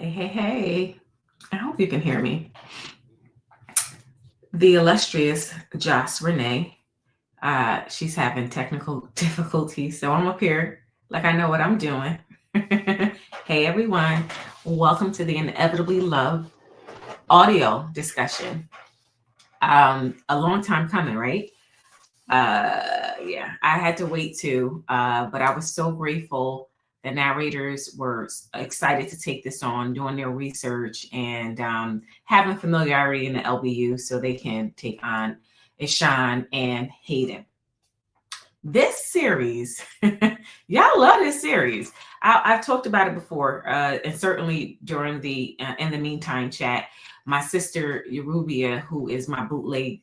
Hey, hey, hey. I hope you can hear me. The illustrious Joss Renee, she's having technical difficulties, so I'm up here like I know what I'm doing. Hey, everyone. Welcome to the Inevitably Love audio discussion. A long time coming, right? Yeah, I had to wait too, but I was so grateful. The narrators were excited to take this on, doing their research and having familiarity in the LBU so they can take on Ishan and Hayden. This series, y'all love this series. I've talked about it before, and certainly during the In the Meantime chat. My sister Yerubia, who is my bootleg,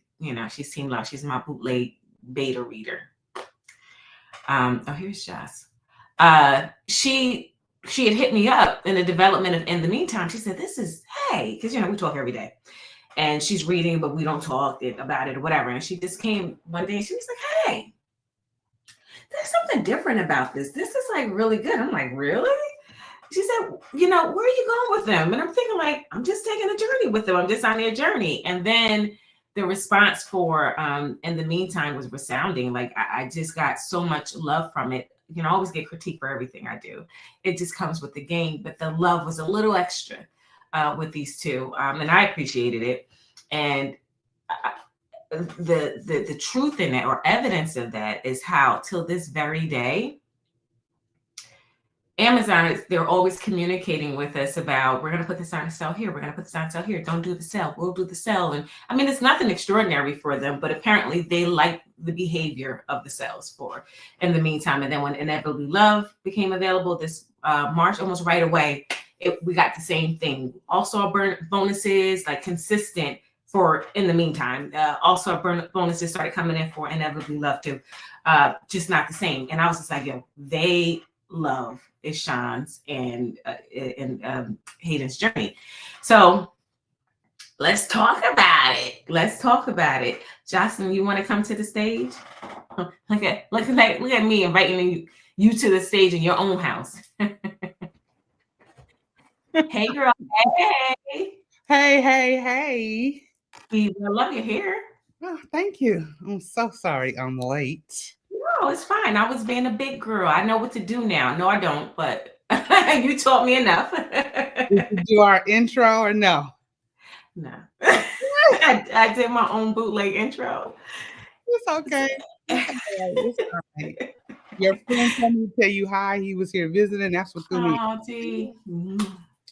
she's Team Love. She's my bootleg beta reader. Here's Joss. She had hit me up in the development of In the Meantime. She said, "This is hey," because we talk every day, and she's reading, but we don't talk about it or whatever. And she just came one day and she was like, "Hey, there's something different about this. This is like really good." I'm like, "Really?" She said, "Where are you going with them?" And I'm thinking like, I'm just taking a journey with them. I'm just on their journey. And then the response for In the Meantime was resounding. Like I just got so much love from it. I always get critique for everything I do. It just comes with the game, but the love was a little extra with these two, and I appreciated it. And the truth in it, or evidence of that, is how till this very day, Amazon, they're always communicating with us about, we're going to put this on sale here. We're going to put this on sale here. Don't do the sale. We'll do the sale. And I mean, it's nothing extraordinary for them, but apparently they like the behavior of the sales for In the Meantime. And then when Inevitably Love became available this March, almost right away, we got the same thing. Also, our bonuses, like consistent for In the Meantime. Also, our bonuses started coming in for Inevitably Love too. Just not the same. And I was just like, they love Ishan's and Hayden's journey. So let's talk about it. Jocelyn, you want to come to the stage? Look at me inviting you to the stage in your own house. Hey, girl. Hey. I love your hair. Oh, thank you. I'm so sorry I'm late. No, it's fine. I was being a big girl. I know what to do now. No, I don't, but you taught me enough. Did you do our intro or no? No. I did my own bootleg intro. It's okay. It's all right. Your friend told me to tell you hi. He was here visiting. That's what threw me.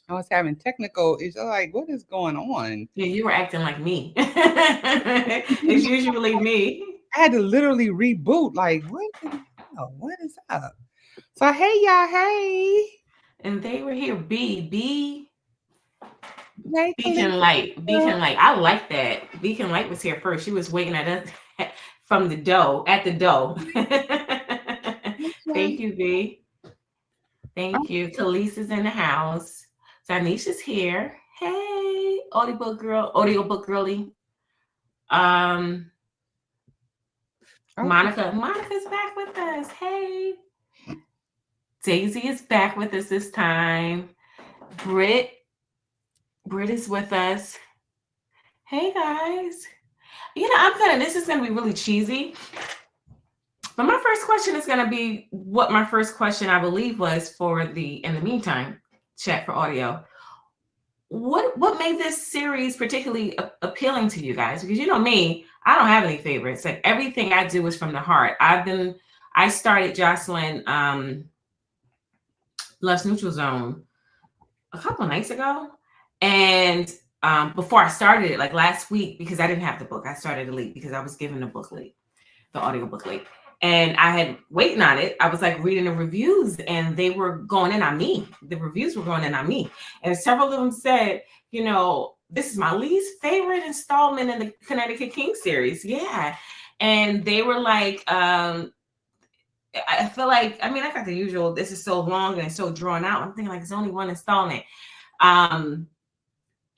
I was having technical issues. Like, what is going on? Yeah, you were acting like me. It's usually me. I had to literally reboot. Like, what is up? So, hey, y'all. Hey. And they were here. Beacon Light. I like that. Beacon Light was here first. She was waiting at us at the door. Thank you, B. Thank you. Khalees is in the house. Zanisha's here. Hey, audiobook girly. Monica's back with us. Hey. Daisy is back with us this time. Britt is with us. Hey guys. This is gonna be really cheesy. But my first question is gonna be what my first question I believe was for the In the Meantime chat for audio. What made this series particularly appealing to you guys? Because me, I don't have any favorites. Like everything I do is from the heart. I started Jocelyn Love's Neutral Zone a couple of nights ago. And before I started it, like last week, because I didn't have the book, I started it late because I was given the book late, the audiobook late. And I had waiting on it. I was like reading the reviews and they were going in on me. The reviews were going in on me. And several of them said, this is my least favorite installment in the Connecticut King series. Yeah. And they were like, I feel like, I got the usual, this is so long and it's so drawn out. I'm thinking like, it's only one installment. And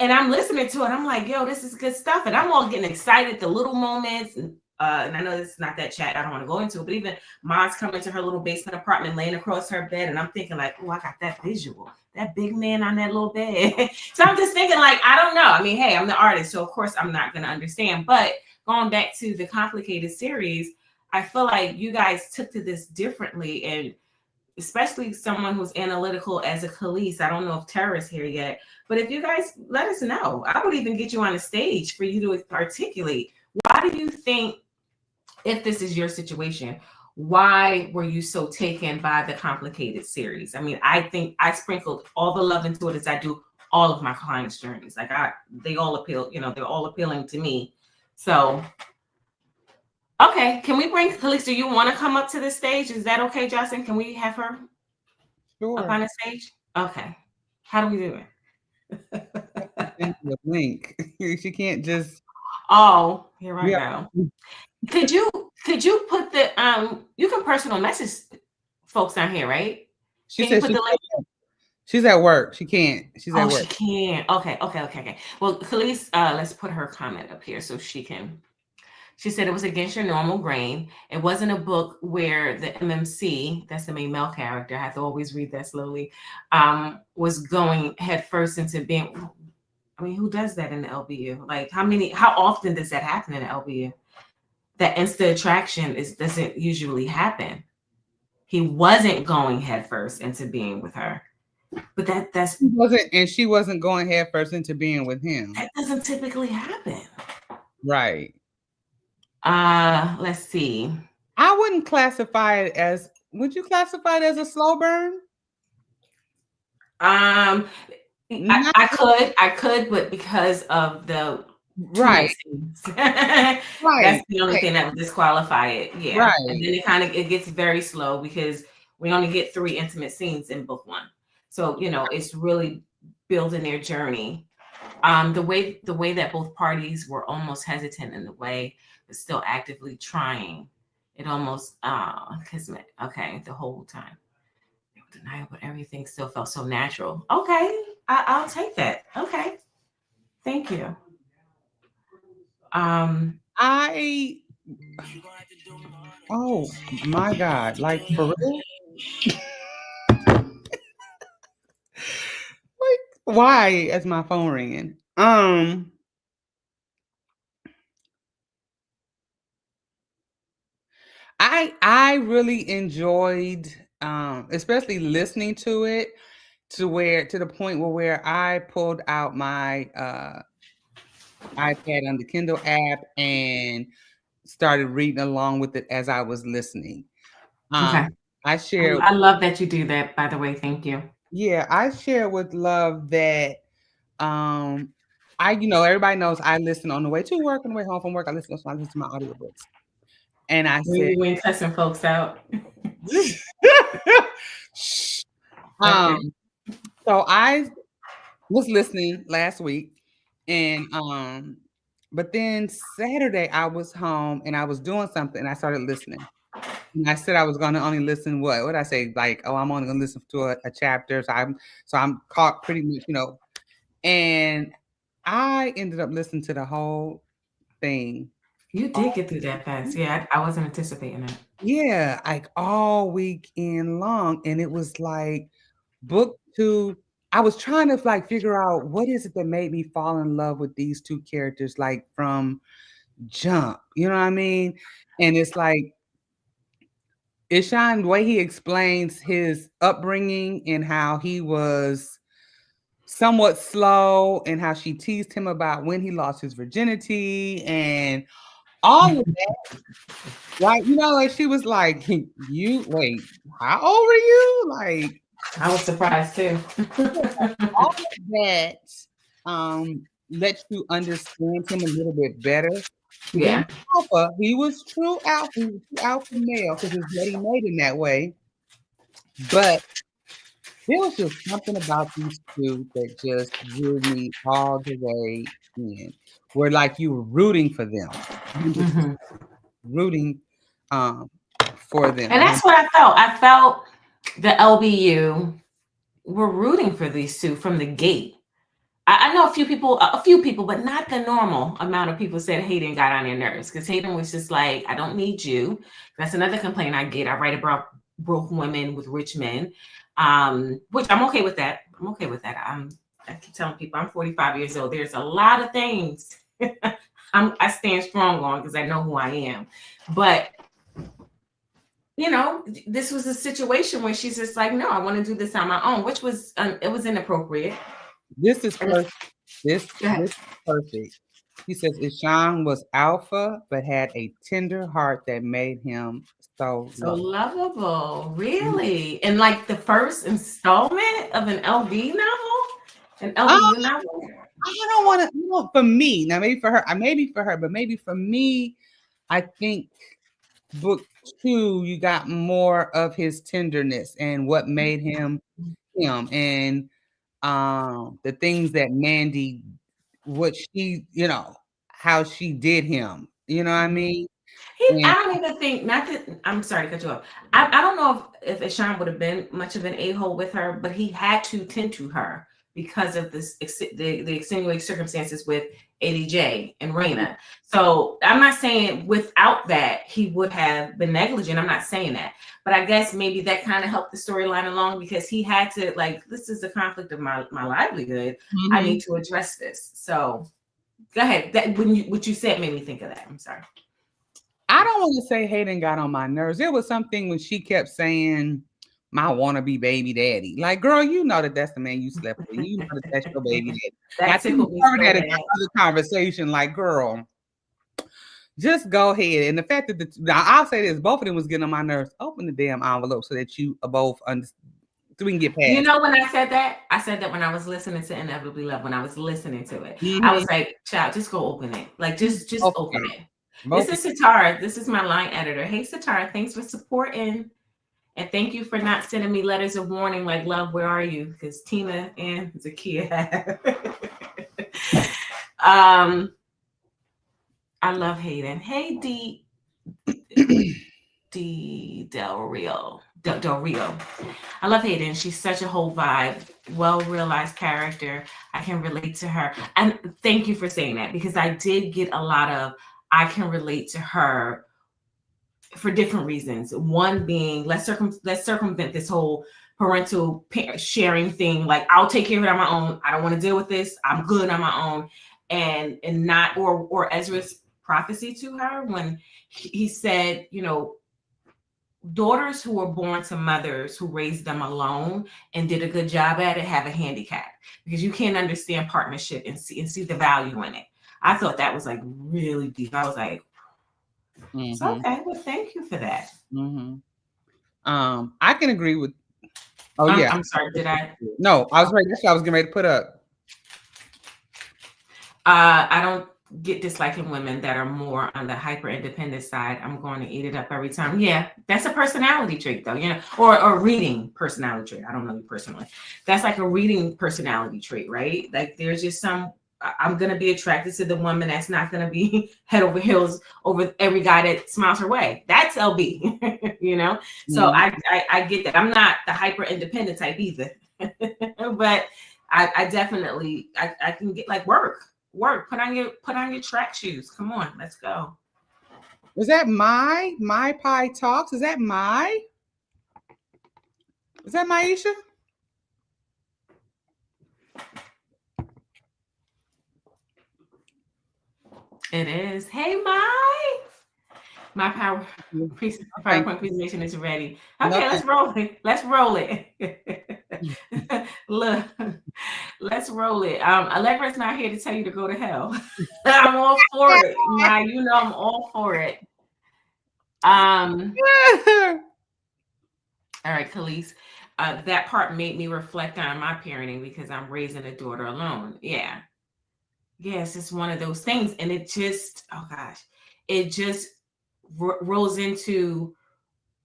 I'm listening to it. I'm like, this is good stuff. And I'm all getting excited. The little moments, and I know this is not that chat, I don't want to go into it, but even Myles coming to her little basement apartment, laying across her bed, and I'm thinking like, oh, I got that visual, that big man on that little bed. So I'm just thinking like, I don't know. I mean, hey, I'm the artist, so of course I'm not going to understand. But going back to the complicated series, I feel like you guys took to this differently, and especially someone who's analytical as a Khalees. I don't know if Tara's here yet, but if you guys let us know, I would even get you on the stage for you to articulate. Why do you think, if this is your situation, why were you so taken by the complicated series? I mean, I think I sprinkled all the love into it as I do all of my clients' journeys. Like they all appeal, they're all appealing to me. So, okay, can we bring Khalees? Do you want to come up to the stage? Is that okay, Justin? Can we have her up on the stage? Okay. How do we do it? The link. She can't just. Oh, here I go. Could you put the you can personal message folks down here, right? She said she's at work. She can't. She's at work. She can't. Okay. Well, Khalees, let's put her comment up here so she can. She said it was against your normal grain. It wasn't a book where the MMC, that's the main male character, I have to always read that slowly, was going headfirst into being. I mean, who does that in the LBU? Like, how often does that happen in the LBU? That instant attraction doesn't usually happen. He wasn't going headfirst into being with her, but she wasn't going headfirst into being with him. That doesn't typically happen, right? Let's see. I wouldn't classify it as. Would you classify it as a slow burn? I could, but because of the right, right, that's the only thing that would disqualify it. Yeah, right. And then it gets very slow because we only get 3 intimate scenes in book 1, so it's really building their journey. The way that both parties were almost hesitant in the way, but still actively trying. It almost kismet. Okay, the whole time. Denial, but everything still felt so natural. Okay, I'll take that. Okay, thank you. Oh my God! Like for real? Like why is my phone ringing? I really enjoyed, especially listening to it, to the point where I pulled out my iPad on the Kindle app and started reading along with it as I was listening. Okay. I love that you do that, by the way. Thank you. Yeah, I share with Love that everybody knows I listen on the way to work, on the way home from work. I listen to my audiobooks. And I said, you ain't cussing folks out. So I was listening last week, and but then Saturday I was home and I was doing something and I started listening. And I said I was going to only listen. What did I say? Like, oh, I'm only going to listen to a chapter. So I'm caught pretty much, And I ended up listening to the whole thing. You did get through that fast. Yeah, I wasn't anticipating it. Yeah, like all weekend long. And it was like book 2. I was trying to like figure out what is it that made me fall in love with these 2 characters, like from jump. You know what I mean? And it's like Ishan, the way he explains his upbringing and how he was somewhat slow and how she teased him about when he lost his virginity and all of that. Like, like she was like, you wait, how old were you? Like, I was surprised too. all of that lets you understand him a little bit better. Yeah. He was true alpha. He was true alpha male because his daddy made him that way. But there was just something about these 2 that just drew me all the way in. Where like you were rooting for them. Mm-hmm. Rooting for them. And that's what I felt. I felt the LBU were rooting for these 2 from the gate. I know a few people, but not the normal amount of people said Hayden got on their nerves, because Hayden was just like, I don't need you. That's another complaint I get. I write about broke women with rich men, which I'm okay with that. I'm okay with that. I keep telling people I'm 45 years old. There's a lot of things I stand strong on because I know who I am. But this was a situation where she's just like, no, I want to do this on my own, which was it was inappropriate. This is perfect. This is perfect. He says Ishan was alpha, but had a tender heart that made him so lovable. Really? And like the first installment of an LB novel? An LBU novel? I don't want to, for me, now maybe for her, but maybe for me, I think book 2, you got more of his tenderness and what made him him, and the things that Mandy, what she, how she did him, you know what I mean? I don't even think, not that, I'm sorry to cut you off. I don't know if Ishan would have been much of an a-hole with her, but he had to tend to her because of the extenuating circumstances with ADJ and Raina. So I'm not saying without that he would have been negligent. I'm not saying that. But I guess maybe that kind of helped the storyline along, because he had to, like, this is a conflict of my livelihood. Mm-hmm. I need to address this. So go ahead. That what you said made me think of that. I'm sorry. I don't want to say Hayden got on my nerves. There was something when she kept saying, my wannabe baby daddy. Like, girl, you know that's the man you slept with. You know that's your baby daddy. I think we covered that in another conversation. Like, girl, just go ahead. And the fact that I'll say this, both of them was getting on my nerves. Open the damn envelope so that you both understand. So we can get past. You know, when I said that when I was listening to Inevitably Love, when I was listening to it, I was like, child, just go open it. Like, just open it. This is Satara. This is my line editor. Hey, Satara, thanks for supporting. And thank you for not sending me letters of warning like, love, where are you? Because Tina and Zakia have. I love Hayden. Hey, D Del Rio. I love Hayden. She's such a whole vibe, well-realized character. I can relate to her. And thank you for saying that, because I did get a lot of, I can relate to her for different reasons. One being, let's circumvent this whole parental sharing thing. Like, I'll take care of it on my own. I don't want to deal with this. I'm good on my own. And not, or Ezra's prophecy to her when he said, daughters who were born to mothers who raised them alone and did a good job at it have a handicap, because you can't understand partnership and see the value in it. I thought that was like really deep. I was like, mm-hmm. Okay, well, thank you for that. Mm-hmm. I can agree with. I'm sorry. Did I? No, I was ready. That's what I was getting ready to put up. I don't get disliking women that are more on the hyper independent side. I'm going to eat it up every time. Yeah, that's a personality trait, though. Or reading personality trait. I don't know you personally. That's like a reading personality trait, right? Like, there's just some. I'm going to be attracted to the woman that's not going to be head over heels over every guy that smiles her way. That's LB, Mm-hmm. So I get that. I'm not the hyper independent type either, but I definitely I can get like work. Put on your track shoes. Come on, let's go. Is that my pie talks? Is that Maisha? It is. Hey, my PowerPoint presentation is ready. Okay, let's roll it. Look, let's roll it. Allegra's not here to tell you to go to hell. I'm all for it. I'm all for it. All right, Khalees. That part made me reflect on my parenting, because I'm raising a daughter alone. Yeah. Yes, it's one of those things. And it just, it just rolls into,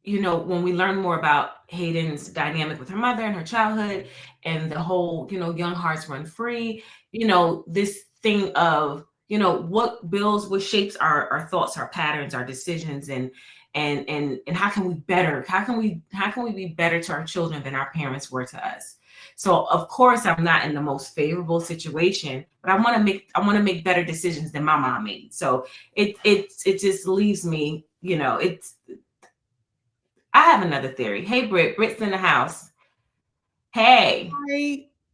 when we learn more about Hayden's dynamic with her mother and her childhood and the whole, young hearts run free, this thing of, what builds, what shapes our thoughts, our patterns, our decisions, and and how can we better? How can we be better to our children than our parents were to us? So of course I'm not in the most favorable situation, but I want to make better decisions than my mom made. So it just leaves me, I have another theory. Hey Britt's in the house. Hey.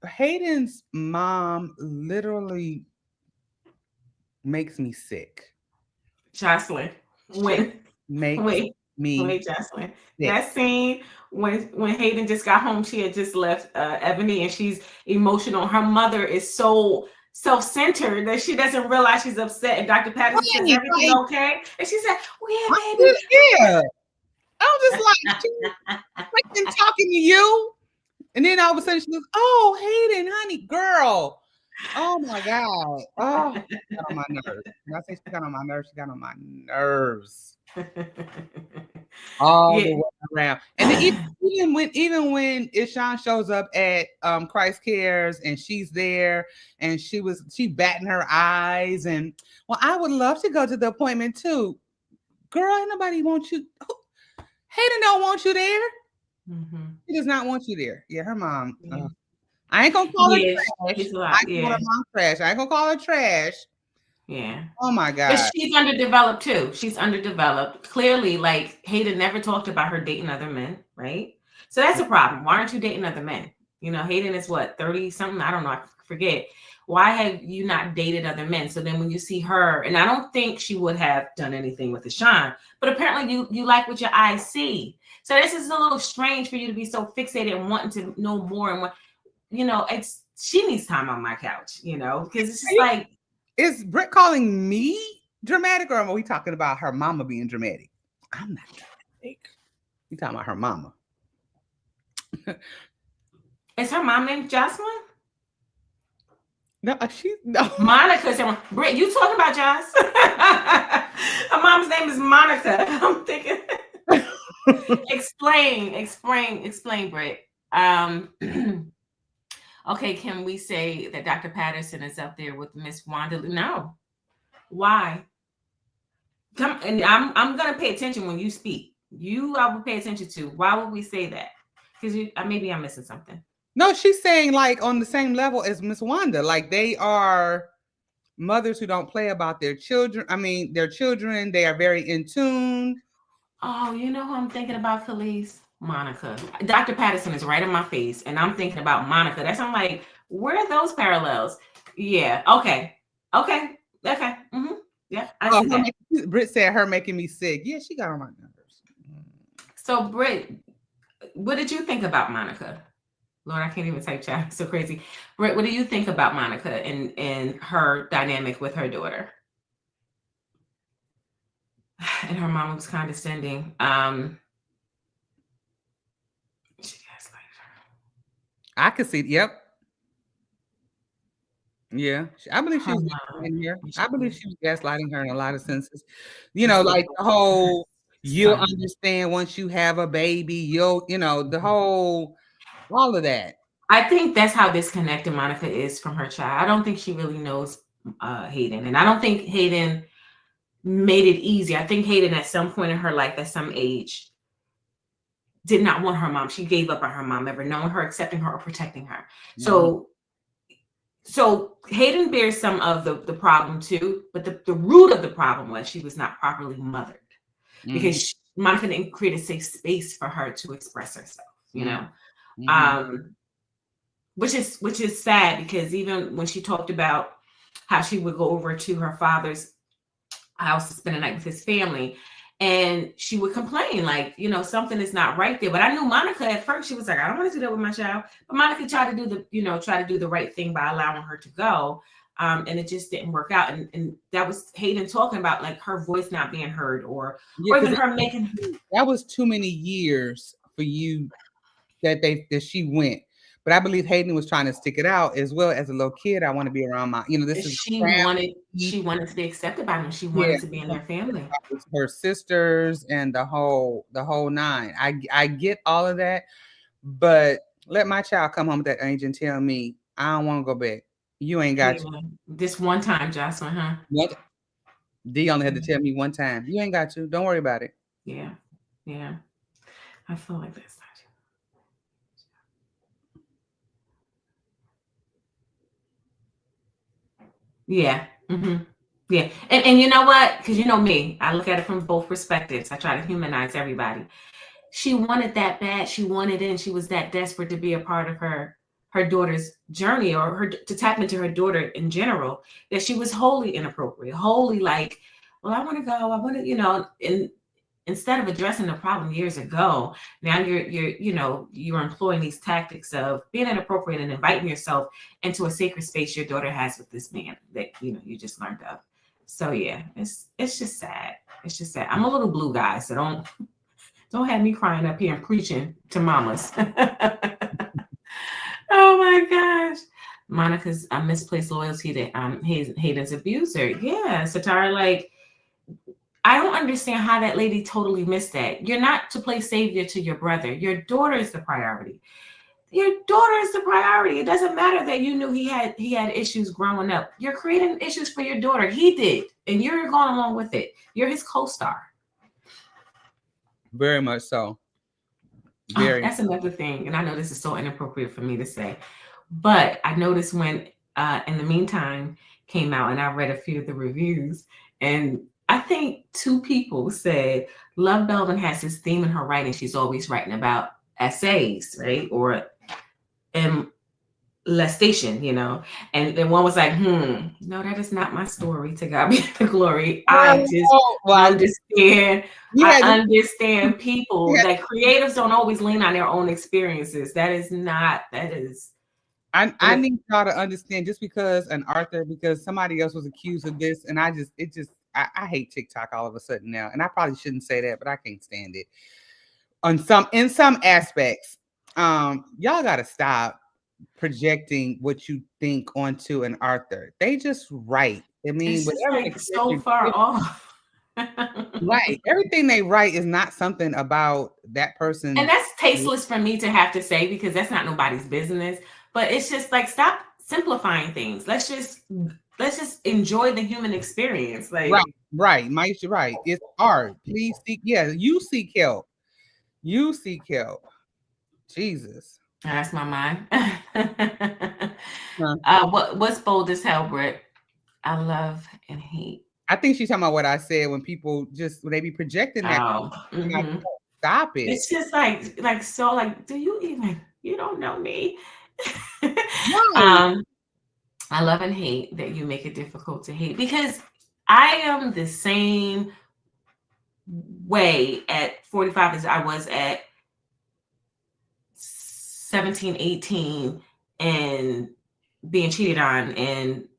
Hayden's mom literally makes me sick. Jocelyn, wait, Jocelyn. That scene when Hayden just got home, she had just left Ebony, and she's emotional. Her mother is so self-centered that she doesn't realize she's upset. And Dr. Patterson says, "Everything okay?" And she said, "Oh yeah, baby." Yeah. I was just like, she's been talking to you. And then all of a sudden she goes, "Oh, Hayden, honey, girl." Oh my God. Oh, she got on my nerves. When I say she got on my nerves, she got on my nerves. All the way around. And then even when Ishan shows up at Christ Cares and she's there and she batting her eyes and, well, I would love to go to the appointment too. Girl, ain't nobody want you. Hayden don't want you there. Mm-hmm. He does not want you there. Yeah, her mom. Yeah. I ain't gonna call her trash. I call her mom trash. I ain't gonna call her trash. Yeah. Oh my God. But she's underdeveloped too. She's underdeveloped. Clearly, like Hayden never talked about her dating other men, right? So that's a problem. Why aren't you dating other men? Hayden is what, 30 something? I don't know. I forget. Why have you not dated other men? So then when you see her, and I don't think she would have done anything with Ishan, but apparently you like what your eyes see. So this is a little strange for you to be so fixated and wanting to know more and what, she needs time on my couch, because it's just like. Is Britt calling me dramatic, or are we talking about her mama being dramatic? I'm not dramatic. You talking about her mama. Is her mom named Jocelyn? No, no. Monica said, Britt, you talking about Joss? Her mom's name is Monica. I'm thinking. Explain, Britt. Okay, can we say that Dr. Patterson is up there with Miss Wanda? No. Why? Come, and I'm gonna pay attention when you speak. I will pay attention to. Why would we say that? Because maybe I'm missing something. No, she's saying like on the same level as Miss Wanda. Like they are mothers who don't play about their children. I mean, their children. They are very in tune. Oh, you know who I'm thinking about, Khalees? Monica. Dr. Patterson is right in my face, and I'm thinking about Monica. I'm like, where are those parallels? Yeah. Okay. Mm-hmm. Yeah. I see that. Britt said her making me sick. Yeah, she got on my nerves. So, Britt, what did you think about Monica? Lord, I can't even type chat. It's so crazy. Britt, what do you think about Monica and her dynamic with her daughter? And her mom was condescending. I could see. Yep. Yeah, I believe she was gaslighting her. I believe she was gaslighting her in a lot of senses. Like the whole, you'll understand once you have a baby. You'll, the whole, all of that. I think that's how disconnected Monica is from her child. I don't think she really knows Hayden, and I don't think Hayden made it easy. I think Hayden, at some point in her life, at some age, did not want her mom. She gave up on her mom, ever knowing her, accepting her, or protecting her. Mm-hmm. So Hayden bears some of the problem too, but the root of the problem was she was not properly mothered, because Monica didn't create a safe space for her to express herself, which is sad, because even when she talked about how she would go over to her father's house to spend the night with his family, and she would complain, like, something is not right there. But I knew Monica at first, she was like, I don't want to do that with my child. But Monica tried to do the right thing by allowing her to go. And it just didn't work out. And that was Hayden talking about, like, her voice not being heard, or even her making. That was too many years for you that she went. But I believe Hayden was trying to stick it out as well. As a little kid, I want to be around my, she wanted to be accepted by them. She wanted to be in their family. Her sisters and the whole nine. I get all of that, but let my child come home with that angel and tell me, I don't want to go back. You ain't got to. This one time, Jocelyn, huh? What? D only had to tell me one time. You ain't got to. Don't worry about it. Yeah. Yeah. I feel like that's not you. Yeah. Mm-hmm. Yeah. And you know what? Because you know me, I look at it from both perspectives. I try to humanize everybody. She wanted that bad. She wanted it, and she was that desperate to be a part of her daughter's journey, or her to tap into her daughter in general, that she was wholly inappropriate, wholly like, well, I want to go, I want to, and instead of addressing the problem years ago, now you're employing these tactics of being inappropriate and inviting yourself into a sacred space your daughter has with this man that you just learned of. So yeah, it's just sad. It's just sad. I'm a little blue guy, so don't have me crying up here and preaching to mamas. Oh my gosh. Monica's misplaced loyalty to Hayden's abuser. Yeah, Satara, like, I don't understand how that lady totally missed that. You're not to play savior to your brother. Your daughter is the priority. Your daughter is the priority. It doesn't matter that you knew he had issues growing up. You're creating issues for your daughter. He did, and you're going along with it. You're his co-star. Very much so. That's another thing, and I know this is so inappropriate for me to say, but I noticed when In the Meantime came out, and I read a few of the reviews, and I think 2 people said Love Belvin has this theme in her writing. She's always writing about essays, right? Or molestation, and then one was like, no, that is not my story. To God be the glory. I just understand. I understand people that creatives don't always lean on their own experiences. That is. I need y'all to understand, just because because somebody else was accused of this, and I hate TikTok all of a sudden now, and I probably shouldn't say that, but I can't stand it. In some aspects, y'all gotta stop projecting what you think onto an author. They just write. I mean, it's just like so far off. Right. Everything they write is not something about that person. And that's tasteless for me to have to say, because that's not nobody's business. But it's just like, stop simplifying things. Let's just enjoy the human experience. Like, right. Maisha, right. It's art. Please seek. Yeah, you seek help. You seek help. Jesus. That's my mind. What's bold as hell, Britt? I love and hate. I think she's talking about what I said, when people when they be projecting that. Like, stop it. It's just so do you don't know me. I love and hate that you make it difficult to hate, because I am the same way at 45 as I was at 17, 18, and being cheated on,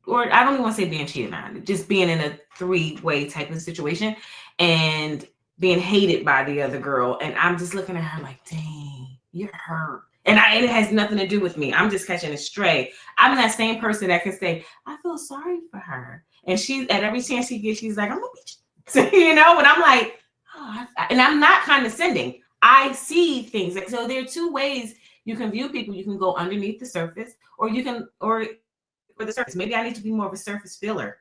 or I don't even want to say being cheated on, just being in a 3-way type of situation and being hated by the other girl. And I'm just looking at her like, dang, you're hurt. And it has nothing to do with me. I'm just catching a stray. I'm that same person that can say, I feel sorry for her. And she, at every chance she gets, she's like, I'm gonna be, and I'm like, oh, and I'm not condescending. I see things. So there are 2 ways you can view people. You can go underneath the surface, or you can, or for the surface. Maybe I need to be more of a surface filler,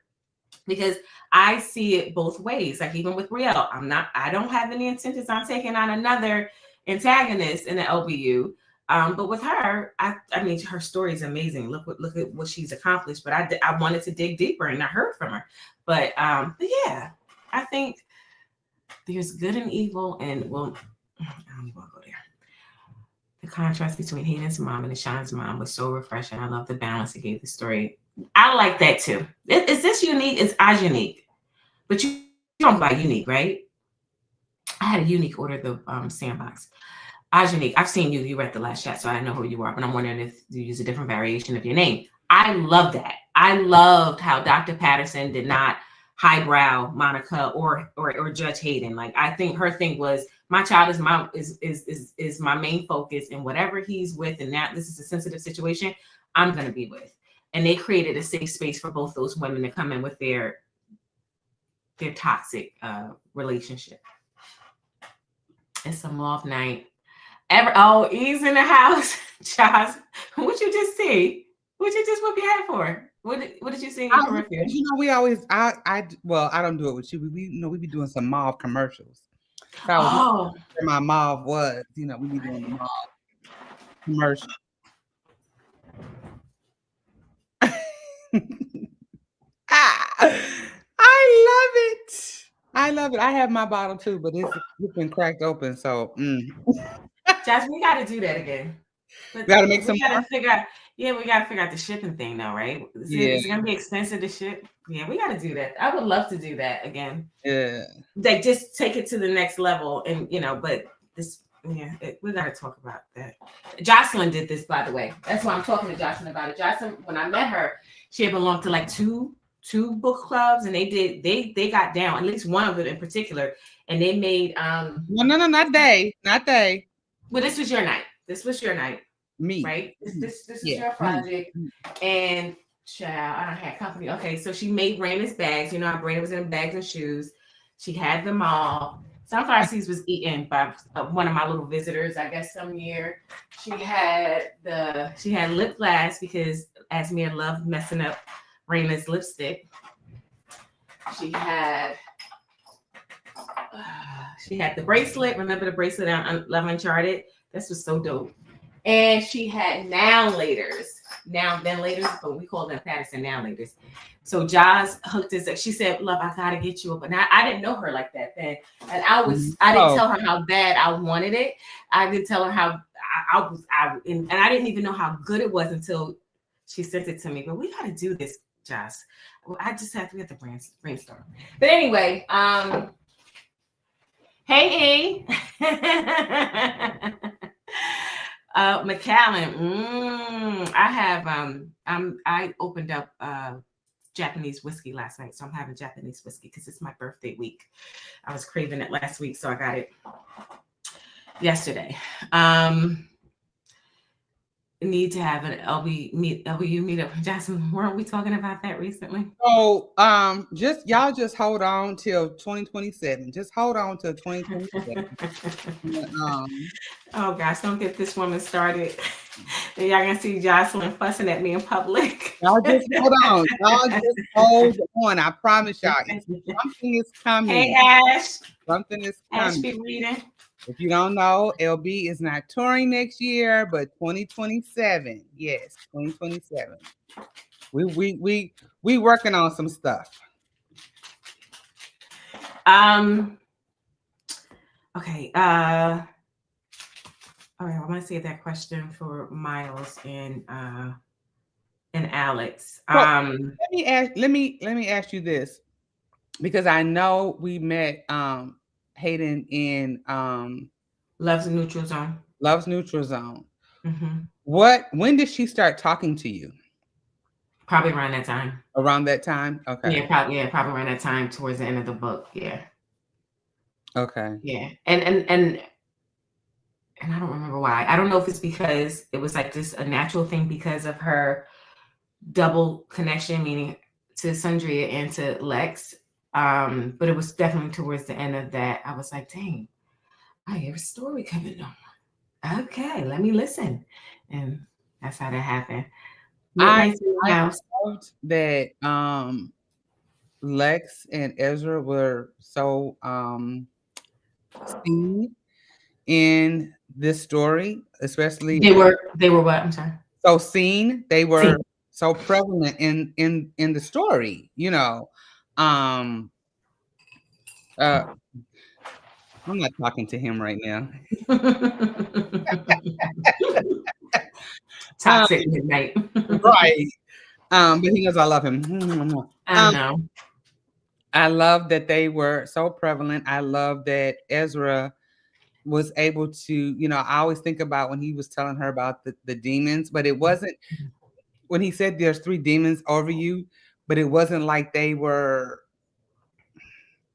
because I see it both ways. Like, even with Riel, I don't have any intentions on taking on another antagonist in the LBU. But with her, I mean, her story is amazing. Look at what she's accomplished. But I wanted to dig deeper, and I heard from her. But yeah, I think there's good and evil, and well, I don't even want to go there. The contrast between Hayden's mom and Deshaun's mom was so refreshing. I love the balance it gave the story. I like that too. Is this unique? Is I unique? But you don't buy unique, right? I had a unique order the sandbox. Ajanique, I've seen you. You were at the last chat, so I know who you are. But I'm wondering if you use a different variation of your name. I love that. I loved how Dr. Patterson did not highbrow Monica or Judge Hayden. Like, I think her thing was, my child is my main focus, and whatever he's with, and now this is a sensitive situation, I'm going to be with. And they created a safe space for both those women to come in with their toxic relationship. It's a love night. Ease in the house. Josh, what you just see? What you just whip your head for? What did you see in your peripheral? We always, I don't do it with you. We be doing some mauve commercials. So I was Oh, where my mouth was. You know, we be doing the mouth commercial. I love it. I love it. I have my bottle too, but it's been cracked open. So Josh, we got to do that again. But we got to make some we got more. to figure out. Yeah, we got to figure out the shipping thing, though, right? Yeah, Is it gonna be expensive to ship? Yeah, we got to do that. I would love to do that again. yeah. Like just take it to the next level, and but this, we got to talk about that. Jocelyn did this, by the way. That's why I'm talking to Jocelyn about it. Jocelyn, when I met her, she had belonged to like two book clubs, and they got down, at least one of them in particular, and they made No, not they. Well, this was your night. Me. Right? This is your project. Me. And child, I don't have company. Okay, so she made Raina's bags. You know how Raina was in bags and shoes. She had them all. Sunflower seeds was eaten by one of my little visitors, I guess, some year. She had lip glass because Asmir loved messing up Raina's lipstick. She had the bracelet. Remember the bracelet on Love Uncharted? This was so dope. And she had now then laters, but we call them Patterson now laters. So Jaws hooked us up. She said, "Love, I gotta get you up." And I didn't know her like that then. And I didn't tell her how bad I wanted it. I didn't tell her how and I didn't even know how good it was until she sent it to me. But we gotta do this, Joss. I just we have to brainstorm. But anyway, hey, McAllen. I opened up Japanese whiskey last night, so I'm having Japanese whiskey because it's my birthday week. I was craving it last week, so I got it yesterday. Need to have an LBU meetup. Jasmine, weren't we talking about that recently? So y'all just hold on till 2027. Just hold on till 2027. Oh gosh, don't get this woman started. Then y'all gonna see Jocelyn fussing at me in public. Y'all just hold on. Y'all just hold on. I promise y'all, something is coming. Hey Ash. Something is coming. Ash be reading. If you don't know, LB is not touring next year, but 2027. Yes, 2027. We working on some stuff. Okay. All right. I want to save that question for Myles and Alyx. Let me ask you this, because I know we met Hayden in Love's Neutral Zone. Love's Neutral Zone. Mm-hmm. When did she start talking to you? Probably around that time. Around that time? Okay. Yeah, probably around that time towards the end of the book. Yeah. Okay. Yeah. And I don't remember why. I don't know if it's because it was like just a natural thing because of her double connection, meaning to Sundria and to Lex. But it was definitely towards the end of that. I was like, dang, I hear a story coming on. Okay, let me listen. And that's how that happened. I loved that Lex and Ezra were so seen in this story, especially they were what? I'm sorry. So seen. They were so prevalent in the story, you know. I'm not talking to him right now. Toxic midnight. Right. But he knows I love him. I know. I love that they were so prevalent. I love that Ezra was able to, you know, I always think about when he was telling her about the demons, but it wasn't when he said there's 3 demons over you, but it wasn't like they were.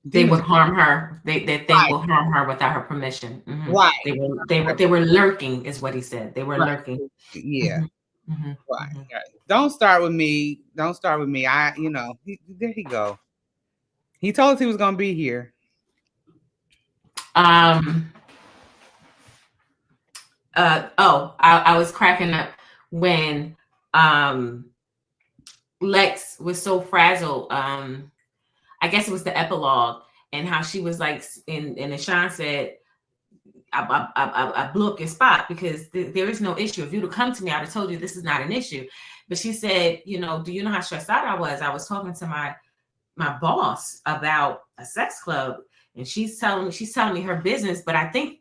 They would harm her. They will harm her without her permission. Mm-hmm. Right. They were lurking, is what he said. They were lurking. Yeah. Mm-hmm. Right. Don't start with me. Don't start with me. There he go. He told us he was gonna be here. I was cracking up when Lex was so frazzled. I guess it was the epilogue, and how she was like, and Sean said, I blew up your spot because there is no issue. If you'd have come to me, I'd have told you this is not an issue. But she said, you know, do you know how stressed out I was? I was talking to my boss about a sex club, and she's telling me her business, but I think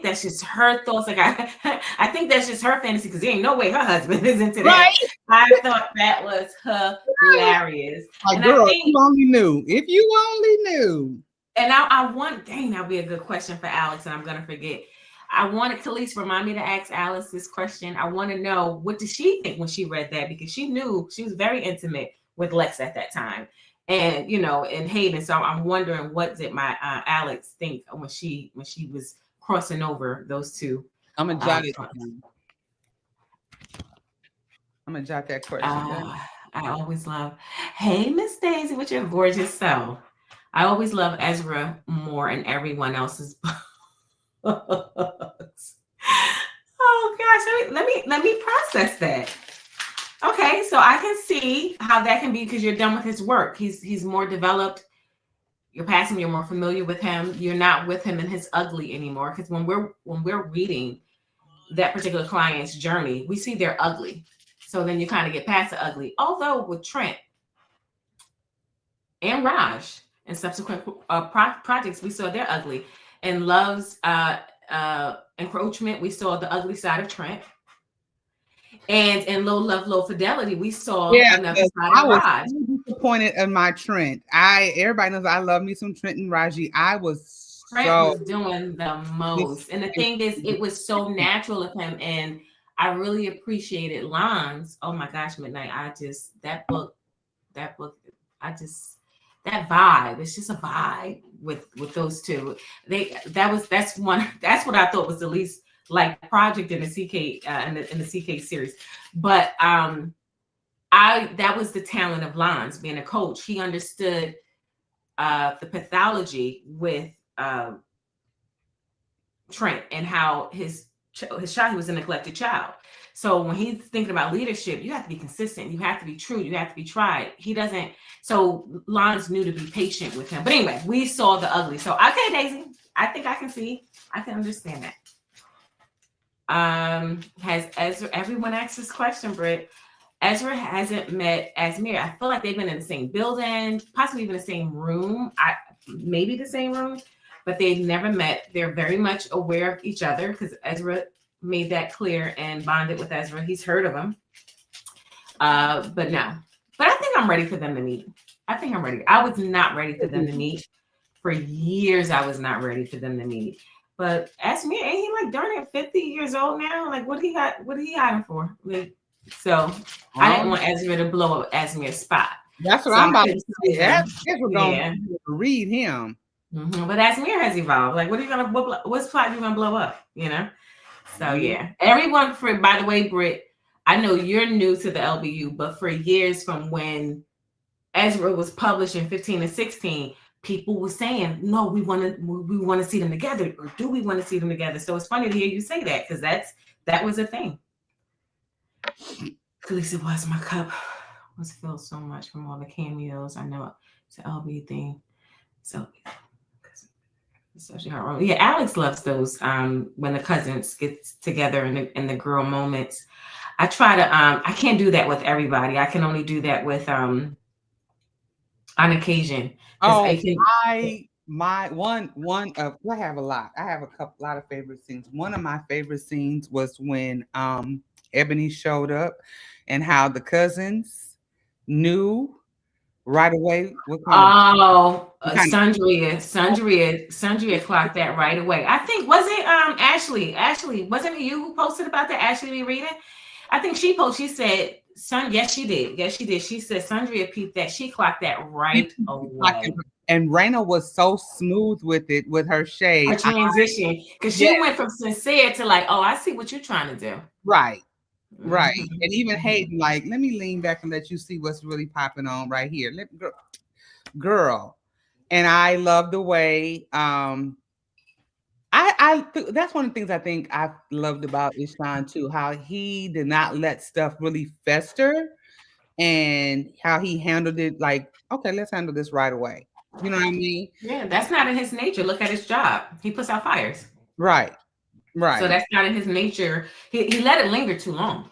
that's just her thoughts. Like I think that's just her fantasy because there ain't no way her husband is into that. Right. I thought that was hilarious. Like, and girl, if you only knew. If you only knew. And I want, dang, that'll be a good question for Alex, and I'm gonna forget. I wanted Khalees remind me to ask Alex this question. I want to know, what did she think when she read that? Because she knew she was very intimate with Lex at that time, and you know, and Hayden. So I'm wondering, what did my Alex think when she was crossing over those two? I'm gonna jot it. I'm gonna jot that question. I always love, hey, Miss Daisy, with your gorgeous self. I always love Ezra more and everyone else's books. Oh gosh, let me process that. Okay, so I can see how that can be because you're done with his work. He's more developed. You're passing. You're more familiar with him. You're not with him in his ugly anymore. Because when we're reading that particular client's journey, we see they're ugly. So then you kind of get past the ugly. Although with Trent and Raj and subsequent projects, we saw they're ugly. In Love's encroachment, we saw the ugly side of Trent. And in Low Love, Low Fidelity, we saw another side of Raj. I was disappointed in my Trent. Everybody knows I love me some Trent and Raji. Trent was doing the most. And the thing is, it was so natural of him. And I really appreciated Lons. Oh my gosh, Midnight. That vibe. It's just a vibe with those two. That's what I thought was the least like project in the CK in the CK series. But that was the talent of Lons being a coach. He understood the pathology with Trent and how his child, he was a neglected child. So when he's thinking about leadership, you have to be consistent. You have to be true. You have to be tried. He doesn't. So Lons knew to be patient with him. But anyway, we saw the ugly. So, okay, Daisy, I think I can see. I can understand that. Has Ezra, everyone asked this question, Britt. Ezra hasn't met Asmir. I feel like they've been in the same building, possibly even the same room. Maybe the same room, but they've never met. They're very much aware of each other because Ezra made that clear and bonded with Ezra. He's heard of him. But no. But I think I'm ready for them to meet. I think I'm ready. I was not ready for them to meet. For years, I was not ready for them to meet. But Asmir, ain't he like darn near 50 years old now? Like, what he hiding for? Like, so I didn't want Ezra to blow up Asmir's spot. That's what I'm about to say. That's we're going to read him. Mm-hmm. But Asmir has evolved. Like, what's plot you gonna blow up? You know? So yeah. Everyone, by the way, Britt, I know you're new to the LBU, but for years from when Ezra was published in 15 and 16, people were saying, no, we want to see them together, or do we want to see them together? So it's funny to hear you say that, because that was a thing. At least it was. My cup was filled so much from all the cameos. I know it's an LB thing. So yeah, Alex loves those when the cousins get together in the girl moments. I try to I can't do that with everybody. I can only do that with on occasion. Oh, I have a lot. I have a lot of favorite scenes. One of my favorite scenes was when Ebony showed up and how the cousins knew right away. Sundria clocked that right away. I think, was it Ashley? Ashley, wasn't it you who posted about that? Ashley be reading? I think she said, yes, she did. She said Sundria peeped that. She clocked that right away. And Raina was so smooth with it, with her shade. Her transition. Because she went from sincere to like, oh, I see what you're trying to do. Right. Right. Mm-hmm. And even Hayden, like, let me lean back and let you see what's really popping on right here. Girl. And I love the way that's one of the things I think I loved about Ishan too, how he did not let stuff really fester and how he handled it like, okay, let's handle this right away. You know what I mean? Yeah, that's not in his nature. Look at his job. He puts out fires. Right. So that's not in his nature. He let it linger too long.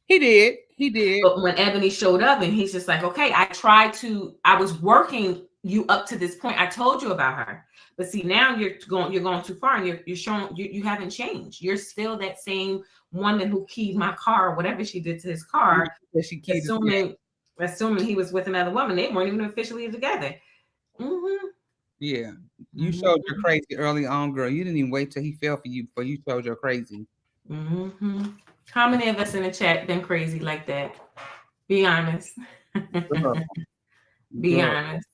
He did. He did. But when Ebony showed up and he's just like, okay, I was working you up to this point. I told you about her. But see, now you're going too far, and you're showing you haven't changed. You're still that same woman who keyed my car, or whatever she did to his car, assuming he was with another woman. They weren't even officially together. Mm-hmm. Yeah, you showed your crazy early on, girl. You didn't even wait till he fell for you before you showed your crazy. Mm-hmm. How many of us in the chat been crazy like that? Be honest. Be honest.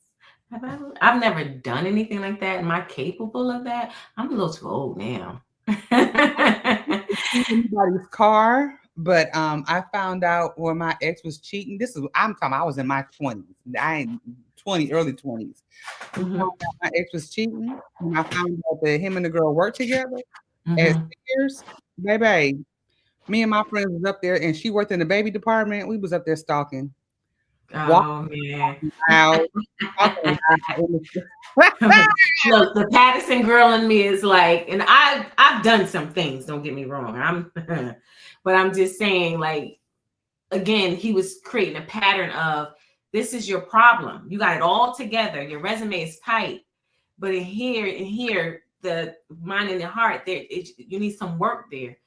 I've never done anything like that. Am I capable of that? I'm a little too old now. Anybody's car, but I found out where my ex was cheating. I was in my 20s. I ain't 20, early 20s. Mm-hmm. My ex was cheating, and I found out that him and the girl worked together. As years, baby, me and my friends was up there, and she worked in the baby department. We was up there stalking. Oh man! Look, the Patterson girl in me is like, and I've done some things. Don't get me wrong. But I'm just saying, like, again, he was creating a pattern of, this is your problem. You got it all together. Your resume is tight, but in here, the mind and the heart, you need some work there.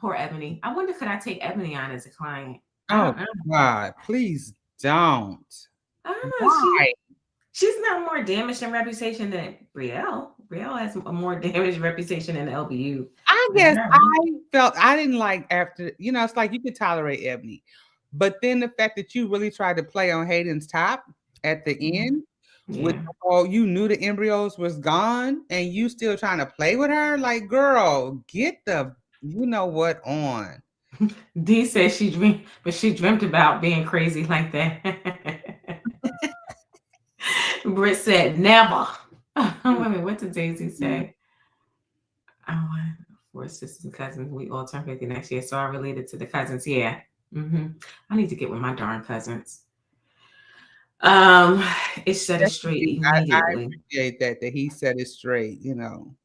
Poor Ebony. I wonder, could I take Ebony on as a client? Oh God, please don't. I don't know. Why? She's not more damaged in reputation than Brielle. Brielle has a more damaged reputation than LBU. I guess I felt I didn't like after, it's like you could tolerate Ebony. But then the fact that you really tried to play on Hayden's top at the end, with you knew the embryos was gone and you still trying to play with her, like, girl, get the what on. D says she dreamt about being crazy like that. Britt said never. Wait, what did Daisy say? Oh, 4 sisters and cousins. We all turn 50 next year, so I related to the cousins. Yeah. I need to get with my darn cousins. It set it straight immediately. I appreciate that he set it straight, And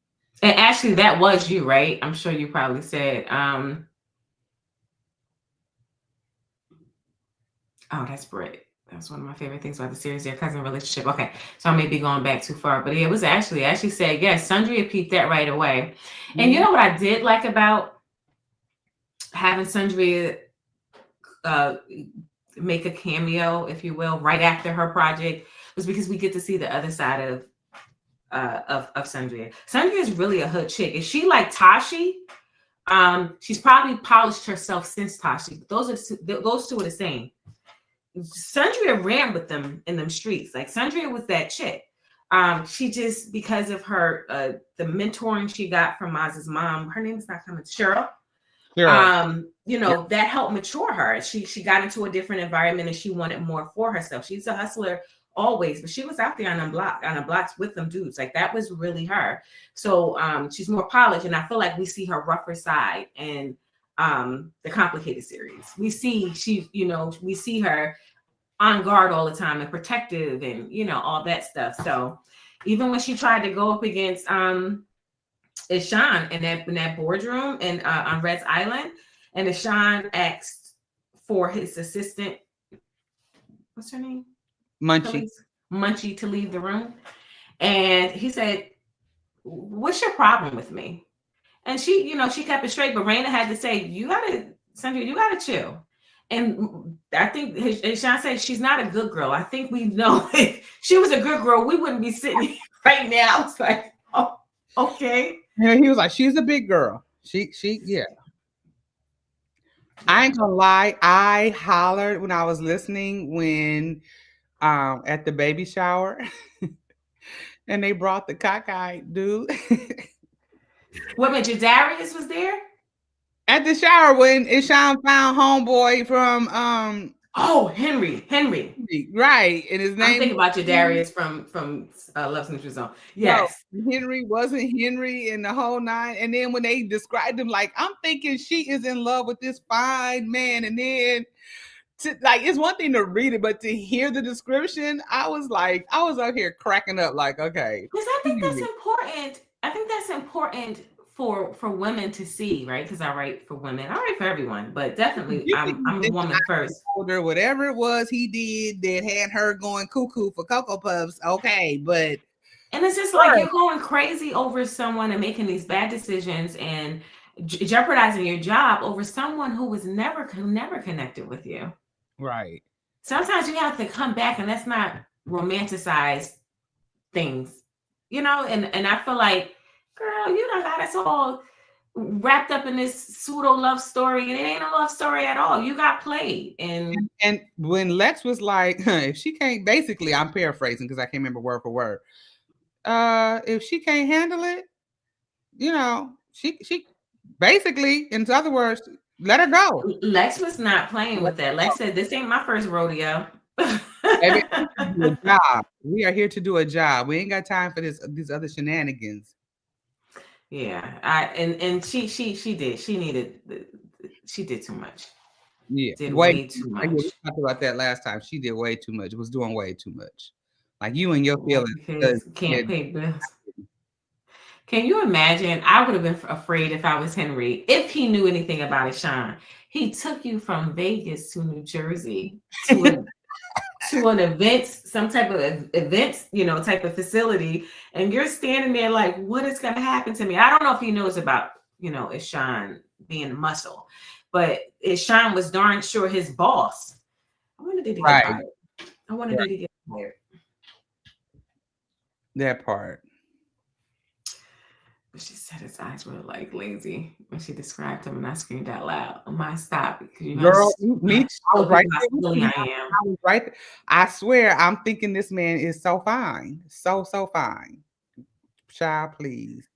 actually, that was you, right? I'm sure you probably said, oh, that's Britt. That's one of my favorite things about the series, their cousin relationship. Okay, so I may be going back too far, but it was actually said, yes, Sundria peeped that right away. And you know what I did like about having Sundria make a cameo, if you will, right after her project, was because we get to see the other side of Sundria. Sundria is really a hood chick. Is she like Tashi? She's probably polished herself since Tashi. Those two are the same. Sundria ran with them in them streets. Like, Sundria was that chick. She just, because of her the mentoring she got from Maz's mom, her name is not coming, Cheryl. That helped mature her. She got into a different environment and she wanted more for herself. She's a hustler always, but she was out there on the blocks with them dudes. Like, that was really her. So she's more polished, and I feel like we see her rougher side in the Complicated series. We see we see her on guard all the time and protective and all that stuff. So even when she tried to go up against Ishan in that boardroom and on Red's Island, and Ishan asked for his assistant, what's her name? Munchie to leave the room. And he said, what's your problem with me? And she kept it straight, but Raina had to say, Sandra, you gotta chill. And I think Ishan said she's not a good girl. I think we know if she was a good girl, we wouldn't be sitting here right now. It's like, oh, okay. Yeah, he was like, she's a big girl. She, yeah. I ain't gonna lie, I hollered when I was listening when at the baby shower and they brought the cockeyed dude. What, Jadarius was there? At the shower when Ishan found homeboy from Henry. Right. And his name, I'm thinking about Jadarius from Love Central Zone. Yes. No, Henry wasn't Henry and the whole nine. And then when they described him, like, I'm thinking she is in love with this fine man. And then like it's one thing to read it, but to hear the description, I was up here cracking up, like, okay. Because I think that's important. I think that's important for women to see, right? Because I write for women. I write for everyone, but definitely I'm a woman first. Older, whatever it was he did that had her going cuckoo for Cocoa Puffs, okay, but and it's just like you're going crazy over someone and making these bad decisions and jeopardizing your job over someone who was never connected with you. Right. Sometimes you have to come back, and let's not romanticize things, you know. And I feel like, girl, you done got us all wrapped up in this pseudo love story, and it ain't a love story at all. You got played. And when Lex was like, if she can't, basically, I'm paraphrasing because I can't remember word for word. If she can't handle it, you know, she basically, in other words, let her go. Lex was not playing with that. Lex said, "This ain't my first rodeo." Baby, a job. We are here to do a job. We ain't got time for these other shenanigans. Yeah, and she did. She did too much. Yeah, did way too much. We talked about that last time. She did way too much. It was doing way too much. Like you and your feelings. Because can't pay bills. Can you imagine? I would have been afraid if I was Henry, if he knew anything about it, Sean. He took you from Vegas to New Jersey to an event, some type of events, you know, type of facility, and you're standing there like, what is going to happen to me? I don't know if he knows about, you know, Ishan being muscle, but Ishan was darn sure his boss. I wonder did he get fired? I wonder did he get fired? That part. But she said his eyes were like lazy when she described him, and I screamed out loud. Oh my, stop. Girl, me, I was right there. I was right there. I swear, I'm thinking this man is so fine. So fine. Child, please.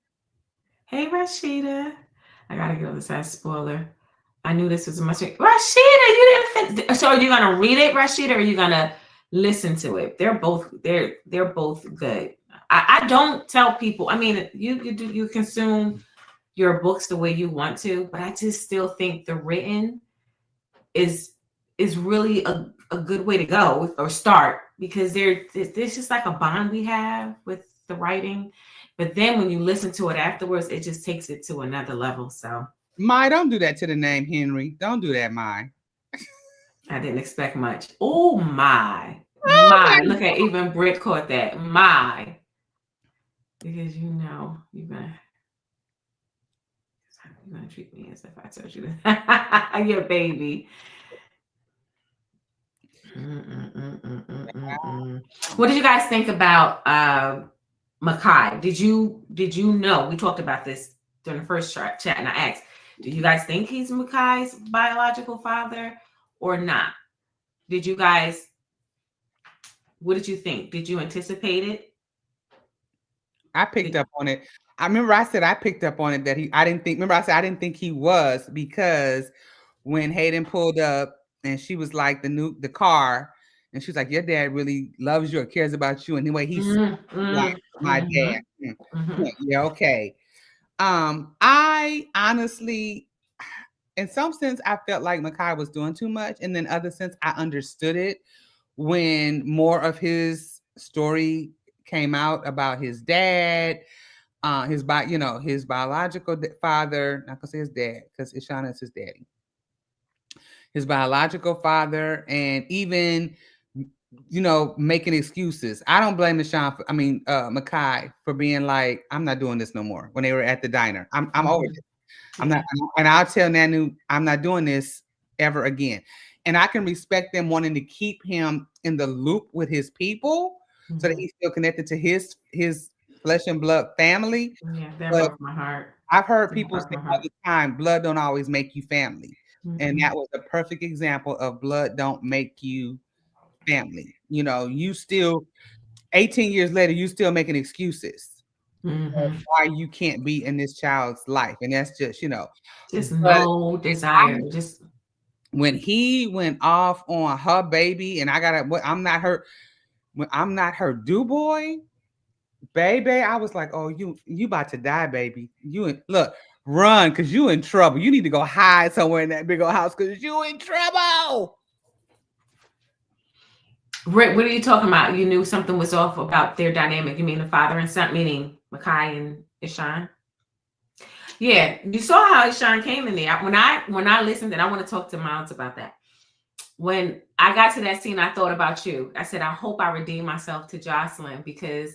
Hey, Rashida. I gotta get on the side spoiler. I knew this was a must. Rashida, you didn't fit. So are you gonna read it, Rashida, or are you gonna listen to it? They're both good. I don't tell people. I mean, you consume your books the way you want to, but I just still think the written is really a good way to go or start, because there's just like a bond we have with the writing. But then when you listen to it afterwards, it just takes it to another level. So My, don't do that to the name Henry. Don't do that, My. I didn't expect much. Oh my. Look at, even Britt caught that. My. Because you know you're gonna treat me as if I told you that. Your baby. What did you guys think about Makai? Did you know? We talked about this during the first chat, and I asked, do you guys think he's Makai's biological father or not? Did you guys? What did you think? Did you anticipate it? I picked up on it. I remember I said I picked up on it that I didn't think he was, because when Hayden pulled up and she was like the car, and she's like, your dad really loves you or cares about you, and the way he's like my dad. Yeah, okay. I honestly, in some sense, I felt like Makai was doing too much, and then other sense, I understood it when more of his story came out about his dad, his biological father. Not gonna say his dad, because Ishana is his daddy. His biological father, and even, you know, making excuses. I don't blame Makai for being like, I'm not doing this no more. When they were at the diner, I'm over it. I'm not, and I'll tell Nanu, I'm not doing this ever again. And I can respect them wanting to keep him in the loop with his people, so that he's still connected to his flesh and blood family. Yeah, that broke my heart. I've heard people say all the time, blood don't always make you family. And that was a perfect example of blood don't make you family. You know, you still 18 years later, you still making excuses why you can't be in this child's life. And that's just, you know, just no desire. Just when he went off on her baby, and I'm not her do boy, baby. I was like, oh, you about to die, baby. Look, run, because you in trouble. You need to go hide somewhere in that big old house, because you in trouble. Rick, what are you talking about? You knew something was off about their dynamic. You mean the father and son, meaning Makai and Ishan? Yeah, you saw how Ishan came in there. When I listened, and I want to talk to Myles about that. When I got to that scene, I thought about you. I said, I hope I redeem myself to Jocelyn because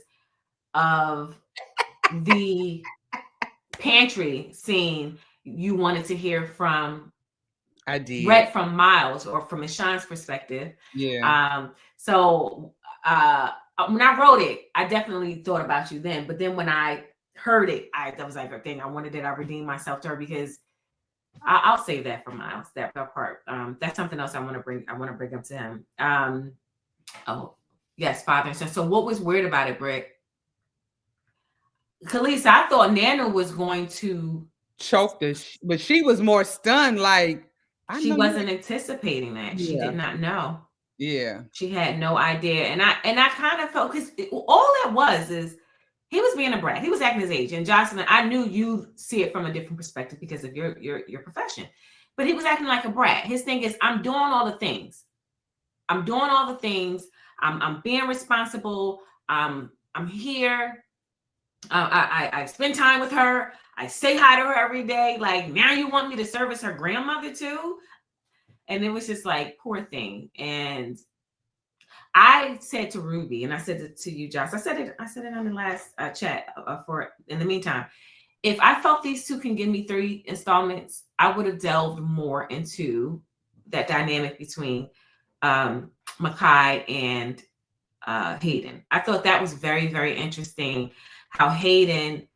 of the pantry scene. You wanted to hear from, I did. read from Myles or from Ishan's perspective. Yeah. So when I wrote it, I definitely thought about you then. But then when I heard it, that was like a thing. I wanted that I redeem myself to her because I'll save that for Myles. That part. That's something else I want to bring. I want to bring up to him. Oh yes, father and son. So what was weird about it, Brick? Khalees, I thought Nana was going to choke this, but she was more stunned. Like she wasn't anticipating that. Yeah. She did not know. Yeah, she had no idea, and I kind of felt because all that was is he was being a brat. He was acting his age, and Jocelyn, I knew you see it from a different perspective because of your profession, but he was acting like a brat. His thing is, I'm doing all the things. I'm doing all the things. I'm being responsible. I'm here. I spend time with her. I say hi to her every day. Like, now you want me to service her grandmother too? And it was just like, poor thing. And I said to Ruby, and I said it to you, Josh. I said it on the last chat. For in the meantime, if I felt these two can give me 3 installments, I would have delved more into that dynamic between Makai and Hayden. I thought that was very, very interesting. How Hayden,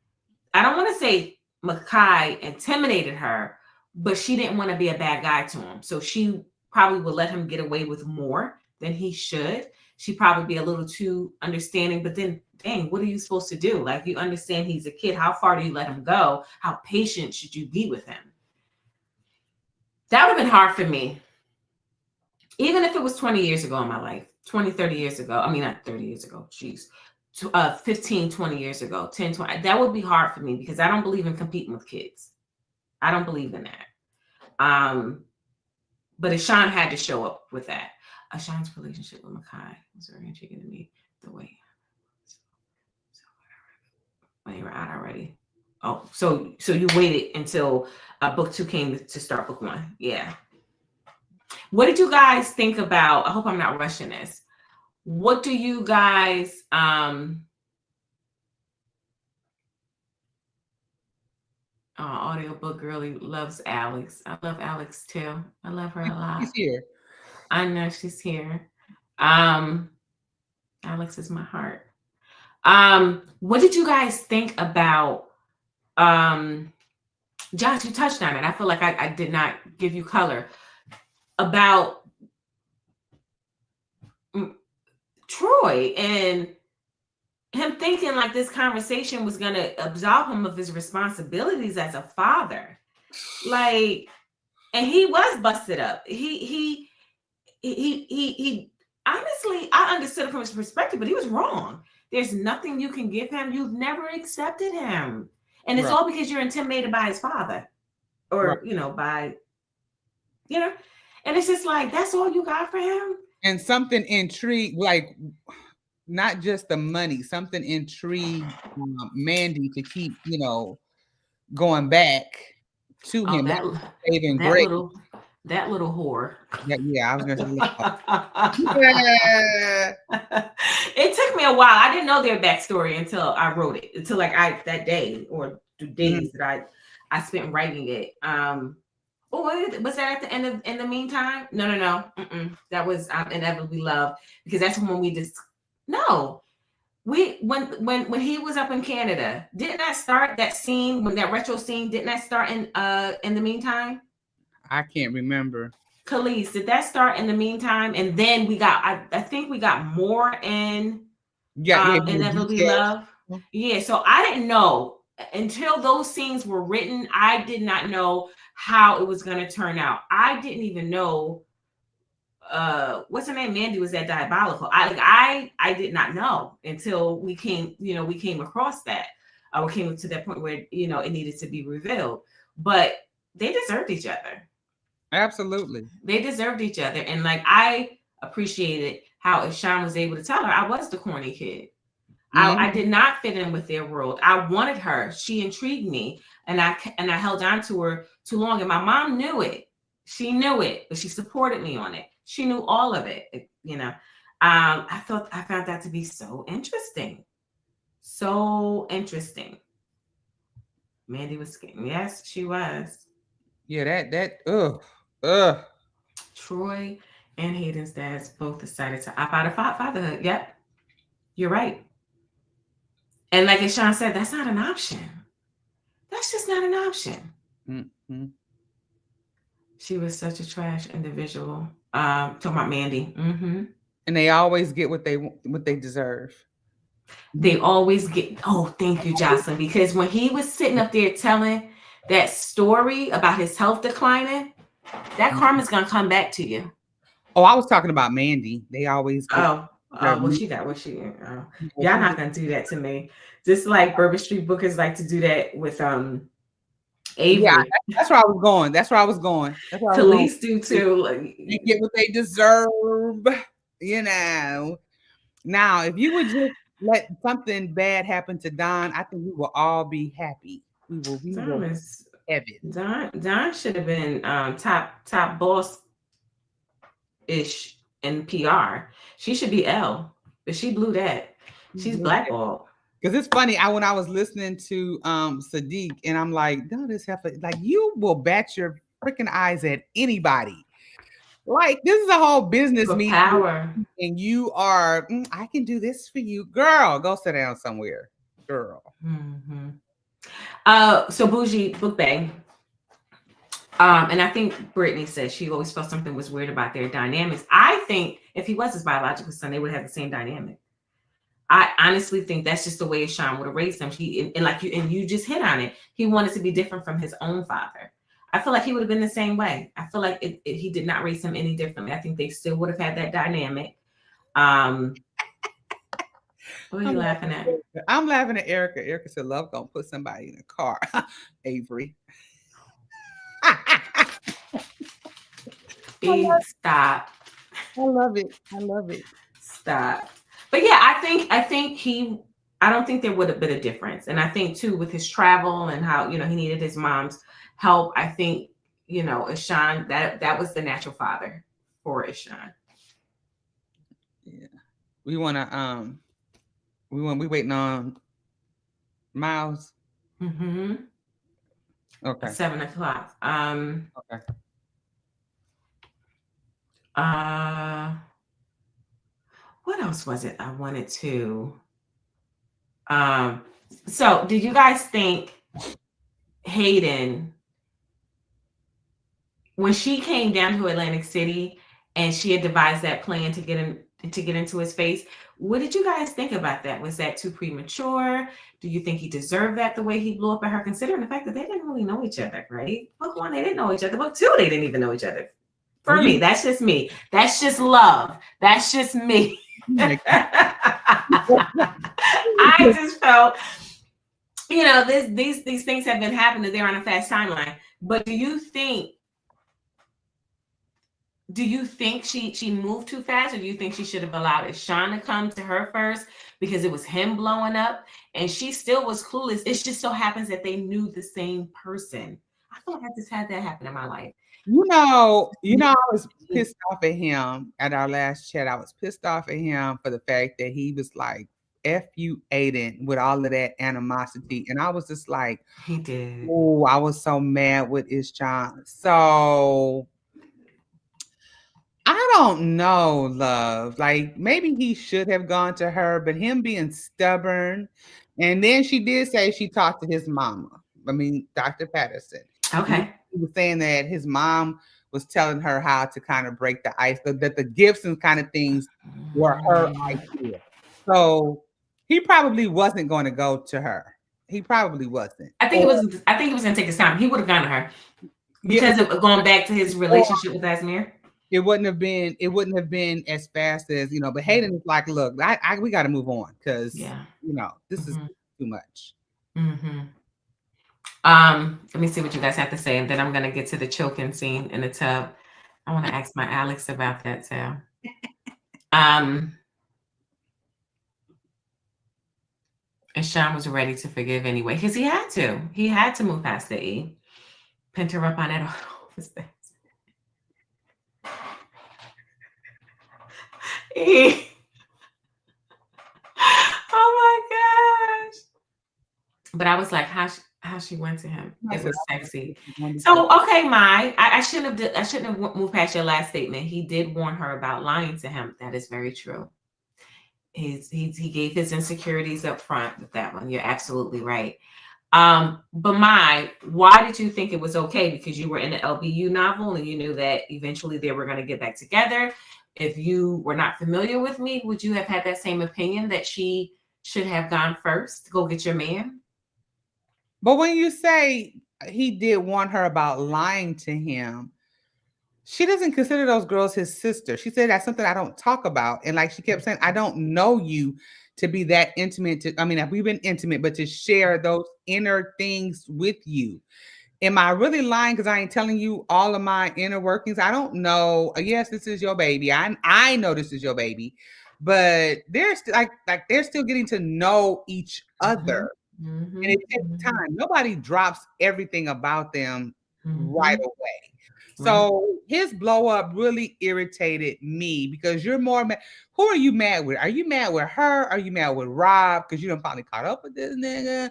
I don't want to say Makai intimidated her, but she didn't want to be a bad guy to him. So she probably would let him get away with more than he should. She'd probably be a little too understanding, but then, dang, what are you supposed to do? Like, you understand he's a kid. How far do you let him go? How patient should you be with him? That would have been hard for me. Even if it was 20 years ago in my life, 20, 30 years ago. I mean, not 30 years ago, geez. 15, 20 years ago, 10, 20. That would be hard for me because I don't believe in competing with kids. I don't believe in that. But Ishan had to show up with that. Ishan's relationship with Makai was very intriguing to me. The way when you were out already. Oh, so you waited until book 2 came to start book 1. Yeah. What did you guys think about? I hope I'm not rushing this. What do you guys audiobook girly loves Alyx. I love Alyx too. I love her a lot. She's here. I know she's here. Alyx is my heart. What did you guys think about Josh, you touched on it. I feel like I did not give you color about Troy and him thinking like this conversation was going to absolve him of his responsibilities as a father. Like, and he was busted up. He honestly, I understood it from his perspective, but he was wrong. There's nothing you can give him. You've never accepted him. And it's all because you're intimidated by his father or, by, and it's just like, that's all you got for him. And something intrigued, like not just the money, something intrigued Mandy to keep, going back to him. That little whore. Yeah, I was going to say. It took me a while. I didn't know their backstory until I wrote it. Until that day or the days that I spent writing it. Was that at the end of In the Meantime? No. That was Inevitably Love, because that's when we just when he was up in Canada, didn't that start that scene, when that retro scene, didn't that start in The Meantime? I can't remember. Khalees, did that start In the Meantime? And then we got, I think we got more in Inevitably Love. Yeah, so I didn't know until those scenes were written. I did not know how it was going to turn out. I didn't even know what's her name? Mandy was that diabolical. I did not know until we came across that. We came to that point where it needed to be revealed. But they deserved each other. Absolutely. They deserved each other. And I appreciated how Sean was able to tell her I was the corny kid. I Mm-hmm. did not fit in with their world. I wanted her. She intrigued me, and I held on to her too long. And my mom knew it. She knew it, but she supported me on it. She knew all of it. I found that to be so interesting. So interesting. Mandy was scared. Yes, she was. Yeah, ugh. Troy and Hayden's dads both decided to opt out of fatherhood. Yep, you're right. And like as Sean said, that's not an option. That's just not an option. Mm-hmm. She was such a trash individual. Talking about Mandy. Mm-hmm. And they always get what they deserve. They always get. Oh, thank you, Jocelyn. Because when he was sitting up there telling that story about his health declining, that karma's gonna come back to you. Oh, I was talking about Mandy. They always get. Well, she got what she. Y'all not gonna do that to me. Just like Bourbon Street Bookers like to do that with Avery. Yeah, that's where I was going. That's where I was going. That's where I was going. Police do too. They get what they deserve. You know. Now, if you would just let something bad happen to Don, I think we will all be happy. We will heaven. Don should have been top boss ish in PR. She should be L, but she blew that. She's blackballed. Because it's funny, when I was listening to Sadiq, and I'm like, no, this heifer, like you will bat your freaking eyes at anybody. Like this is a whole business meeting, power, and you are. I can do this for you, girl. Go sit down somewhere, girl. Mm-hmm. So Bougie book bag. And I think Brittany said she always felt something was weird about their dynamics. I think if he was his biological son, they would have the same dynamic. I honestly think that's just the way Sean would have raised him. You just hit on it. He wanted to be different from his own father. I feel like he would have been the same way. I feel like he did not raise him any differently. I think they still would have had that dynamic. What are you laughing at? I'm laughing at Erica. Erica said, "Love gonna put somebody in a car." Avery. Stop. I love it. I love it. Stop. But yeah, I don't think there would have been a difference. And I think too, with his travel and how, he needed his mom's help, I think, Ishan, that was the natural father for Ishan. Yeah. We waiting on Myles. Mm-hmm. Okay. 7:00. Okay. What else was it I wanted to? So did you guys think Hayden, when she came down to Atlantic City and she had devised that plan to get into his face, what did you guys think about that? Was that too premature? Do you think he deserved that the way he blew up at her, considering the fact that they didn't really know each other, right? Book 1, they didn't know each other. Book 2, they didn't even know each other. For me, that's just me. That's just love. That's just me. I just felt, these things have been happening. They're on a fast timeline. But do you think she moved too fast, or do you think she should have allowed Sean to come to her first because it was him blowing up and she still was clueless? It just so happens that they knew the same person. I feel like I just had that happen in my life. I was pissed off at him at our last chat. I was pissed off at him for the fact that he was like, F you, Aiden, with all of that animosity. And I was just like, he did. Oh, I was so mad with Ishan. So I don't know, love. Like maybe he should have gone to her, but him being stubborn. And then she did say she talked to his mama. I mean, Dr. Patterson. Okay. He was saying that his mom was telling her how to kind of break the ice, that the gifts and kind of things were her idea. So he probably wasn't going to go to her. He probably wasn't. I think he was going to take his time. He would have gone to her because of going back to his relationship with Asmir. It wouldn't have been as fast as, but Hayden is like, look, we got to move on because, this is too much. Mm-hmm. Let me see what you guys have to say, and then I'm going to get to the choking scene in the tub. I want to ask my Alex about that too. Um, and Sean was ready to forgive anyway because he had to. He had to move past the E. Pinned her up on that office desk. E. Oh my gosh! But I was like, how she went to him. It was sexy. So okay, I shouldn't have moved past your last statement. He did warn her about lying to him. That is very true. He gave his insecurities up front with that one. You're absolutely right. But why did you think it was okay? Because you were in the LBU novel and you knew that eventually they were going to get back together. If you were not familiar with me, would you have had that same opinion that she should have gone first to go get your man? But when you say he did warn her about lying to him, she doesn't consider those girls his sister. She said that's something I don't talk about. And like she kept saying, I don't know you to be that intimate. We've been intimate, but to share those inner things with you. Am I really lying because I ain't telling you all of my inner workings? I don't know. Yes, this is your baby. I know this is your baby, but they're still like they're still getting to know each other. Mm-hmm. And it takes time. Nobody drops everything about them right away. So his blow up really irritated me because you're more mad. Who are you mad with? Are you mad with her? Are you mad with Rob because you done finally caught up with this nigga?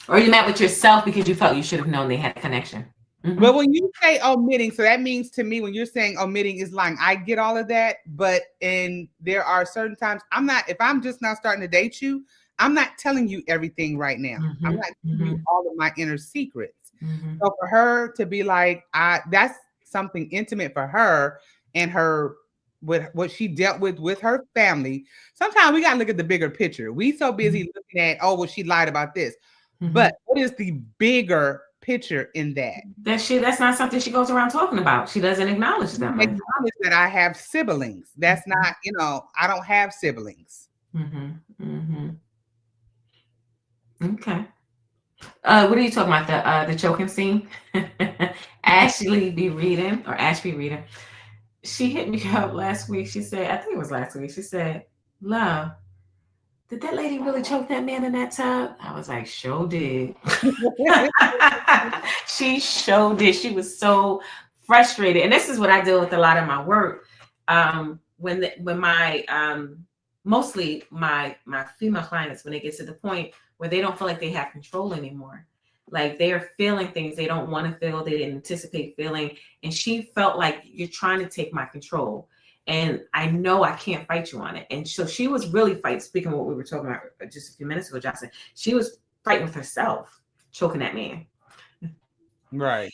Or you mad with yourself because you felt you should have known they had a connection. But when you say omitting, so that means to me when you're saying omitting is lying. I get all of that, but there are certain times if I'm just not starting to date you, I'm not telling you everything right now. I'm not giving you all of my inner secrets. So for her to be like, that's something intimate for her and her with what she dealt with her family. Sometimes we gotta look at the bigger picture. We so busy looking at, oh, well, she lied about this. But what is the bigger picture in that? That's not something she goes around talking about. She doesn't acknowledge them. Acknowledge that I have siblings. That's not, I don't have siblings. Okay. What are you talking about? The choking scene? Ashby reading. She hit me up last week. She said, I think it was last week. She said, Love, did that lady really choke that man in that tub? I was like, sure did. She sure did. She was so frustrated. And this is what I deal with a lot of my work. When my mostly my female clients, when they get to the point where they don't feel like they have control anymore, like they are feeling things they don't want to feel, they didn't anticipate feeling, and she felt like you're trying to take my control, and I know I can't fight you on it. And so she was really fighting. Speaking of what we were talking about just a few minutes ago, Johnson, she was fighting with herself, choking that man. Right.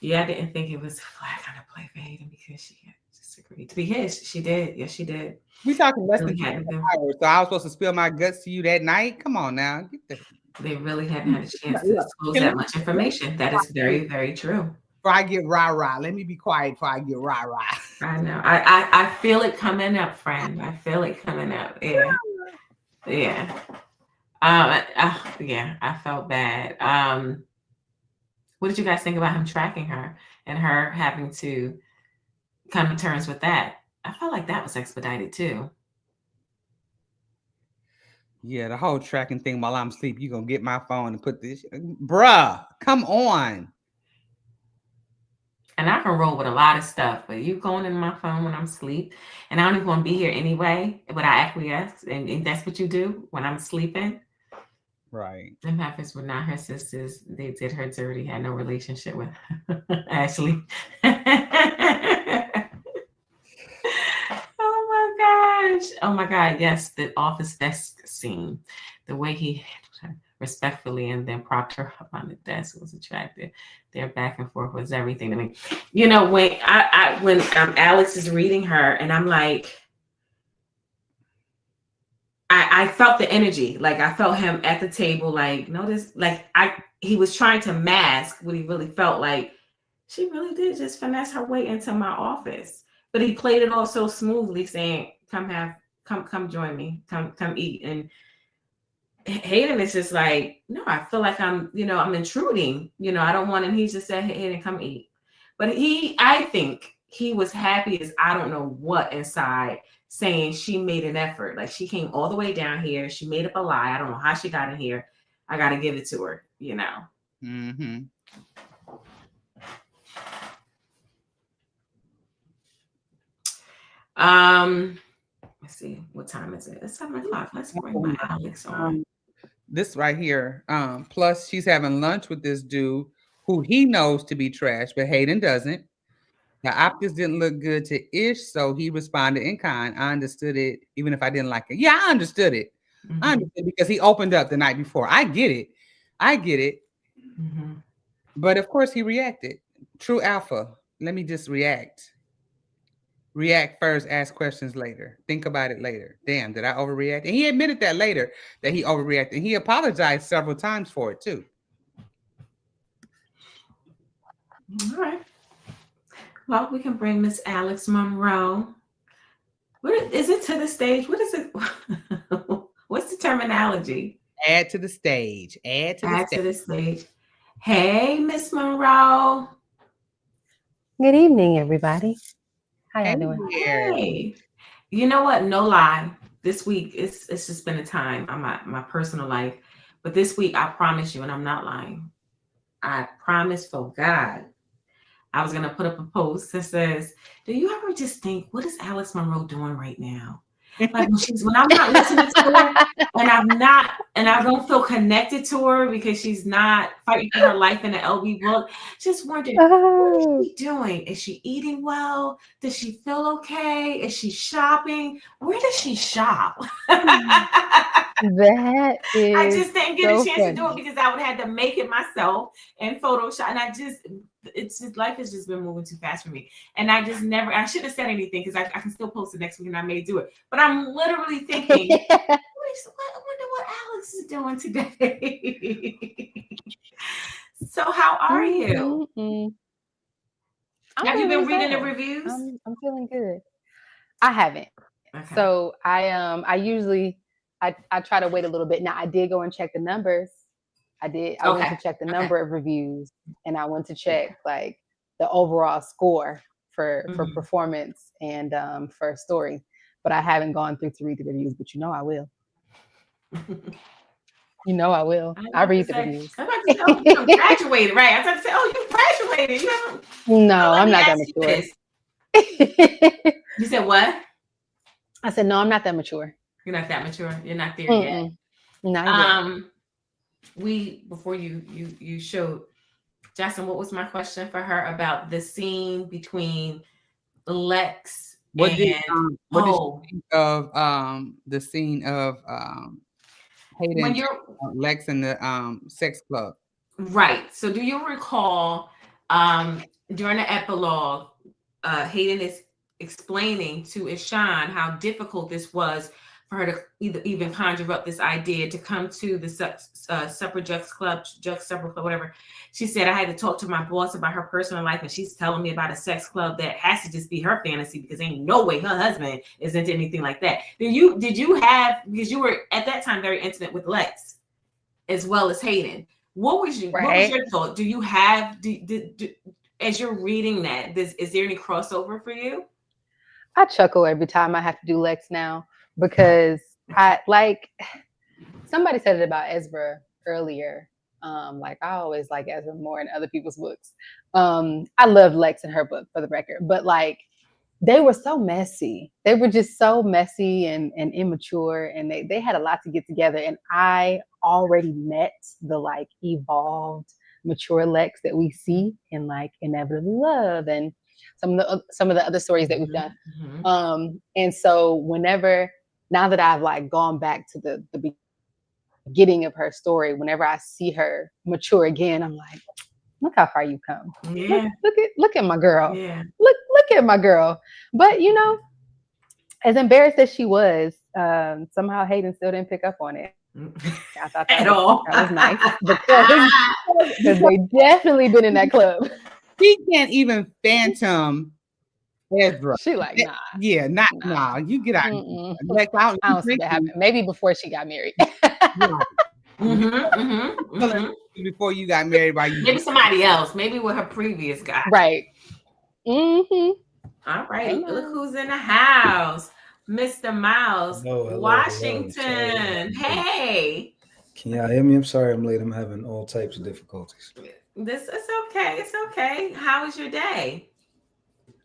Yeah, I didn't think it was a flag on the play for Hayden because she disagreed to be his. She did. Yes, she did. We talking less than 2 hours, so I was supposed to spill my guts to you that night. Come on now, they really hadn't had a chance to disclose that much information. That is very, very true. Before I get rah-rah, let me be quiet before I get rah-rah. I know. I feel it coming up, friend. I feel it coming up. Yeah. Yeah. Yeah, I felt bad. What did you guys think about him tracking her and her having to come to terms with that? I felt like that was expedited too. Yeah, the whole tracking thing while I'm asleep, you're going to get my phone and put this. Bruh, come on. And I can roll with a lot of stuff, but you going in my phone when I'm asleep, and I don't even want to be here anyway, but I acquiesce, and that's what you do when I'm sleeping. Right. Them Peppers were not her sisters. They did her dirty, had no relationship with Ashley. Oh my God. Yes, the office desk scene. The way he handled her respectfully and then propped her up on the desk was attractive. Their back and forth was everything to me. You know, when Alex is reading her and I'm like, I felt the energy. Like I felt him at the table, like, notice, like he was trying to mask what he really felt like. She really did just finesse her way into my office. But he played it all so smoothly, saying, come join me, come eat. And Hayden is just like, no, I feel like I'm intruding. I don't want, and he just said, hey, Hayden, come eat. But I think he was happy as I don't know what inside, saying she made an effort. Like she came all the way down here. She made up a lie. I don't know how she got in here. I got to give it to her, you know. Mm-hmm. Let's see, what time is it? It's 7:00. Let's bring my Alyx on. This right here. Plus, she's having lunch with this dude who he knows to be trash, but Hayden doesn't. The optics didn't look good to Ish, so he responded in kind. I understood it, even if I didn't like it. Yeah, I understood it. Mm-hmm. I understood because he opened up the night before. I get it. Mm-hmm. But of course, he reacted. True alpha. Let me just react. React first, ask questions later. Think about it later. Damn, did I overreact? And he admitted that later, that he overreacted. And he apologized several times for it, too. All right. Well, we can bring Miss Alyx Monroe. What is it to the stage? What is it? What's the terminology? Add to the stage. Add to the stage. Hey, Miss Monroe. Good evening, everybody. How y'all doing? Hey. You know what? No lie. This week, it's just been a time on my personal life. But this week, I promise you, and I'm not lying, I promise for God, I was going to put up a post that says, do you ever just think, what is Alyx Monroe doing right now? Like when I'm not listening to her and I don't feel connected to her because she's not fighting for her life in the LB book, just wondering, what is she doing? Is she eating well? Does she feel okay? Is she shopping? Where does she shop? That is I just didn't get so a chance funny. to do it because I would have had to make it myself in Photoshop. And it's just, life has just been moving too fast for me. And I shouldn't have said anything because I can still post it next week and I may do it. But I'm literally thinking, I wonder what Alyx is doing today. So how are you? Have you been reading the reviews? I'm feeling good. I haven't. Okay. So I usually I try to wait a little bit. Now I did go and check the numbers. I went to check the number of reviews, and I went to check like the overall score for performance and for story. But I haven't gone through to read the reviews, but I will. I will. I read the reviews. I'm about to say, you graduated, right? I was about to say, you graduated. No, I'm not that mature. You said what? I said, no, I'm not that mature. You're not that mature. You're not there yet. Not yet. Before you showed Jackson, what was my question for her about the scene between Lex what did you think of the scene of Hayden, Lex in the sex club? Right. So do you recall during the epilogue, Hayden is explaining to Ishan how difficult this was for her to even conjure up this idea to come to the separate club, whatever. She said, I had to talk to my boss about her personal life, and she's telling me about a sex club that has to just be her fantasy because ain't no way her husband is into anything like that. Did you have, because you were at that time very intimate with Lex as well as Hayden. What was your thought? Do you have, as you're reading that, is there any crossover for you? I chuckle every time I have to do Lex now because somebody said it about Ezra earlier. I always like Ezra more in other people's books. I loved Lex in her book, for the record, but they were so messy. They were just so messy and immature, and they had a lot to get together. And I already met the evolved, mature Lex that we see in Inevitably Love and some of the other stories that we've done. And so now that I've gone back to the beginning of her story, whenever I see her mature again, I'm like, look how far you've come. Yeah. Look at my girl. Yeah. Look at my girl. But as embarrassed as she was, somehow Hayden still didn't pick up on it. I thought that was nice because they definitely been in that club. She can't even phantom Ezra. She nah. Yeah, nah. You get out. I don't see that happen. Maybe before she got married. Before you got married by you. Maybe somebody else. Maybe with her previous guy. Right. All Hey, right. Look Myles. who's in the house. Mr. Myles Hello. Sorry. Washington. Hey. Can y'all hear me? I'm sorry I'm late. I'm having all types of difficulties. This is okay. It's okay. How was your day?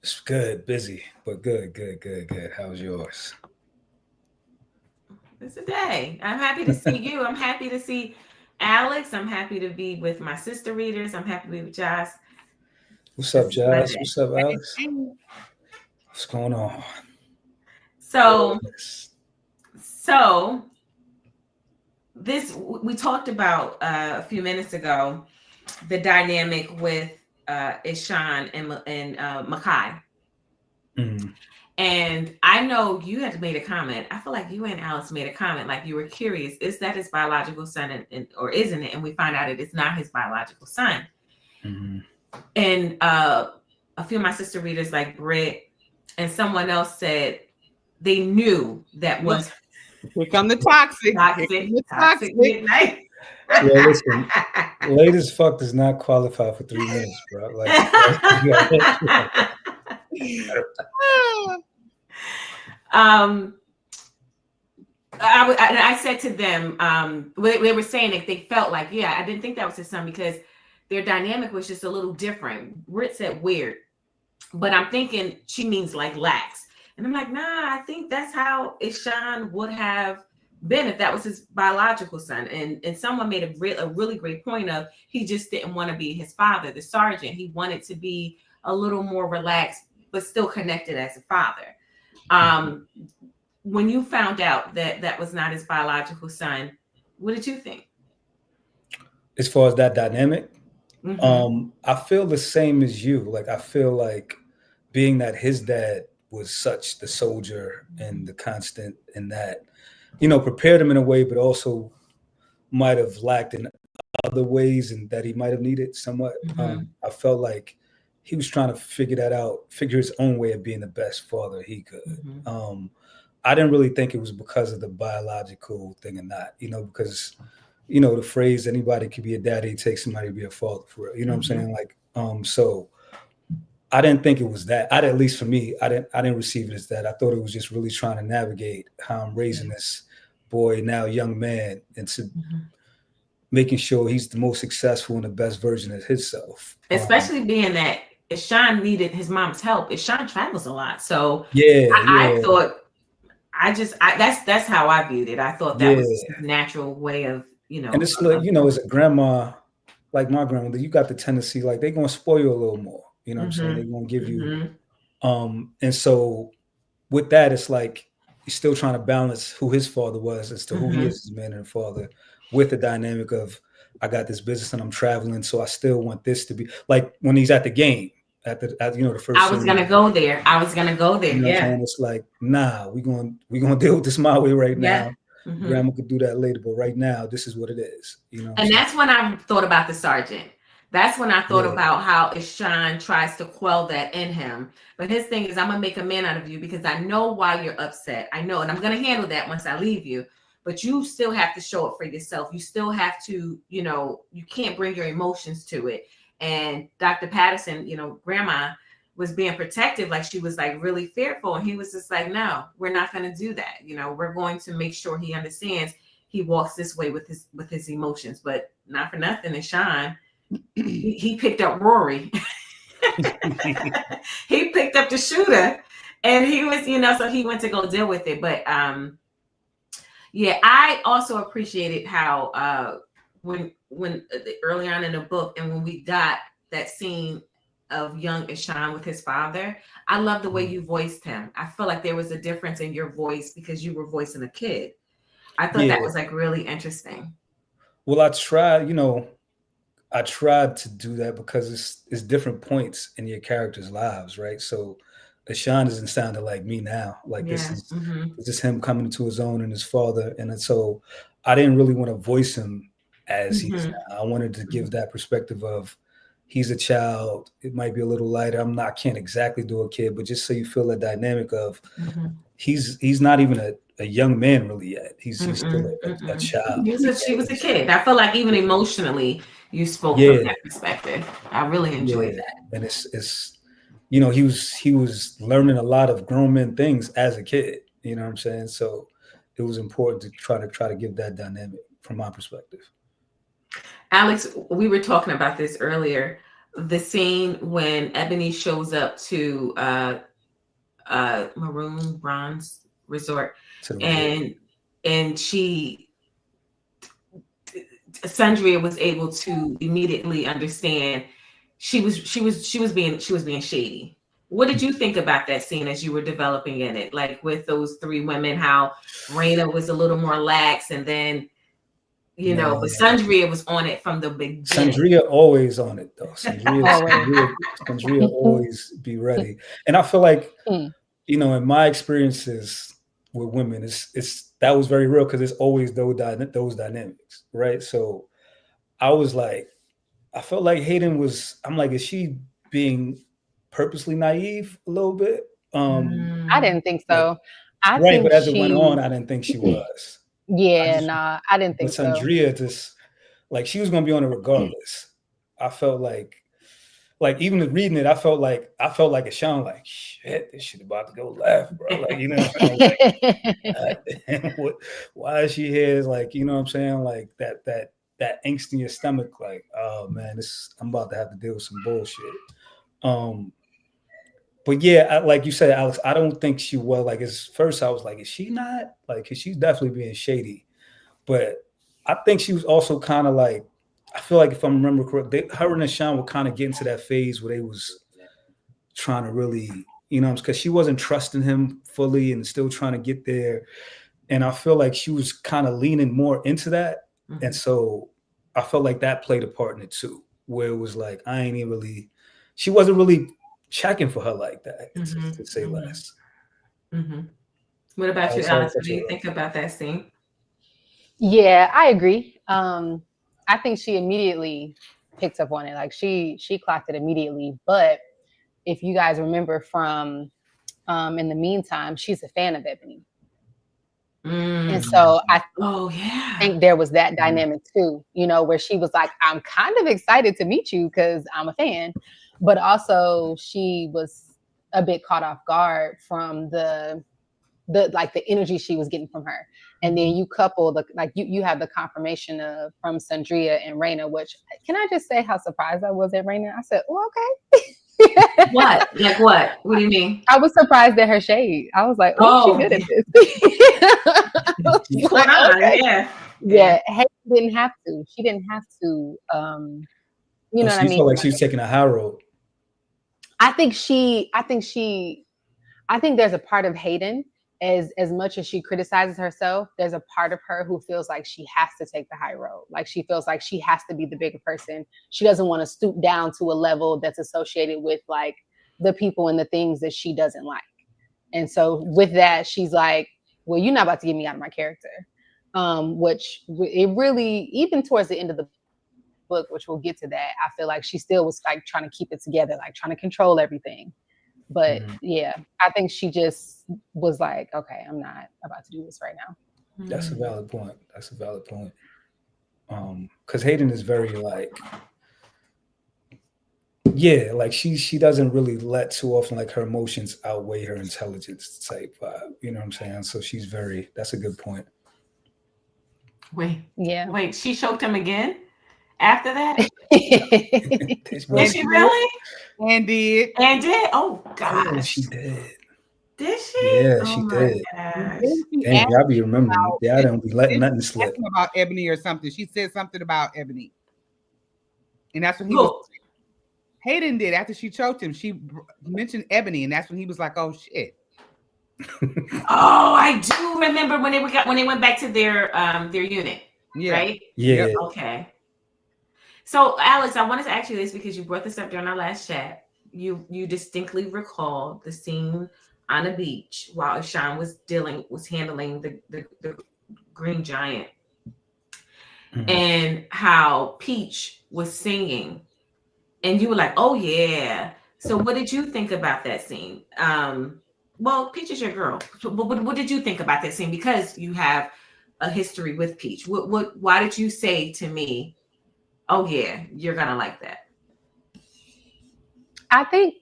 It's good, busy, but good. How's yours? It's a day. I'm happy to see you. I'm happy to see Alex. I'm happy to be with my sister readers. I'm happy to be with Josh. What's This up, is my Josh? day. What's up, Alex? What's going on? So this we talked about a few minutes ago, the dynamic with Ishan and Makai. Mm. And I know you had made a comment. I feel like you and Alice made a comment, like you were curious, is that his biological son or isn't it? And we find out it is not his biological son. Mm-hmm. And a few of my sister readers, like Britt and someone else, said they knew that was Here come the toxic. Toxic midnight. Well, listen, late as fuck does not qualify for 3 minutes, bro. Like, I said to them, they were saying that they felt like, yeah, I didn't think that was his son because their dynamic was just a little different. Britt said weird, but I'm thinking she means like lax. And I'm like, nah, I think that's how Ishan would have been if that was his biological son. And someone made a really great point of he just didn't want to be his father, the sergeant. He wanted to be a little more relaxed, but still connected as a father. When you found out that that was not his biological son, what did you think? As far as that dynamic, I feel the same as you. Like, I feel like being that his dad was such the soldier and the constant in that, prepared him in a way, but also might have lacked in other ways and that he might have needed somewhat. I felt like he was trying to figure his own way of being the best father he could. I didn't really think it was because of the biological thing or not, because, the phrase anybody could be a daddy, it takes somebody to be a father for real. You know what I'm saying? Like, so I didn't think it was that. At least for me, I didn't receive it as that. I thought it was just really trying to navigate how I'm raising this boy, now young man, into making sure he's the most successful and the best version of himself. Especially being that Ishan needed his mom's help. Ishan travels a lot. So I thought that's how I viewed it. I thought that was his natural way of, And it's like, as a grandma, like my grandmother, you got the tendency, like, they're going to spoil you a little more. You know what I'm saying? They're going to give you. And so with that, it's like he's still trying to balance who his father was as to who he is as a man and a father, with the dynamic of, I got this business and I'm traveling, so I still want this to be like when he's at the game. At the first. I was gonna go there. Yeah. It's like, nah, we're gonna deal with this my way right now. Grandma could do that later, but right now, this is what it is. And that's when I thought about the sergeant. That's when I thought about how Ishan tries to quell that in him. But his thing is, I'm gonna make a man out of you because I know why you're upset. I know, and I'm gonna handle that once I leave you. But you still have to show up for yourself. You still have to, you can't bring your emotions to it. And Dr. Patterson, grandma was being protective, like she was like really fearful. And he was just like, no, we're not going to do that. We're going to make sure he understands he walks this way with his emotions, but not for nothing. And Sean, he picked up Rory. He picked up the shooter and he was, so he went to go deal with it. But I also appreciated how when early on in the book and when we got that scene of young Ishan with his father, I love the way you voiced him. I feel like there was a difference in your voice because you were voicing a kid. I thought that was like really interesting. Well, I tried to do that because it's different points in your characters' lives, right? So Ishan isn't sounding like me now. Like this is just him coming into his own and his father. And so I didn't really want to voice him as he is now. I wanted to give that perspective of he's a child. It might be a little lighter. I can't exactly do a kid, but just so you feel the dynamic of he's not even a young man really yet. He's still a child. She was a kid. I feel like even emotionally you spoke from that perspective. I really enjoyed that. And it's you know, he was learning a lot of grown men things as a kid. You know what I'm saying? So it was important to try to give that dynamic from my perspective. Alex, we were talking about this earlier. The scene when Ebony shows up to Maroon Bronze Resort, and Sundria was able to immediately understand she was being shady. What did you think about that scene as you were developing in it? Like with those three women, how Raina was a little more lax, and then but Sundria was on it from the beginning. Sundria always on it though. Sundria always be ready. And I feel like, in my experiences with women, it's that was very real because it's always those dynamics, right? So I felt like Hayden I'm like, is she being purposely naive a little bit? I didn't think so. But as it went on, I didn't think she was. I didn't think so. Sundria just like she was gonna be on it regardless. I felt like even reading it, I felt like it sounded like shit. This shit about to go left, bro. Like why is she here? Like what I'm saying, like that angst in your stomach, like oh man, I'm about to have to deal with some bullshit. But yeah, like you said, Alex, I don't think she was. Like at first, I was like, is she not? Like, cause she's definitely being shady. But I think she was also kind of like, I feel like if I remember correctly, her and Sean were kind of getting to that phase where they was trying to really, because she wasn't trusting him fully and still trying to get there. And I feel like she was kind of leaning more into that. Mm-hmm. And so I felt like that played a part in it too, where it was like, she wasn't really checking for her like that, to say less. Mm-hmm. What about you, Alex? What do you think about that scene? Yeah, I agree. I think she immediately picked up on it. Like she clocked it immediately. But if you guys remember from in the meantime, she's a fan of Ebony. And so I think there was that dynamic too, where she was like, I'm kind of excited to meet you because I'm a fan. But also she was a bit caught off guard from the energy she was getting from her. And then you couple you have the confirmation from Sundria and Raina, which can I just say how surprised I was at Raina? I said, well, okay. What? Like what? What do you mean? I was surprised at her shade. I was like, oh, she good at this. Yeah. Hey, didn't have to. She didn't have to. You know what I mean? Felt like she was taking a high road. I think there's a part of Hayden, as much as she criticizes herself, there's a part of her who feels like she has to take the high road. Like she feels like she has to be the bigger person. She doesn't want to stoop down to a level that's associated with like the people and the things that she doesn't like. And so with that, she's like, well, you're not about to get me out of my character. Which it really, even towards the end of the book, which we'll get to that, I feel like she still was like trying to keep it together, like trying to control everything. But yeah, I think she just was like, okay, I'm not about to do this right now. That's a valid point. Because Hayden is very like, yeah, like she doesn't really let too often like her emotions outweigh her intelligence type vibe. You know what I'm saying? So that's a good point. Wait, she choked him again after that? Did she really? And did. Oh gosh. Oh, she did. Did she? Yeah, she did. Damn, y'all be remembering. Y'all don't be letting nothing slip. About Ebony or something. She said something about Ebony. And that's when he was. Hayden did after she choked him. She mentioned Ebony, and that's when he was like, "Oh shit." Oh, I do remember when they went back to their unit. Yeah. Right? Yeah. Okay. So, Alex, I wanted to ask you this because you brought this up during our last chat. You distinctly recall the scene on a beach while Sean was handling the green giant, and how Peach was singing, and you were like, "Oh yeah." So, what did you think about that scene? Well, Peach is your girl. But what did you think about that scene? Because you have a history with Peach. Why did you say to me, oh yeah, you're gonna like that? I think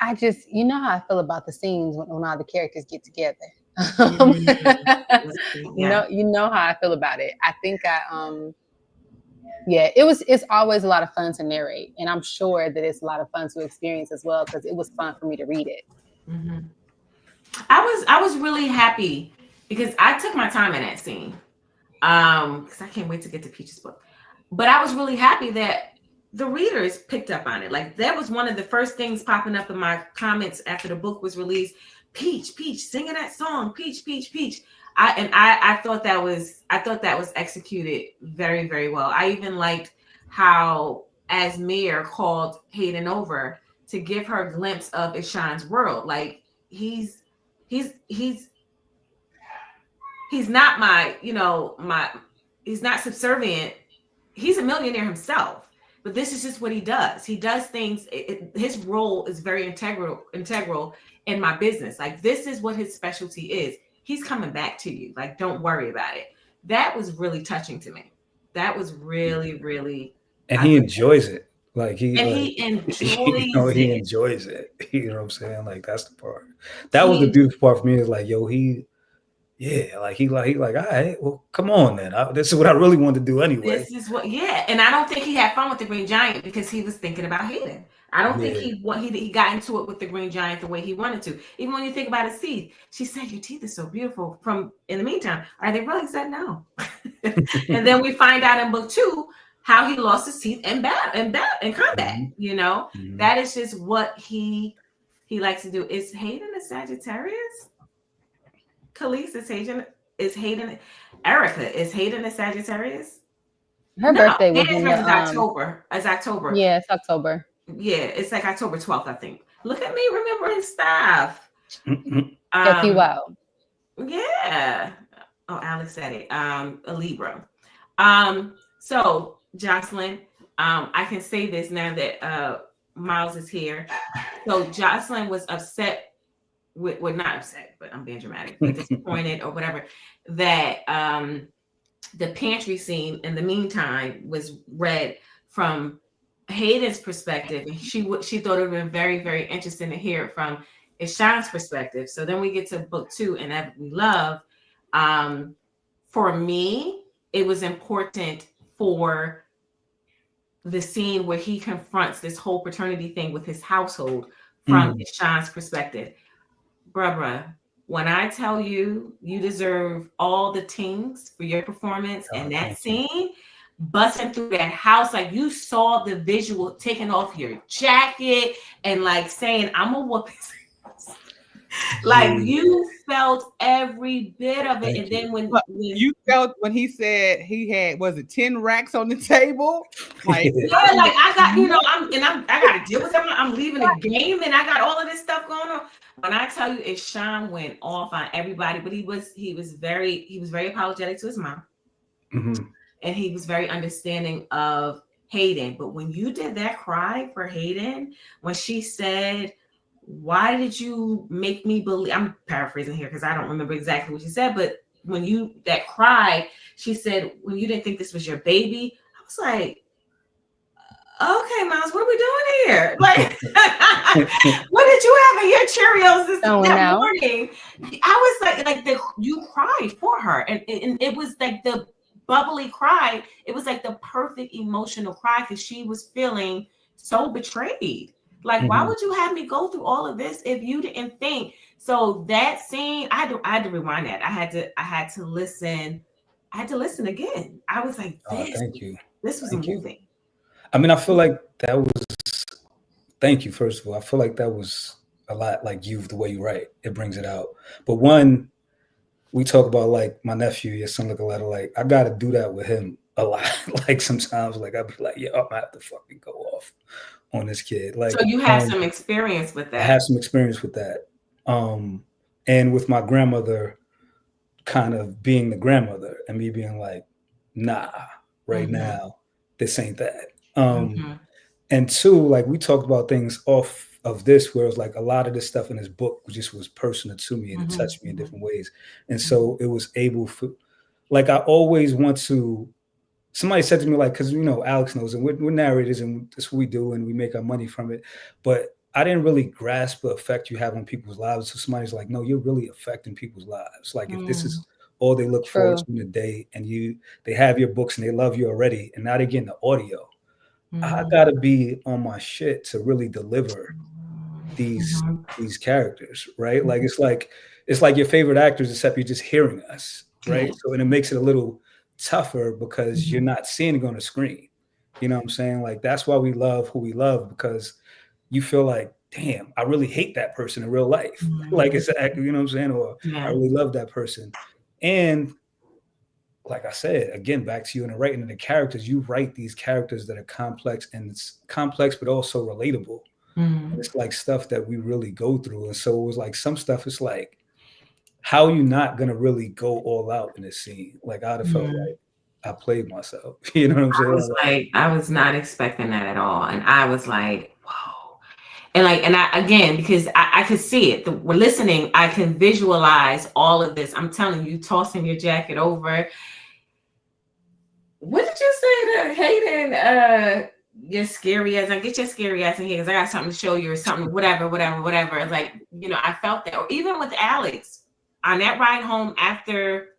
I just, you know how I feel about the scenes when all the characters get together. Yeah. You know how I feel about it. I think yeah, it's always a lot of fun to narrate, and I'm sure that it's a lot of fun to experience as well, because it was fun for me to read it. Mm-hmm. I was really happy because I took my time in that scene. Because I can't wait to get to Peach's book. But I was really happy that the readers picked up on it. Like that was one of the first things popping up in my comments after the book was released. Peach, Peach, singing that song, Peach, Peach, Peach. I thought that was executed very, very well. I even liked how as Mayor called Hayden over to give her a glimpse of Ishan's world. Like he's not my, he's not subservient. He's a millionaire himself, but this is just what he does. He does things. His role is very integral in my business. Like this is what his specialty is. He's coming back to you. Like, don't worry about it. That was really touching to me. That was really, really. And he enjoys it. Like he enjoys he enjoys it. You know what I'm saying? Like that's the part. That was the beautiful part for me. Is like, yo, he like, all right, well, come on, then. This is what I really wanted to do anyway. This is what, and I don't think he had fun with the Green Giant because he was thinking about Hayden. I don't think he got into it with the Green Giant the way he wanted to. Even when you think about his teeth, she said, "Your teeth are so beautiful." In the meantime, are they really? He said no. And then we find out in book 2 how he lost his teeth in combat. You know, that is just what he likes to do. Is Hayden a Sagittarius? Khalees, is Hayden Erica, is Hayden a Sagittarius? Her birthday was in October. It's October. Yeah, it's October. Yeah, it's like October 12th, I think. Look at me remembering stuff. Check you out. Yeah. Oh, Alex said it. A Libra. So Jocelyn, I can say this now that Myles is here. So Jocelyn was upset. Well, not upset, but I'm being dramatic, but disappointed or whatever, that the pantry scene in the meantime was read from Hayden's perspective. And she thought it would be very, very interesting to hear it from Ishan's perspective. So then we get to book 2 and that we love. For me, it was important for the scene where he confronts this whole paternity thing with his household from Ishan's perspective. Bruh, when I tell you, you deserve all the tings for your performance in that scene, busting through that house, like you saw the visual, taking off your jacket and like saying, "I'm a whoop." Like you felt every bit of it. And then when you felt when he said he had, was it 10 racks on the table? Like, like I got, I got to deal with someone. I'm leaving the game and I got all of this stuff going on. When I tell you, Ishan went off on everybody, but he was very apologetic to his mom. And he was very understanding of Hayden. But when you did that cry for Hayden, when she said, "Why did you make me believe?" I'm paraphrasing here because I don't remember exactly what she said, but when that cry, she said, "When you didn't think this was your baby," I was like, "Okay, Myles, what are we doing here? Like, what did you have in your Cheerios that morning?" I was like you cried for her, and it was like the bubbly cry. It was like the perfect emotional cry because she was feeling so betrayed. Like, why would you have me go through all of this if you didn't think? So that scene, I had to rewind that. I had to listen. I had to listen again. I was like, thank you. This was moving. I mean, I feel like that was. Thank you. First of all, I feel like that was a lot like you, the way you write. It brings it out. But one, we talk about like my nephew, your son look a lot alike. I got to do that with him a lot. Like sometimes, like I'd be like, "Yeah, I'm gonna have to fucking go off on this kid." Like, so you have some experience with that. I have some experience with that, and with my grandmother, kind of being the grandmother, and me being like, "Nah, right now, this ain't that." And 2, like we talked about things off of this, where it was like a lot of this stuff in this book just was personal to me and it touched me in different ways. And so it was able for, like, I always want to, somebody said to me, like, because, Alyx knows, and we're narrators and that's what we do and we make our money from it. But I didn't really grasp the effect you have on people's lives. So somebody's like, no, you're really affecting people's lives. Like if this is all they look forward to in the day, and they have your books and they love you already, and now they're getting the audio. I gotta be on my shit to really deliver these characters, right? Like it's like your favorite actors, except you're just hearing us, right? So and it makes it a little tougher because you're not seeing it on the screen. You know what I'm saying? Like that's why we love who we love, because you feel like, damn, I really hate that person in real life. Like it's an actor, you know what I'm saying? Or I really love that person. And like I said, again, back to you in the writing of the characters, you write these characters that are complex, and it's complex, but also relatable. And it's like stuff that we really go through. And so it was like some stuff, it's like, how are you not going to really go all out in this scene? Like I'd have felt like I played myself. You know what I'm saying? I was not expecting that at all. And I was like, whoa. And I, again, because I could see it. We're listening. I can visualize all of this. I'm telling you, tossing your jacket over. What did you say to Hayden? You're scary ass. I get your scary ass in here because I got something to show you or something, whatever. It's like, you know, I felt that. Or even with Alyx on that ride home after,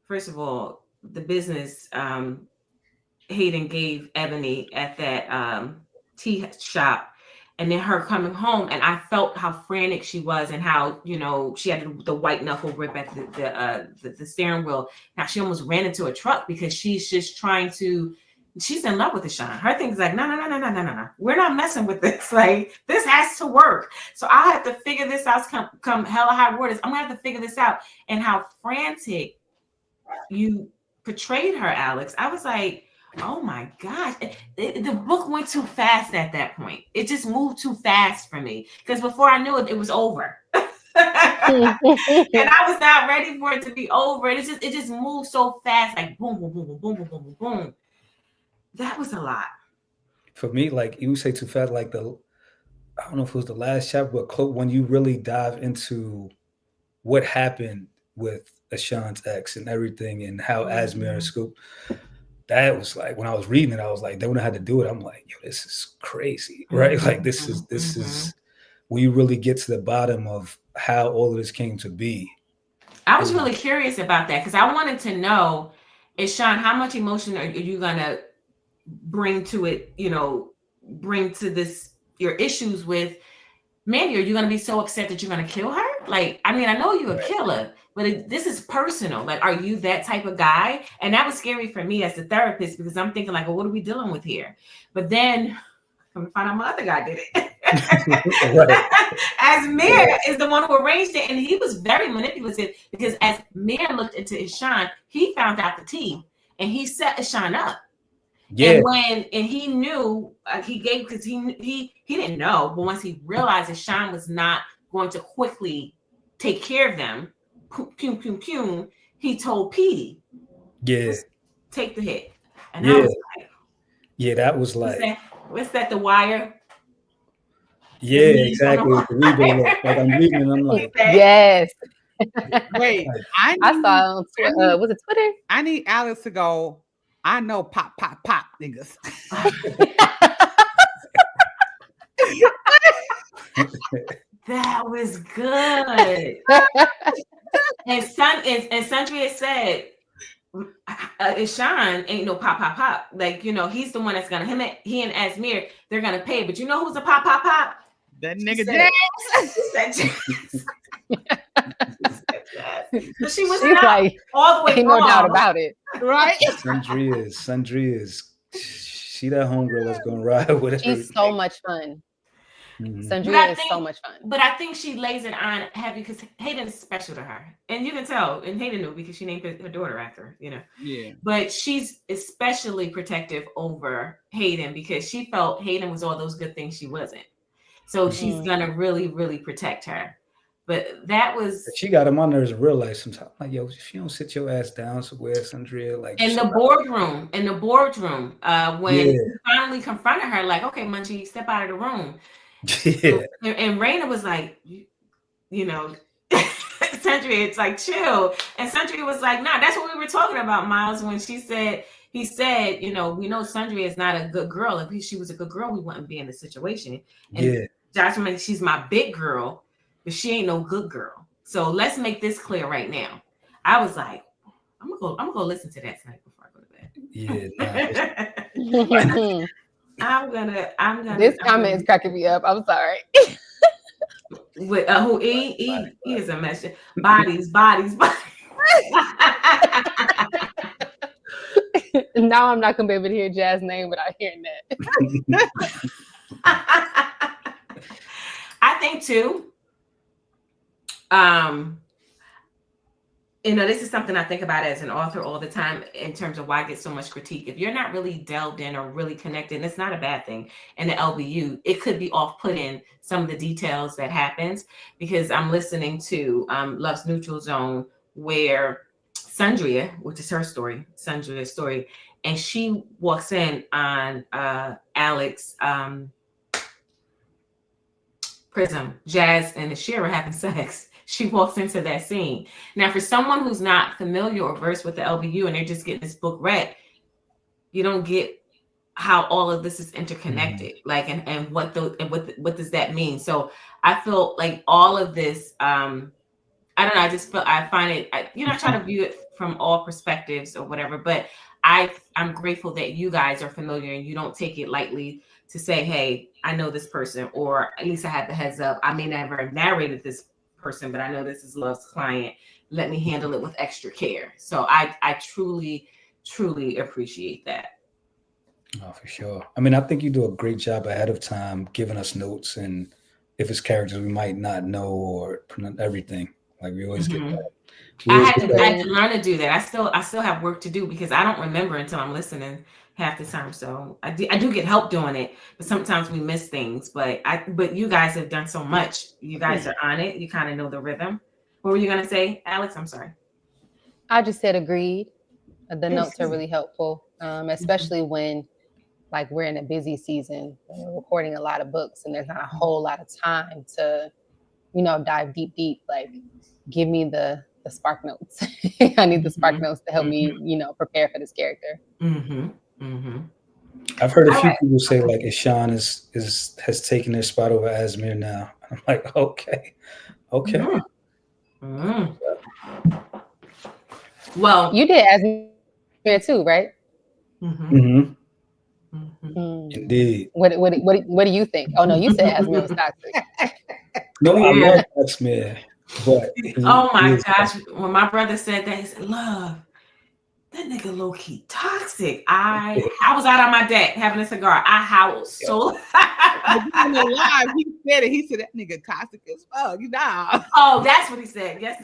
first of all, the business Hayden gave Ebony at that tea shop, and then her coming home, and I felt how frantic she was and how, you know, she had the white knuckle grip at the steering wheel. Now she almost ran into a truck because she's just trying to, she's in love with Deshaun. Her thing's like, no. We're not messing with this. Like, this has to work. So I have to figure this out. Come hell or high waters, I'm gonna have to figure this out. And how frantic you portrayed her, Alyx. I was like, oh my gosh. The book went too fast at that point. It just moved too fast for me. Because before I knew it, it was over. And I was not ready for it to be over. It just moved so fast, like boom, boom, boom, boom, boom, boom, boom, boom. That was a lot. For me, like you say too fast, like I don't know if it was the last chapter, but when you really dive into what happened with Ashan's ex and everything, and how Asmir and Scoop, that was like, when I was reading it, I was like, then when I had to do it, I'm like, yo, this is crazy, right? Like this is when you really get to the bottom of how all of this came to be. I was really curious about that because I wanted to know, Ashan, how much emotion are you gonna bring to it, you know, bring to this, your issues with Mandy? Are you going to be so upset that you're going to kill her? Like, I mean, I know you're a killer, but this is personal. Like, are you that type of guy? And that was scary for me as a therapist, because I'm thinking like, well, what are we dealing with here? But then come to find out my other guy did it. Asmir is the one who arranged it, and he was very manipulative, because as Mir looked into Ishan, he found out the tea, and he set Ishan up. Yeah. And he knew, he gave, because he didn't know, but once he realized that Sean was not going to quickly take care of them, he told Petey, take the hit. And I was like, that was like, what's that, The Wire? Yeah, exactly. Like I'm reading and I'm like, yes. Wait, I saw on Twitter. Was it Twitter? I need Alyx to go, I know pop, niggas. That was good. And Sandria said, Ishan ain't no pop. Like, you know, he's the one that's gonna, he and Asmir, they're gonna pay. But you know who's a pop? That nigga Jazz. So she was like all the way. Ain't no doubt about it, right? Sandria is she that homegirl that's gonna ride with her. She's so much fun. Sandria is so much fun. But I think she lays it on heavy because Hayden is special to her, and you can tell. And Hayden knew because she named her daughter after her, you know. Yeah. But she's especially protective over Hayden because she felt Hayden was all those good things she wasn't. So she's gonna really, really protect her. But that was, she got him on there as a real life sometimes. Like, yo, if you don't sit your ass down somewhere, Sandria, like in the boardroom, when he finally confronted her, like, okay, Munchie, step out of the room. Yeah. And Raina was like, you know, Sandria, it's like chill. And Sandria was like, nah, that's what we were talking about, Myles, when she said, he said, we know Sundry is not a good girl. If she was a good girl, we wouldn't be in this situation. And Josh mentioned she's my big girl, but she ain't no good girl. So let's make this clear right now. I was like, I'm gonna go listen to that tonight before I go to bed. Yeah. I'm gonna. This comment is cracking me up. I'm sorry. With who he is a mess. Bodies. Now I'm not gonna be able to hear Jazz's name without hearing that. I think too. This is something I think about as an author all the time in terms of why I get so much critique. If you're not really delved in or really connected, and it's not a bad thing in the LBU, it could be off-putting some of the details that happens, because I'm listening to Love's Neutral Zone, where Sundria, which is her story, Sundria's story, and she walks in on Alex Prism, Jazz, and Ashira having sex. She walks into that scene. Now, for someone who's not familiar or versed with the LBU and they're just getting this book read, you don't get how all of this is interconnected. Like, and what does that mean? So I feel like all of this, I don't know, I find it, I try to view it from all perspectives or whatever, but I'm grateful that you guys are familiar and you don't take it lightly to say, hey, I know this person, or at least I had the heads up. I may never have narrated this person, but I know this is Love's client. Let me handle it with extra care. So I truly appreciate that. Oh, for sure. I mean, I think you do a great job ahead of time giving us notes, and if it's characters we might not know or everything. Like, we always get that. I had to learn to do that. I still have work to do, because I don't remember until I'm listening half the time. So I do get help doing it, but sometimes we miss things. But you guys have done so much. You guys are on it. You kind of know the rhythm. What were you gonna say, Alex? I'm sorry. I just said agreed. The notes are really helpful, especially when, like, we're in a busy season, we're recording a lot of books, and there's not a whole lot of time to, dive deep. Like, give me the spark notes. I need the spark notes to help me, prepare for this character. I've heard a few people say, like, Ishan has taken their spot over Asmir now. I'm like, okay. Well, you did Asmir too, right? Indeed. What do you think? Oh no, you said Asmir was toxic. No, I love Asmir, but oh my gosh, when my brother said that, he said, "Love, that nigga low key toxic." I was out on my deck having a cigar. I howled so live. He said it. He said that nigga toxic as fuck. Oh, that's what he said. Yes.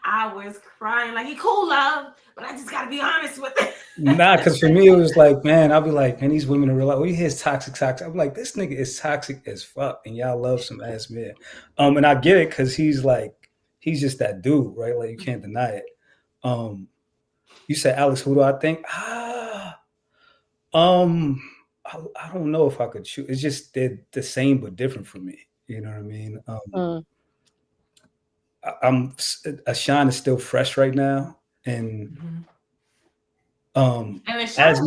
I was crying like, he cool, Love, but I just gotta be honest with it. Nah, because for me it was like, man, I'll be like, man, these women are real. Oh, you hear toxic. I'm like, this nigga is toxic as fuck, and y'all love some ass man. And I get it, because he's just that dude, right? Like, you can't deny it. You said, Alex, who do I think? I don't know if I could choose. It's just they're the same but different for me. You know what I mean? Ashan is still fresh right now, and Ashan just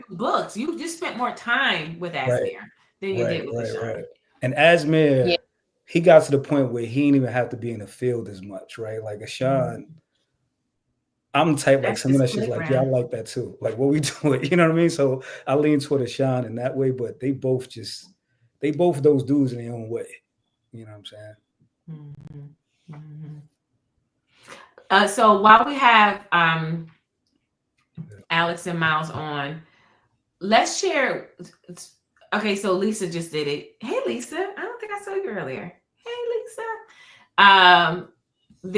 2 books. You just spent more time with Asmir than you did with Ashan. Right. And Asmir, he got to the point where he didn't even have to be in the field as much, right? Like, Ashan. I'm the type, like, some of that shit's like, yeah, I like that too. Like, what we doing, you know what I mean? So I lean toward Ashan in that way, but they both those dudes in their own way. You know what I'm saying? So while we have Alex and Myles on, let's share. Okay, so Lisa just did it. Hey, Lisa. I don't think I saw you earlier. Hey, Lisa.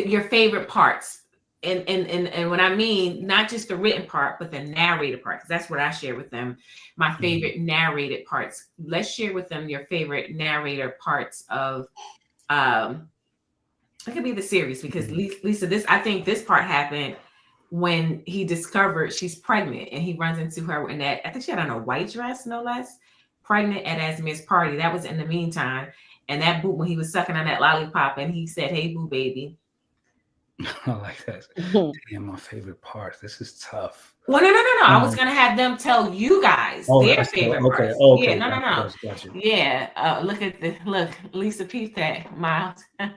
Your favorite parts. And what I mean, not just the written part, but the narrated part, because that's what I share with them. My favorite narrated parts. Let's share with them your favorite narrator parts of, it could be the series, because Lisa, I think this part happened when he discovered she's pregnant, and he runs into her in that, I think she had on a white dress, no less, pregnant at Asmir's party. That was in the meantime. And that boo, when he was sucking on that lollipop, and he said, "Hey, boo, baby." I like that. Damn, my favorite part. This is tough. Well, no. I was gonna have them tell you guys their favorite okay. parts. Oh, Yeah, okay. no. Got you. Yeah, look, Lisa peeped that, Myles. I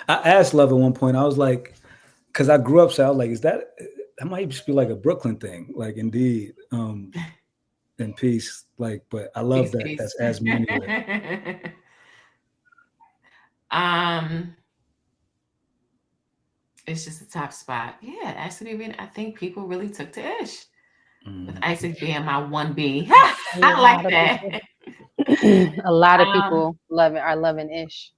asked Love at one point. I was like, because I grew up, so I was like, is that might just be like a Brooklyn thing? Like, indeed, in peace. Like, but I love that. Peace. That's as me anyway. It's just a top spot. Yeah, actually, I think people really took to Ish. With Isaac being my 1B. I like that. A lot of people are loving Ish.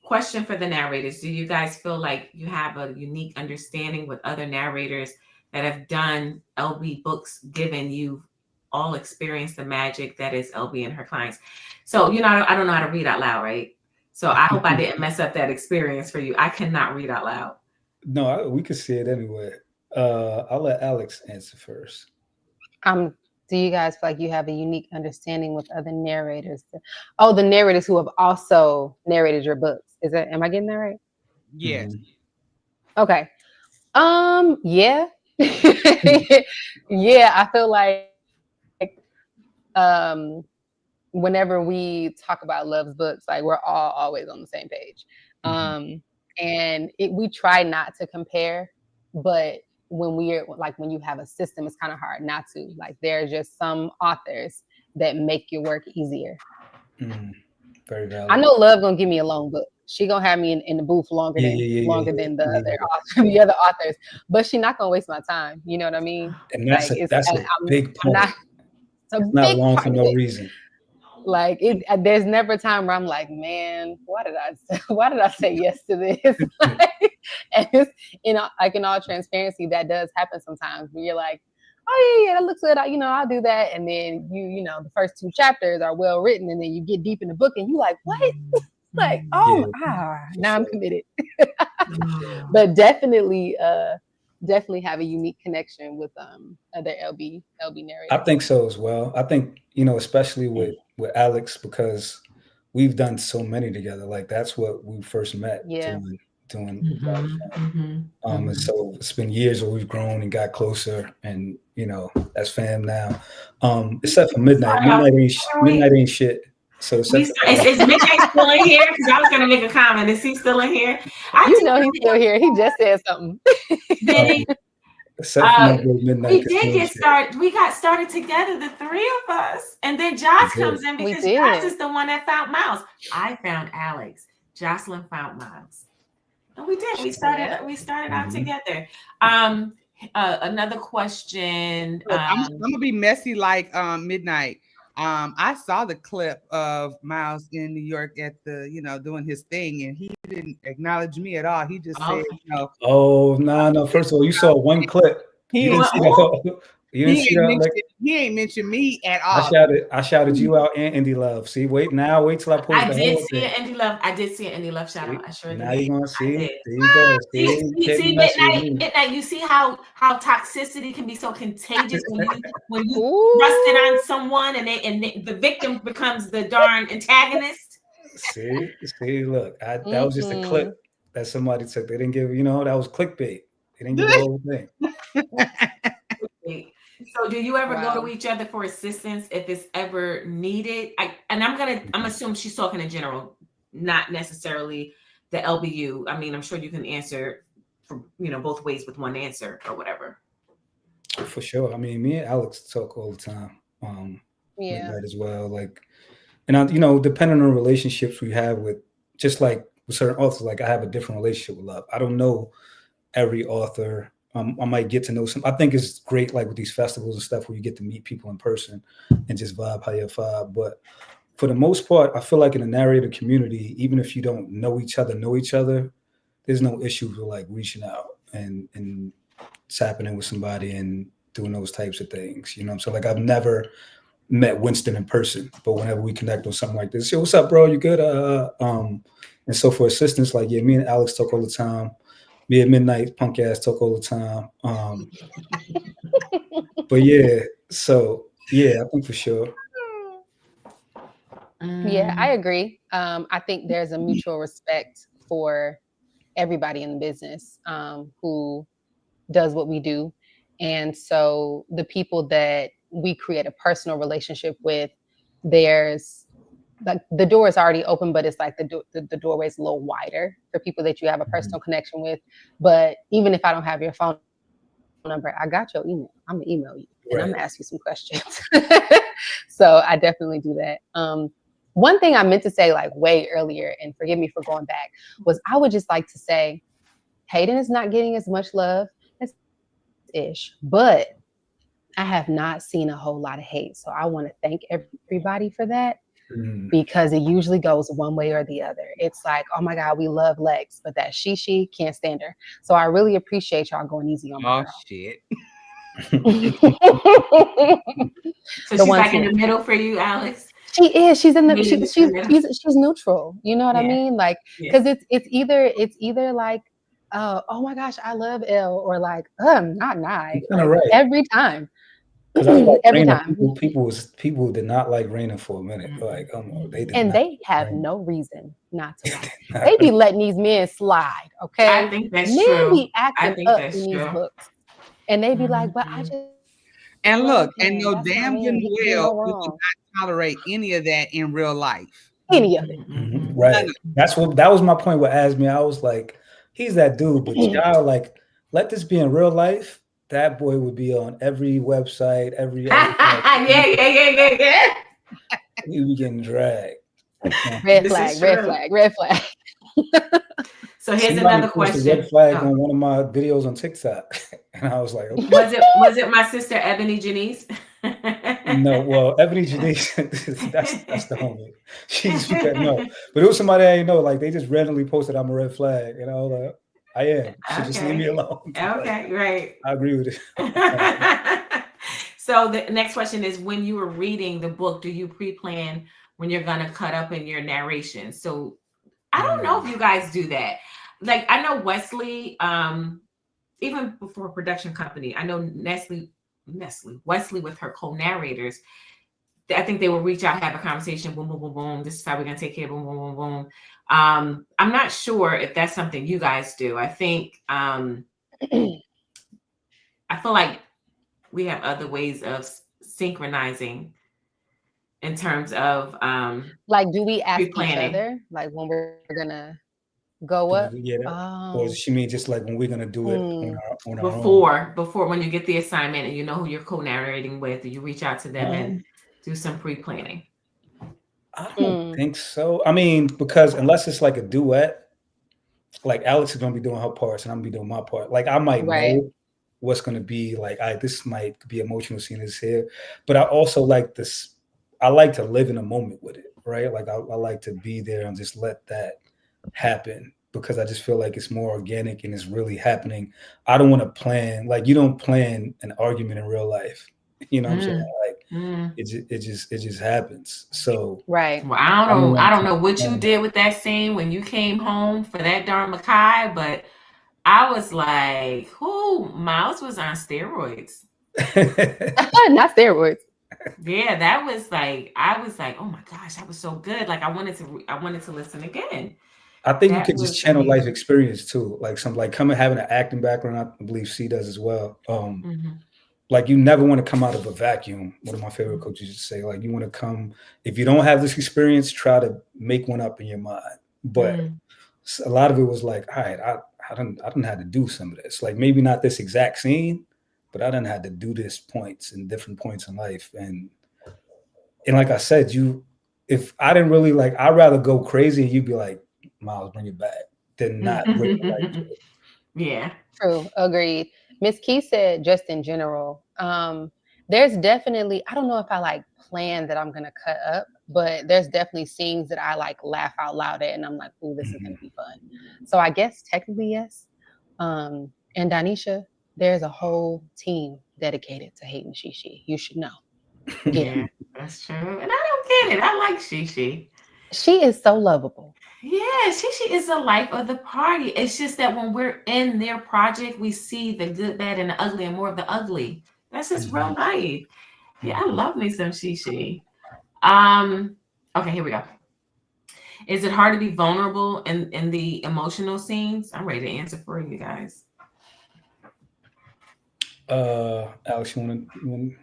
Question for the narrators. Do you guys feel like you have a unique understanding with other narrators that have done LB books, given you all experienced the magic that is LB and her clients? So, I don't know how to read out loud, right? So I hope I didn't mess up that experience for you. I cannot read out loud. No, we could see it anyway. I'll let Alex answer first. Do you guys feel like you have a unique understanding with other narrators? Oh, the narrators who have also narrated your books. Am I getting that right? Yes. Okay. Yeah. Yeah, I feel like whenever we talk about Love's books, like we're all always on the same page. And we try not to compare, but when you have a system, it's kind of hard not to. Like, there are just some authors that make your work easier. Very valid. I know Love gonna give me a long book. She gonna have me in the booth longer than the other authors, but she not gonna waste my time. You know what I mean? And that's a big point. It's not long for no reason. Like, there's never a time where I'm like, man, why did I say yes to this? And it's, like, in all transparency, that does happen sometimes where you're like, oh yeah, that looks good. I'll do that. And then the first 2 chapters are well written, and then you get deep in the book and you like, what? Like, now I'm committed. But definitely have a unique connection with other LB narrators. I think so as well. I think, especially with Alyx, because we've done so many together. Like, that's what we first met doing and so it's been years where we've grown and got closer, and that's fam now. Except for Midnight. Midnight ain't shit. So is Midnight still in here? Because I was gonna make a comment. Is he still in here? He's still here. He just said something. Did he? Midnight. We did get started. We got started together, the 3 of us, and then Josh comes in because Josh is the one that found Myles. I found Alex. Jocelyn found Myles. And we did. We started out together. Another question. I'm gonna be messy like Midnight. I saw the clip of Myles in New York at the, doing his thing, and he didn't acknowledge me at all. He just said, Oh, no. First of all, you saw one clip. He ain't mentioned me at all. I shouted you out and Indie Love. See, wait till I post I did see an Indie Love shout out. I sure did. Now you're gonna see. There you go. See, Midnight. You see how toxicity can be so contagious when you rust it on someone and the victim becomes the darn antagonist. See, look, that was just a clip that somebody took. They didn't give, that was clickbait. They didn't give the whole thing. So do you ever go to each other for assistance if it's ever needed? I'm assuming she's talking in general, not necessarily the LBU. I mean, I'm sure you can answer from both ways with one answer or whatever. For sure. I mean, me and Alex talk all the time. Midnight as well. Like, and depending on relationships we have with, just like with certain authors, like I have a different relationship with Love. I don't know every author. I might get to know some. I think it's great, like with these festivals and stuff, where you get to meet people in person and just vibe how you vibe. But for the most part, I feel like in the narrator community, even if you don't know each other, there's no issue with like reaching out and tapping with somebody and doing those types of things. So like I've never met Winston in person, but whenever we connect on something like this, yo, what's up, bro? You good? And so for assistance, like me and Alex talk all the time. Me at Midnight, punk ass talk all the time. But I think for sure. Yeah, I agree. I think there's a mutual respect for everybody in the business who does what we do. And so the people that we create a personal relationship with, there's like the door is already open, but it's like the doorway is a little wider for people that you have a personal connection with. But even if I don't have your phone number, I got your email. I'm gonna email you and I'm gonna ask you some questions. So I definitely do that. One thing I meant to say like way earlier, and forgive me for going back, was I would just like to say Hayden is not getting as much love as Ish, but I have not seen a whole lot of hate. So I want to thank everybody for that, because it usually goes one way or the other. It's like, oh my God, we love Lex, but that she can't stand her. So I really appreciate y'all going easy on my girl. Shit. So she's like in the middle for you, Alyx? She is. She's in the she's neutral. You know what I mean? Like, because it's either like, oh my gosh, I love Elle, or like, not Nye. Like, right. Every time. Every time. People did not like Raina for a minute. Like, they did. And they have no reason not to like. They be letting these men slide. Okay. I think that's men true. be acting up in these books. And they be like, but I just. And look, and no damn well, we will not tolerate any of that in real life. Any of it. Right. That was my point with Asmi. I was like, he's that dude, but y'all like, let this be in real life. That boy would be on every website, every yeah. He would be getting dragged. Red flag. So here's another question. Red flag on one of my videos on TikTok, and I was like, okay. Was it my sister Ebony Janice? No, well, Ebony Janice, that's the homie. She's no, but it was somebody I didn't know. Like they just randomly posted, "I'm a red flag," and I was like, "I am." So just leave me alone. Okay, right. I agree with it. So the next question is: when you were reading the book, do you pre-plan when you're gonna cut up in your narration? So I don't know if you guys do that. Like I know Wesley, even before production company, I know Wesley with her co-narrators, I think they will reach out, have a conversation, boom, boom, boom, boom. This is how we're gonna take care, boom, boom, boom, boom. I'm not sure if that's something you guys do. I think I feel like we have other ways of synchronizing in terms of like, do we ask each other like when we're gonna go up? Or does she mean just like when we're gonna do it on our own? Before when you get the assignment and you know who you're co-narrating with, you reach out to them and do some pre-planning? I don't think so. I mean, because unless it's like a duet, like Alyx is gonna be doing her parts and I'm gonna be doing my part. Like I might know what's gonna be like, this might be emotional scene is here, but I also like this. I like to live in a moment with it, right? Like I like to be there and just let that happen, because I just feel like it's more organic and it's really happening. I don't want to plan, like you don't plan an argument in real life. You know what I'm saying? Like it just happens. So right. Well, I don't know what you did with that scene when you came home for that darn Makai, but I was like, Myles was on steroids. Not steroids. Yeah, that was like, I was like, oh my gosh, that was so good. Like I wanted to listen again. I think you could just channel life experience too. Like having an acting background, I believe she does as well. Like you never want to come out of a vacuum. One of my favorite coaches used to say, like you want to come, if you don't have this experience, try to make one up in your mind. But a lot of it was like, all right, I didn't have to do some of this. Like maybe not this exact scene, but I didn't have to do this points in different points in life. And like I said, if I didn't really like, I'd rather go crazy and you'd be like, Myles, bring it back, than not bring it back to it. Yeah. True. Agreed. Miss Key said just in general, there's definitely, I don't know if I like plan that I'm going to cut up, but there's definitely scenes that I like laugh out loud at and I'm like, ooh, this is going to be fun. So I guess technically, yes. And Danisha, there's a whole team dedicated to hating Shishi. You should know. Yeah, that's true. And I don't get it. I like Shishi. She is so lovable. Yeah, Shishi is the life of the party. It's just that when we're in their project, we see the good, bad, and the ugly, and more of the ugly. That's just real life. Yeah, I love me some Shishi. Okay, here we go. Is it hard to be vulnerable in the emotional scenes? I'm ready to answer for you guys. Alyx, you want to?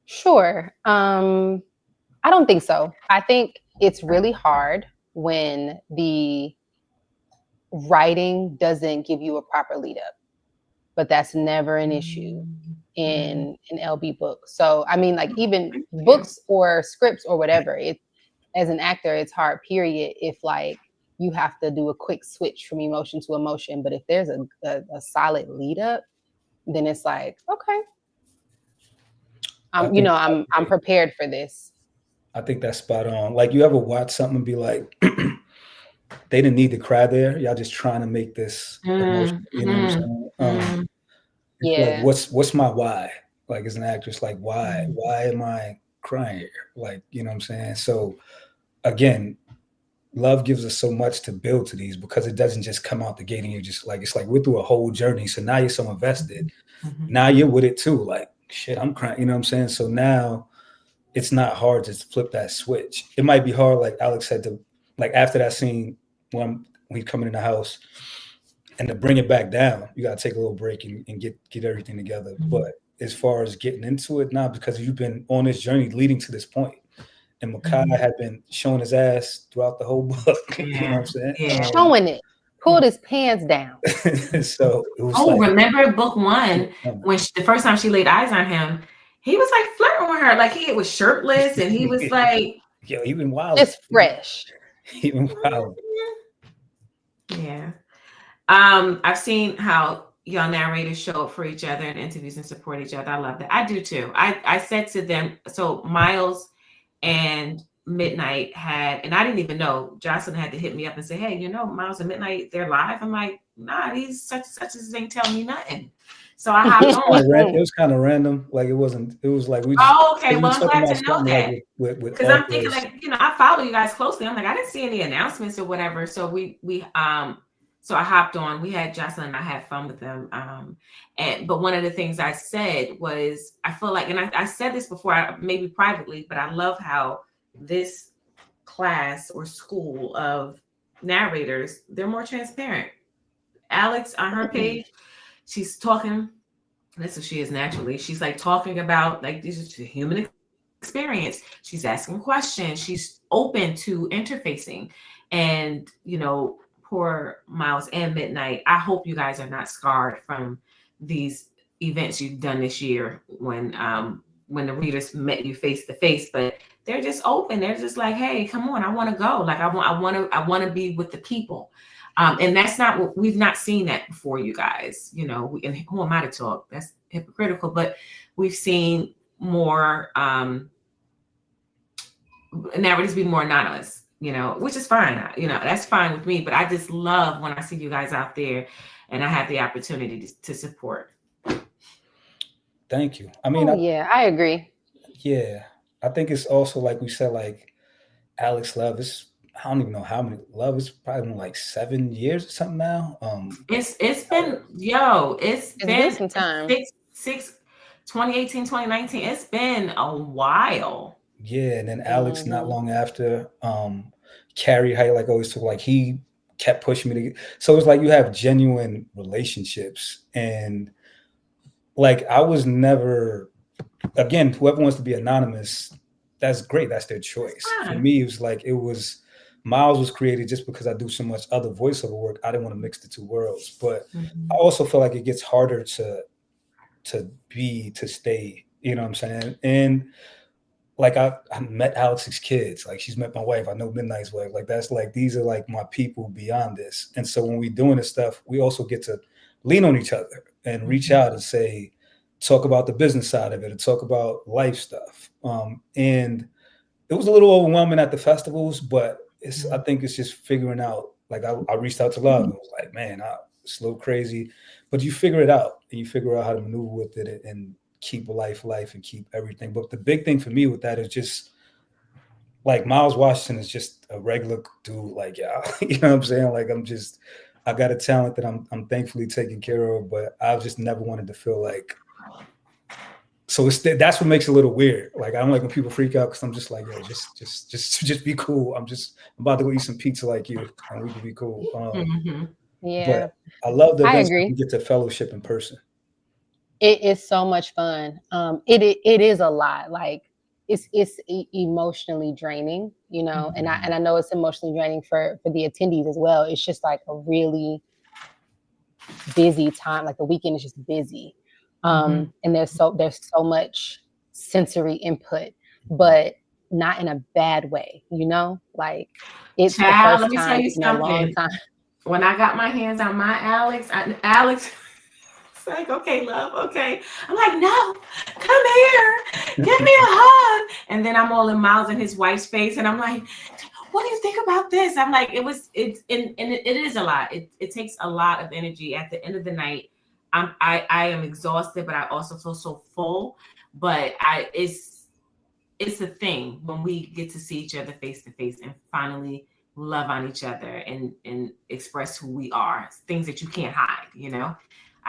Sure. I don't think so. I think it's really hard when the writing doesn't give you a proper lead up, but that's never an issue in an LB book. So, I mean, like even books or scripts or whatever, it as an actor, it's hard, period, if like you have to do a quick switch from emotion to emotion. But if there's a solid lead up, then it's like, okay, I'm prepared for this. I think that's spot on. Like, you ever watch something and be like, they didn't need to cry there. Y'all just trying to make this emotion. You know what I'm saying? It's like, what's my why? Like, as an actress, like, why am I crying here? Like, you know what I'm saying? So again, love gives us so much to build to these, because it doesn't just come out the gate and you're just like, it's like we're through a whole journey. So now you're so invested. Now you're with it too. Like, shit, I'm crying. You know what I'm saying? So now it's not hard to flip that switch. It might be hard, like Alyx said, to like after that scene when he's coming in the house, and to bring it back down, you got to take a little break and get everything together. But as far as getting into it now, because you've been on this journey leading to this point, and Makai had been showing his ass throughout the whole book. You know what I'm saying? Showing it. Pulled his pants down. So it was remember book 1 when the first time she laid eyes on him, he was like flirting with her, like he was shirtless and he was like, yo, even wild, just fresh, even wild. Yeah. I've seen how y'all narrators show up for each other in interviews and support each other. I love that. I do too. I said to them, so Myles and Midnight had, and I didn't even know, Jocelyn had to hit me up and say, hey, Myles and Midnight, they're live. I'm like, nah, these such as ain't telling me nothing. So I hopped on. It was kind of random. Like, it was like we just, okay. Well, I'm glad to know that. Because I'm thinking, like, I follow you guys closely. I'm like, I didn't see any announcements or whatever. So so I hopped on. We had Jocelyn and I had fun with them. But one of the things I said was, I feel like, and I said this before, maybe privately, but I love how this class or school of narrators, they're more transparent. Alyx on her page, she's talking, that's what she is naturally. She's like talking about, like, this is a human experience. She's asking questions. She's open to interfacing. And, poor Myles and Midnight, I hope you guys are not scarred from these events you've done this year when the readers met you face to face, but they're just open. They're just like, hey, come on, I want to go. Like, I want to be with the people. And that's not what we've not seen that before, you guys. And who am I to talk? That's hypocritical, but we've seen more narratives be more anonymous, which is fine. That's fine with me, but I just love when I see you guys out there and I have the opportunity to support. Thank you. I mean, I agree. Yeah. I think it's also, like we said, like Alyx Love is, I don't even know how many. Love is probably been like 7 years or something now. It's been some time. 2018, 2019. It's been a while. Yeah, and then Alyx not long after. Carrie, how you like always talk, like he kept pushing me to get. So it's like you have genuine relationships, and like I was never. Again, whoever wants to be anonymous, that's great. That's their choice. For me, it was Myles was created just because I do so much other voiceover work. I didn't want to mix the two worlds, but I also feel like it gets harder to stay. You know what I'm saying? And like I met Alyx's kids. Like, she's met my wife. I know Midnight's wife. Like, that's like, these are like my people beyond this. And so when we're doing this stuff, we also get to lean on each other and reach out and say, talk about the business side of it and talk about life stuff. And it was a little overwhelming at the festivals, but I think it's just figuring out, like I reached out to Love and was like, man, it's a little crazy, but you figure it out and you figure out how to maneuver with it and keep life and keep everything. But the big thing for me with that is just like Myles Washington is just a regular dude. Like, yeah, you know what I'm saying? Like, I got a talent that I'm thankfully taking care of, but I've just never wanted to feel like So that's what makes it a little weird. Like I don't like when people freak out because I'm just like, yo, just be cool. I'm about to go eat some pizza like you, and we can be cool. Yeah, but I love the I events agree. we get to fellowship in person. It is so much fun. It is a lot. Like it's emotionally draining, you know, and I know it's emotionally draining for the attendees as well. It's just like a really busy time. Like the weekend is just busy, and there's so much sensory input, but not in a bad way, you know. Like it's the first let me tell time you in a long something. time. When I got my hands on my Alex. It's like, okay, love, okay. I'm like, no, come here, give me a hug. And then I'm all in Myles and his wife's face, and I'm like, what do you think about this? I'm like, it is a lot. It takes a lot of energy. At the end of the night, I am exhausted, but I also feel so full. But it's a thing when we get to see each other face to face and finally love on each other and express who we are, things that you can't hide, you know.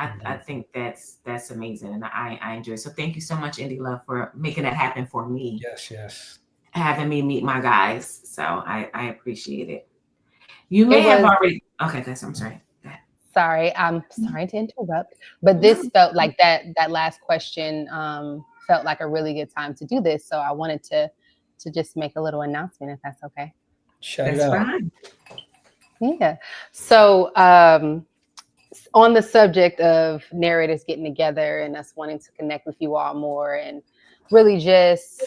I think that's amazing, and I enjoy it. So thank you so much, Indy Love, for making that happen for me. Yes. Having me meet my guys. So I appreciate it. You may have already. Okay, guys, I'm sorry. Sorry, I'm sorry to interrupt, but this felt like that last question felt like a really good time to do this. So I wanted to just make a little announcement, if that's okay. Shout it out. Fine. Yeah. So on the subject of narrators getting together and us wanting to connect with you all more and really just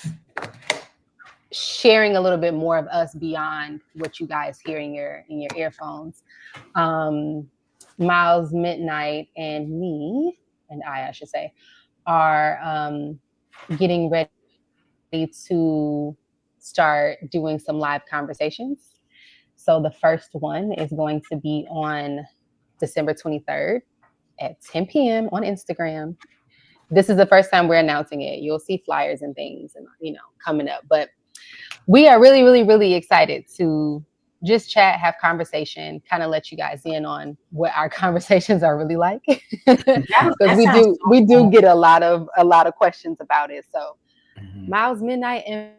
sharing a little bit more of us beyond what you guys hear in your earphones. Myles Midnight and me, and I should say, are getting ready to start doing some live conversations. So the first one is going to be on December 23rd at 10 p.m. on Instagram. This is the first time we're announcing it. You'll see flyers and things and, you know, coming up. But we are really, really, really excited to just chat, have conversation, kind of let you guys in on what our conversations are really like. Because we do get a lot of questions about it. So Myles Midnight and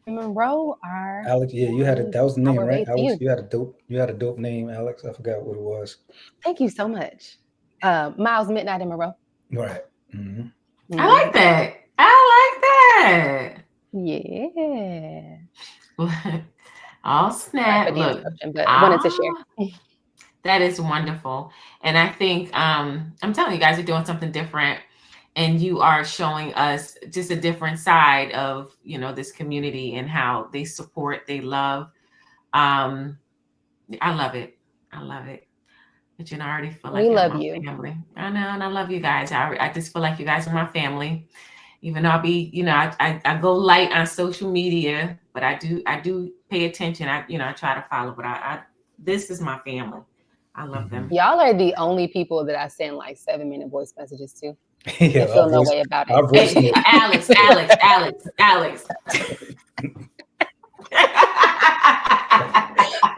Monroe are Alex. Yeah, that was the name, right? Alex, you had a dope name, Alex. I forgot what it was. Thank you so much. Myles Midnight and Monroe. Right. I like that. I like that. Yeah. All snap. Look, but wanted to share. That is wonderful. And I think I'm telling you guys are doing something different, and you are showing us just a different side of, you know, this community and how they support, they love. I love it. But you know, I already feel like we love my you. family. I know, and I love you guys. I just feel like you guys are my family. Even though I go light on social media, but I do pay attention. I try to follow, but this is my family. I love them. Y'all are the only people that I send like 7-minute voice messages to. Yeah, I feel no way about it. Hey, Alex. Too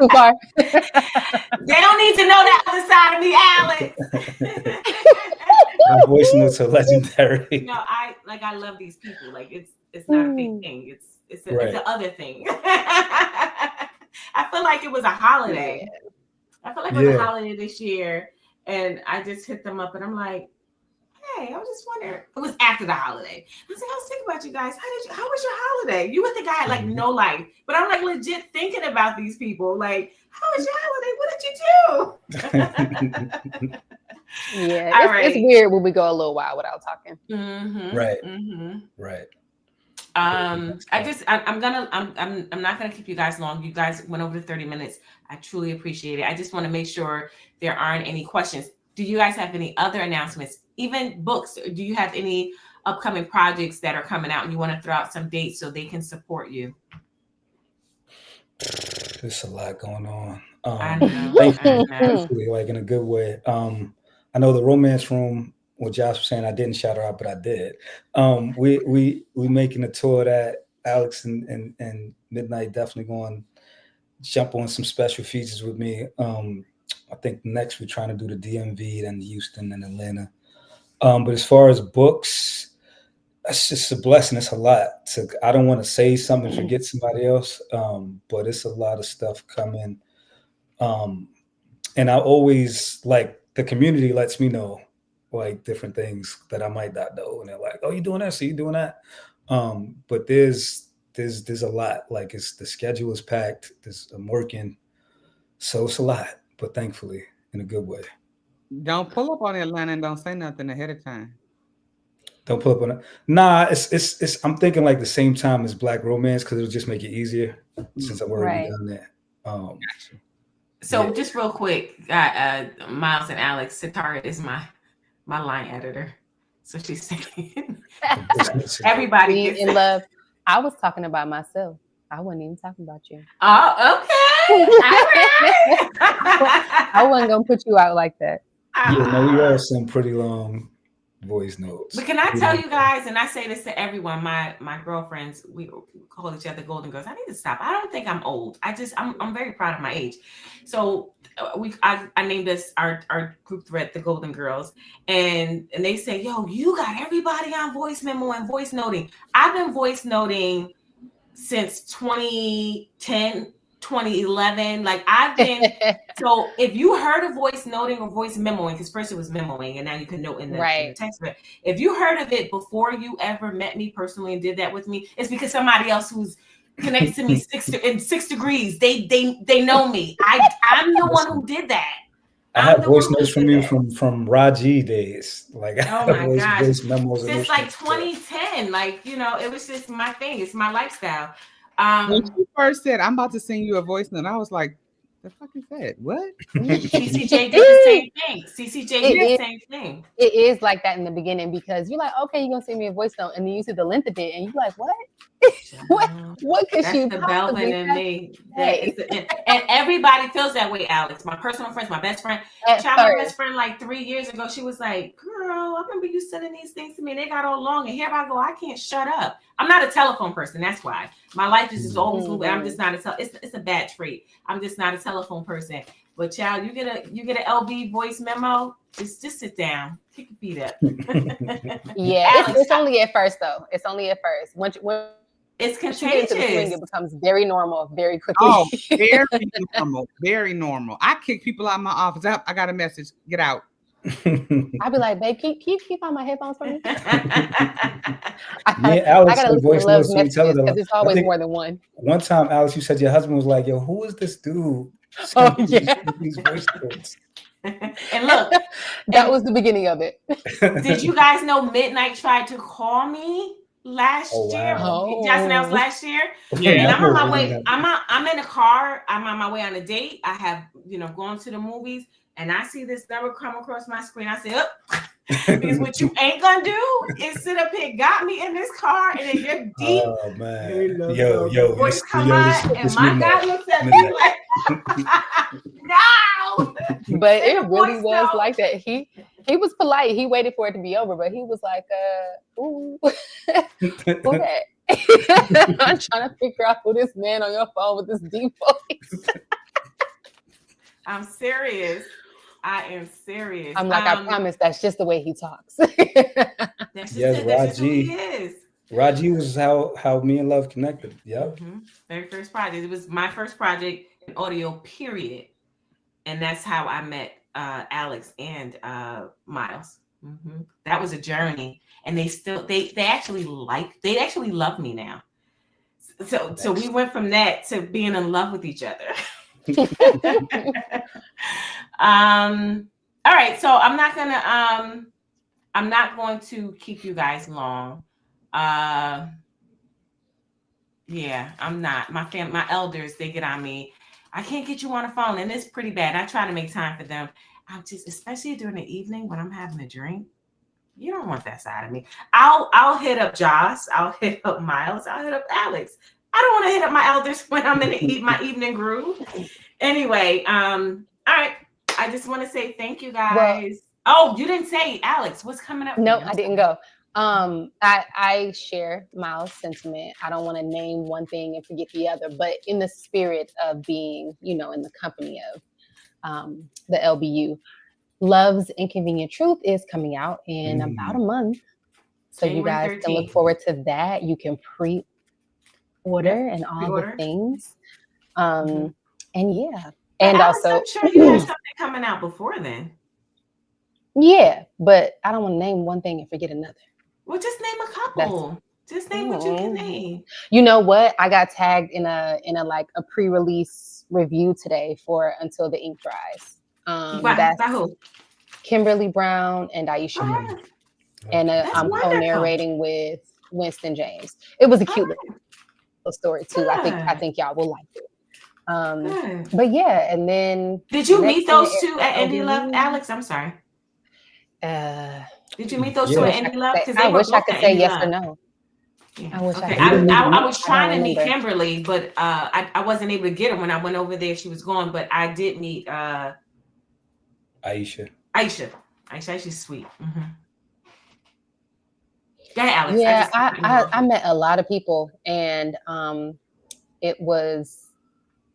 far. They don't need to know that other side of me, Alex. My voice notes are legendary. No, I love these people. Like it's not a fake thing. It's the other thing. I feel like it was a holiday. Yeah. I feel like it was a holiday this year, and I just hit them up, and I'm like, hey, I was just wondering. It was after the holiday. I was like, I was thinking about you guys. How was your holiday? You would think I had like no life, but I'm like legit thinking about these people. Like, how was your holiday? What did you do? Yeah, it's weird when we go a little while without talking. Right. I'm not gonna keep you guys long. You guys went over to 30 minutes. I truly appreciate it. I just want to make sure there aren't any questions. Do you guys have any other announcements, even books? Do you have any upcoming projects that are coming out and you want to throw out some dates so they can support you? There's a lot going on. I know. Thankfully, like in a good way. I know the Romance Room, what Josh was saying, I didn't shout her out, but I did. We making a tour of that. Alex and Midnight definitely going to jump on some special features with me. I think next we're trying to do the DMV, then Houston and Atlanta. But as far as books, That's just a blessing. It's a lot. I don't want to say something and forget somebody else, but it's a lot of stuff coming. And I always like the community lets me know like different things that I might not know, and they're like, "Oh, you doing this? So you doing that?" But there's a lot. Like the schedule is packed. I'm working, so it's a lot. But thankfully, in a good way. Don't pull up on Atlanta and don't say nothing ahead of time. Don't pull up on it. Nah, it's. I'm thinking like the same time as Black Romance because it'll just make it easier since I'm already Right. down there. So Yeah. just real quick, Myles and Alyx, Sitara is my line editor. So she's saying everybody Me gets in love. I was talking about myself. I wasn't even talking about you. Oh, okay. I wasn't gonna put you out like that. Yeah, no, we all send pretty long voice notes. But can I tell you guys, and I say this to everyone, my girlfriends, we call each other Golden Girls. I need to stop. I don't think I'm old. I'm very proud of my age. So I named this our group thread the Golden Girls, and they say, yo, you got everybody on voice memo and voice noting. I've been voice noting since 2010. 2011, like I've been. So if you heard a voice noting or voice memoing, because first it was memoing and now you can note in the text, but if you heard of it before you ever met me personally and did that with me, it's because somebody else who's connected to me in 6 degrees, they know me. I'm the one who did that. I have voice notes from you from Raji days. Like, oh my gosh, voice memos since like 2010. Like, you know, it was just my thing. It's my lifestyle. When she first said, "I'm about to send you a voice note," I was like, "The fuck is that? What?" CCJ did the same thing. CCJ did the same thing. It is like that in the beginning because you're like, okay, you're gonna send me a voice note, and then you see the length of it, and you're like, what? what could That's you the Belvin in me. And everybody feels that way, Alyx. My personal friends, my best friend. My best friend like 3 years ago, she was like, girl, I remember you sending these things to me. They got all long. And here I go, I can't shut up. I'm not a telephone person. That's why. My life is just always moving. I'm just not it's a bad trait. I'm just not a telephone person. But child, you get an LB voice memo, just sit down. Kick your feet up. Yeah, it's only at first though. It's only at first. When it's contagious. You get into the swing, it becomes very normal, very quickly. Oh, very normal, very normal. I kick people out of my office. I got a message. Get out. I'd be like, babe, can you keep on my headphones for me? Alyx, I gotta listen to love messages because it's always more than one. One time, Alyx, you said your husband was like, "Yo, who is this dude?" Oh yeah. These voice notes. And look, that was the beginning of it. Did you guys know Midnight tried to call me last year? Just announced last year. Yeah. And I'm on my way. I'm in a car. I'm on my way on a date. I have, gone to the movies, and I see this number come across my screen. I say, because what you ain't gonna do is sit up here, got me in this car, and then you're deep. Oh man, yo, voice come on, and my guy looks at me like, no. But it really was like that. He was polite. He waited for it to be over, but he was like, ooh, okay. I'm trying to figure out who this man on your phone with this deep voice. I'm serious. I am serious. I'm like, I promise that's just the way he talks. Yes, Raji. Raji was how me and Love connected. Yep. Mm-hmm. Very first project. It was my first project in audio, period. And that's how I met Alyx and Myles. Mm-hmm. That was a journey. And they actually love me now. So we went from that to being in love with each other. All right, so I'm not going to keep you guys long. Yeah, I'm not. My elders, they get on me. I can't get you on the phone, and it's pretty bad. I try to make time for them. I'm just, especially during the evening when I'm having a drink. You don't want that side of me. I'll hit up Joss. I'll hit up Myles. I'll hit up Alyx. I don't want to hit up my elders when I'm in my evening groove. Anyway, all right. I just want to say thank you guys. Well, you didn't say, Alyx, what's coming up? No, I didn't go. I share Myles' sentiment. I don't want to name one thing and forget the other, but in the spirit of being, in the company of the LBU, Love's Inconvenient Truth is coming out in about a month. So you guys can look forward to that. You can pre-order and all the things. And yeah. And Alex, also, I'm sure you have something coming out before then. Yeah, but I don't want to name one thing and forget another. Well, just name a couple. Just name what you can name. You know what? I got tagged in a like a pre-release review today for Until the Ink Dries. By who? Kimberly Brown and Aisha. Oh, and I'm co-narrating with Winston James. It was a cute little story too. Good. I think y'all will like it. But yeah, and then did you meet those two at Indie Love, Alex? I'm sorry. Did you meet those two at Indie Love? I wish I could say yes or no. Yeah. I wish I was trying to meet Kimberly, but I wasn't able to get her when I went over there. She was gone, but I did meet Aisha. Aisha's sweet. Mm-hmm. Go ahead, Alex. Yeah, I met a lot of people, and it was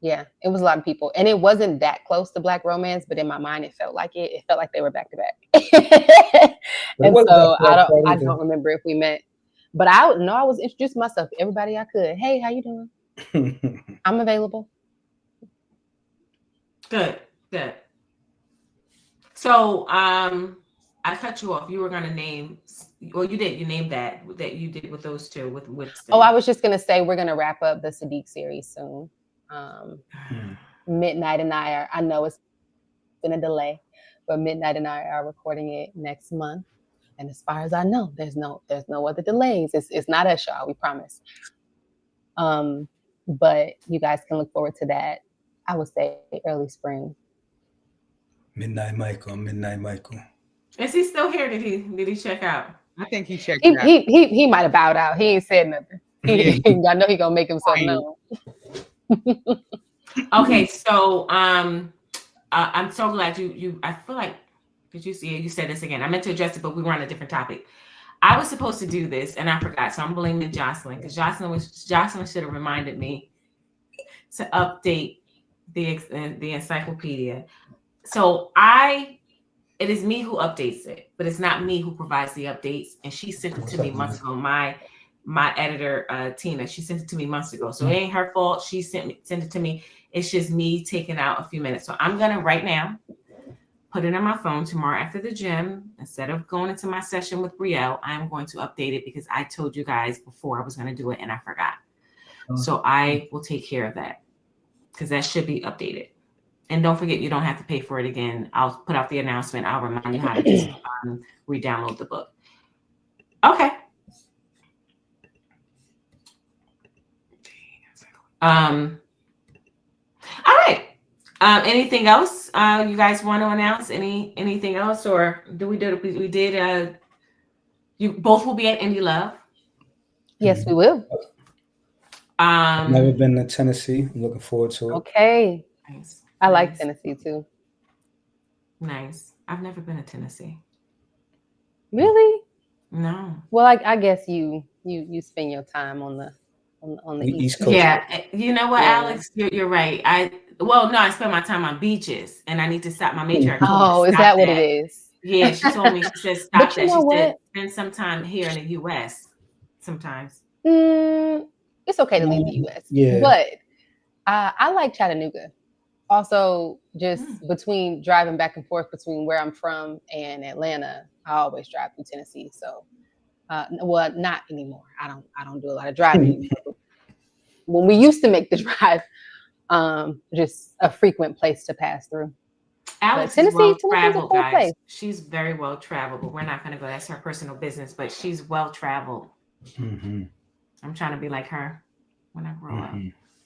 a lot of people, and it wasn't that close to Black romance, but in my mind, it felt like it. It felt like they were back to back. And so I don't remember if we met, but I was introducing myself to everybody I could. Hey, how you doing? I'm available. Good. So, I cut you off. You were going to name, well, you did. You named that you did with those two, with Winston. Oh, I was just going to say we're going to wrap up the Sadiq series soon. Midnight and I know it's been a delay, but Midnight and I are recording it next month. And as far as I know, there's no other delays. It's not us, y'all. We promise. But you guys can look forward to that. I would say early spring. Midnight Michael. Is he still here? Did he check out? I think he checked out. He might have bowed out. He ain't said nothing. I know he gonna make himself known. Okay, so I'm so glad you. I feel like, did you see it? You said this again. I meant to address it, but we were on a different topic. I was supposed to do this and I forgot, so I'm blaming Jocelyn because Jocelyn should have reminded me to update the encyclopedia. So it is me who updates it, but it's not me who provides the updates. And she sent it to me months ago. My editor, Tina, she sent it to me months ago. So it ain't her fault. She sent it to me. It's just me taking out a few minutes. So I'm gonna right now put it on my phone tomorrow after the gym. Instead of going into my session with Brielle, I'm going to update it because I told you guys before I was gonna do it and I forgot. So I will take care of that because that should be updated. And don't forget, you don't have to pay for it again. I'll put out the announcement. I'll remind you how to just re-download the book. Okay. All right. Anything else you guys want to announce? Anything else, or we did? You both will be at Indie Love. Yes, we will. Never been to Tennessee. I'm looking forward to it. Okay. Nice. I like Tennessee too. Nice. I've never been to Tennessee. Really? No. Well, I guess you spend your time on the East Coast. Yeah. You know what, Alex? You're right. I spend my time on beaches, and I need to stop. My matriarch. Oh, is that what it is? Yeah, she told me. She said stop that. She said spend some time here in the U.S. Sometimes. It's okay to leave the U.S. Yeah. But I like Chattanooga. Also, just between driving back and forth between where I'm from and Atlanta, I always drive through Tennessee. So, not anymore. I don't do a lot of driving. When we used to make the drive, just a frequent place to pass through. Alex is well traveled, guys. Place. She's very well traveled, but we're not going to go. That's her personal business. But she's well traveled. Mm-hmm. I'm trying to be like her when I grow up.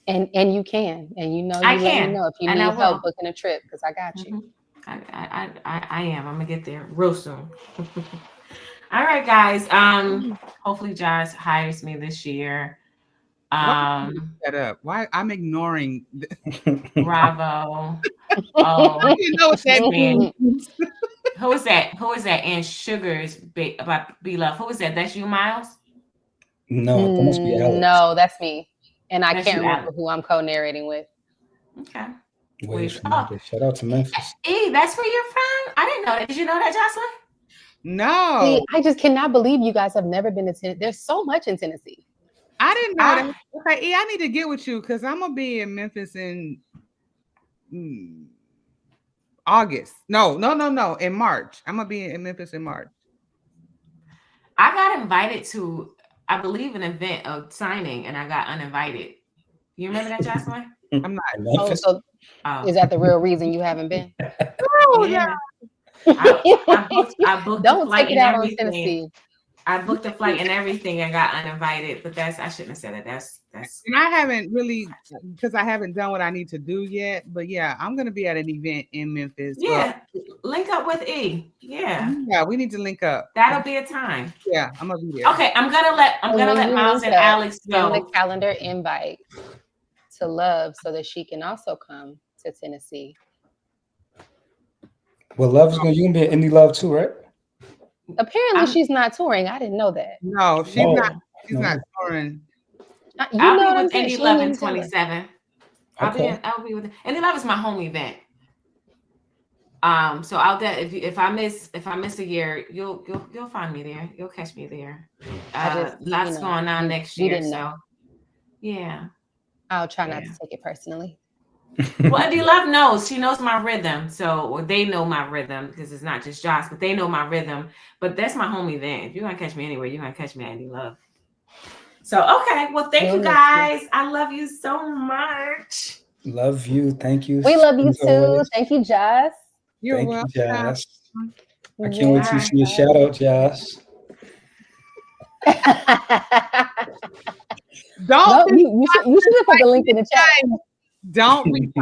And you can, and you let me know if you need help booking a trip because I got you. I am. I'm gonna get there real soon. All right, guys. Hopefully Josh hires me this year. Set up. Why I'm ignoring? Bravo. Oh, you know what that means. Who is that? And Sugar's about Be Love. Who is that? That's you, Myles? No, that must be Alex. No, that's me. And I can't remember who I'm co-narrating with. Okay. Wait, shout out to Memphis. Hey, that's where you're from? I didn't know that. Did you know that, Jocelyn? No. See, I just cannot believe you guys have never been to Tennessee. There's so much in Tennessee. I didn't know that. Okay, I need to get with you because I'm gonna be in Memphis in August. No. In March. I'm gonna be in Memphis in March. I got invited to, I believe, an event of signing, and I got uninvited. You remember that, Jocelyn? I'm not. Oh, so is that the real reason you haven't been? Oh, yeah. I booked Don't a flight take it and out on everything. Tennessee. I booked a flight and everything and got uninvited, but I shouldn't have said it. That's. And I haven't really, because I haven't done what I need to do yet. But yeah, I'm gonna be at an event in Memphis. Yeah, link up with E. Yeah, we need to link up. That'll be a time. Yeah, I'm gonna be there. Okay, I'm gonna let Myles and Alyx go. Send the calendar invite to Love so that she can also come to Tennessee. Well, Love's gonna be in Indie Love too, right? Apparently, she's not touring. I didn't know that. No, she's not. She's not touring. I'll be with Indie Love in 27. Okay. I'll be with Indie Love is my home event. So I'll if I miss a year, you'll find me there. You'll catch me there. Lots going on next year. So yeah. I'll try not to take it personally. Well, Indie Love knows. She knows my rhythm. Or they know my rhythm because it's not just Josh, but they know my rhythm. But that's my home event. If you're gonna catch me anywhere, you're gonna catch me at Indie Love. So okay. Well, thank you guys. I love you so much. Love you. Thank you. We love you too. Thank you, Josh. You're welcome. Josh. I can't wait to see a shout out, Josh. Don't. You should have put the link in the chat. Don't be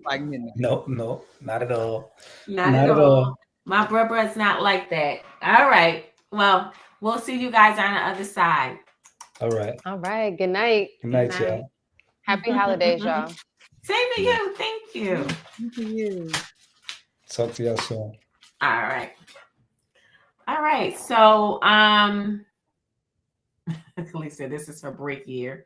like midnight. No, not at all. Not at all. My brother's not like that. All right. Well, we'll see you guys on the other side. All right. All right. Good night. Good night, y'all. Happy holidays, y'all. Same to you. Thank you. Thank you. Talk to y'all soon. All right. So, Khalees said this is her break year.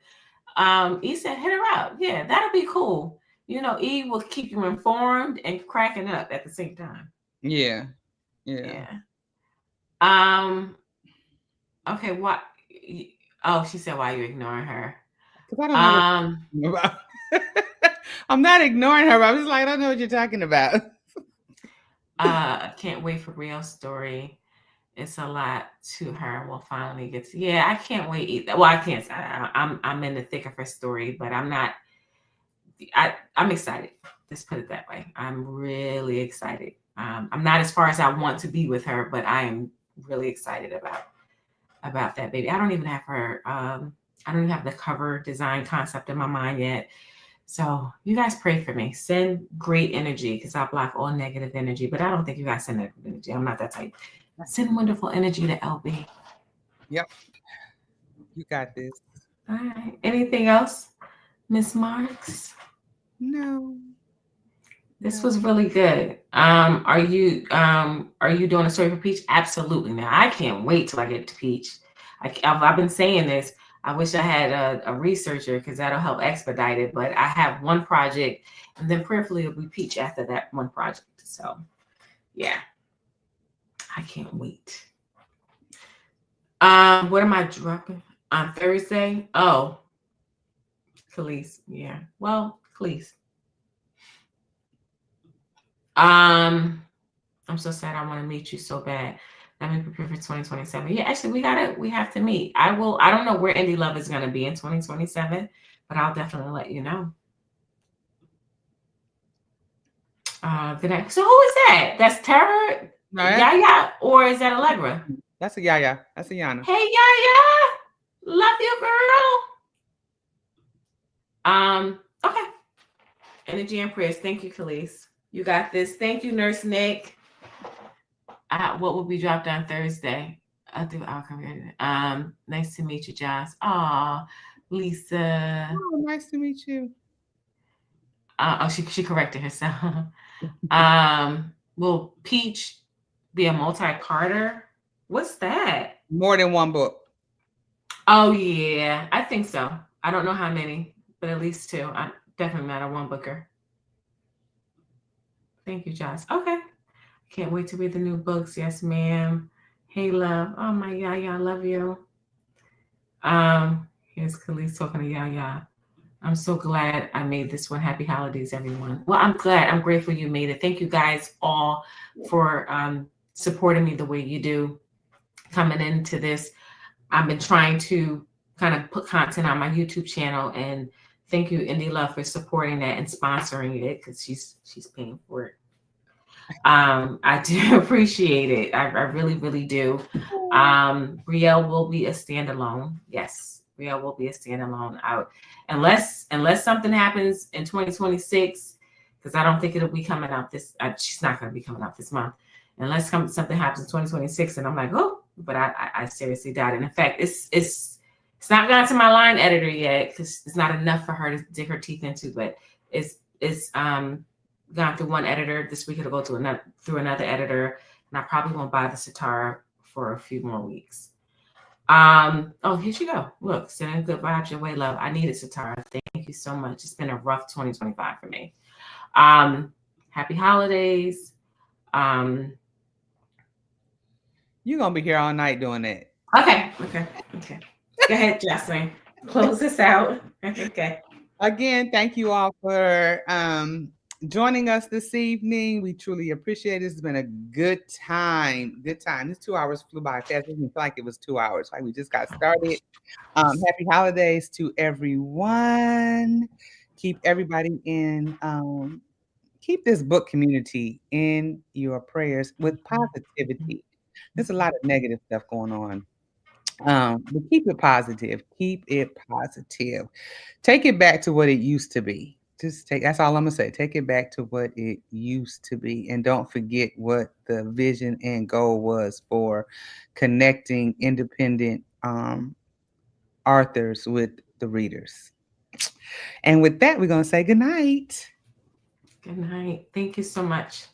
E said, hit her up. Yeah, that'll be cool. E will keep you informed and cracking up at the same time. Yeah. Okay. What? Oh, she said, why are you ignoring her? Because I don't know. I'm not ignoring her. But I'm just like, I don't know what you're talking about. I can't wait for real story. It's a lot to her. We'll finally get to. Yeah, I can't wait either. Well, I can't. I'm in the thick of her story, but I'm not. I'm excited. Let's put it that way. I'm really excited. I'm not as far as I want to be with her, but I am really excited about that baby. I don't even have her. I don't even have the cover design concept in my mind yet. So you guys pray for me. Send great energy because I block all negative energy. But I don't think you guys send negative energy. I'm not that type. Send wonderful energy to LB. Yep. You got this. All right. Anything else, Miss Marks? No. This was really good. Are you doing a story for Peach? Absolutely. Now I can't wait till I get to Peach. I've been saying this. I wish I had a researcher because that'll help expedite it. But I have one project, and then prayerfully it'll be Peach after that one project. So, yeah, I can't wait. What am I dropping on Thursday? Oh, Khalees. Yeah. Well, Khalees. I'm so sad. I want to meet you so bad. Let me prepare for 2027. Yeah, actually, we have to meet. I don't know where Indie Love is going to be in 2027, but I'll definitely let you know. Good night. So who is that? That's Tara? No, Yaya? Or is that Allegra? That's a Yaya. That's a Yana. Hey, Yaya. Love you, girl. Okay. Energy and prayers. Thank you, Khalees. You got this. Thank you, Nurse Nick. What will be dropped on Thursday? I'll come. Nice to meet you, Josh. Aw, Lisa. Oh, nice to meet you. She corrected herself. Will Peach be a multi-parter? What's that? More than one book. Oh yeah, I think so. I don't know how many, but at least two. I'm definitely not a one booker. Thank you, Josh. Okay. Can't wait to read the new books. Yes, ma'am. Hey, love. Oh, my Yaya, I love you. Here's Khalees talking to Yaya. I'm so glad I made this one. Happy holidays, everyone. Well, I'm glad. I'm grateful you made it. Thank you guys all for supporting me the way you do coming into this. I've been trying to kind of put content on my YouTube channel, and thank you, Indie Love, for supporting that and sponsoring it because she's paying for it. I do appreciate it. I really, really do. Brielle will be a standalone. Yes, Brielle will be a standalone out. Unless something happens in 2026, because I don't think it'll be coming out this, she's not going to be coming out this month. Unless something happens in 2026, and I'm like, oh, but I seriously doubt it. In fact, it's not gone to my line editor yet because it's not enough for her to dig her teeth into, but it's gone through one editor. This week it'll go through another editor, and I probably won't buy the Satara for a few more weeks. Oh, here she go. Look, sending good vibes your way, love. I needed Satara. Thank you so much. It's been a rough 2025 for me. Happy holidays. You're gonna be here all night doing that. Okay. Go ahead, Jasmine. Close this out. Okay. Again, thank you all for joining us this evening. We truly appreciate it. It's been a good time. Good time. This 2 hours flew by fast. It didn't feel like it was 2 hours. Like we just got started. Happy holidays to everyone. Keep everybody in. Keep this book community in your prayers with positivity. There's a lot of negative stuff going on. But keep it positive. Keep it positive. Take it back to what it used to be. That's all I'm gonna say. Take it back to what it used to be. And don't forget what the vision and goal was for connecting independent authors with the readers. And with that, we're gonna say good night. Good night. Thank you so much.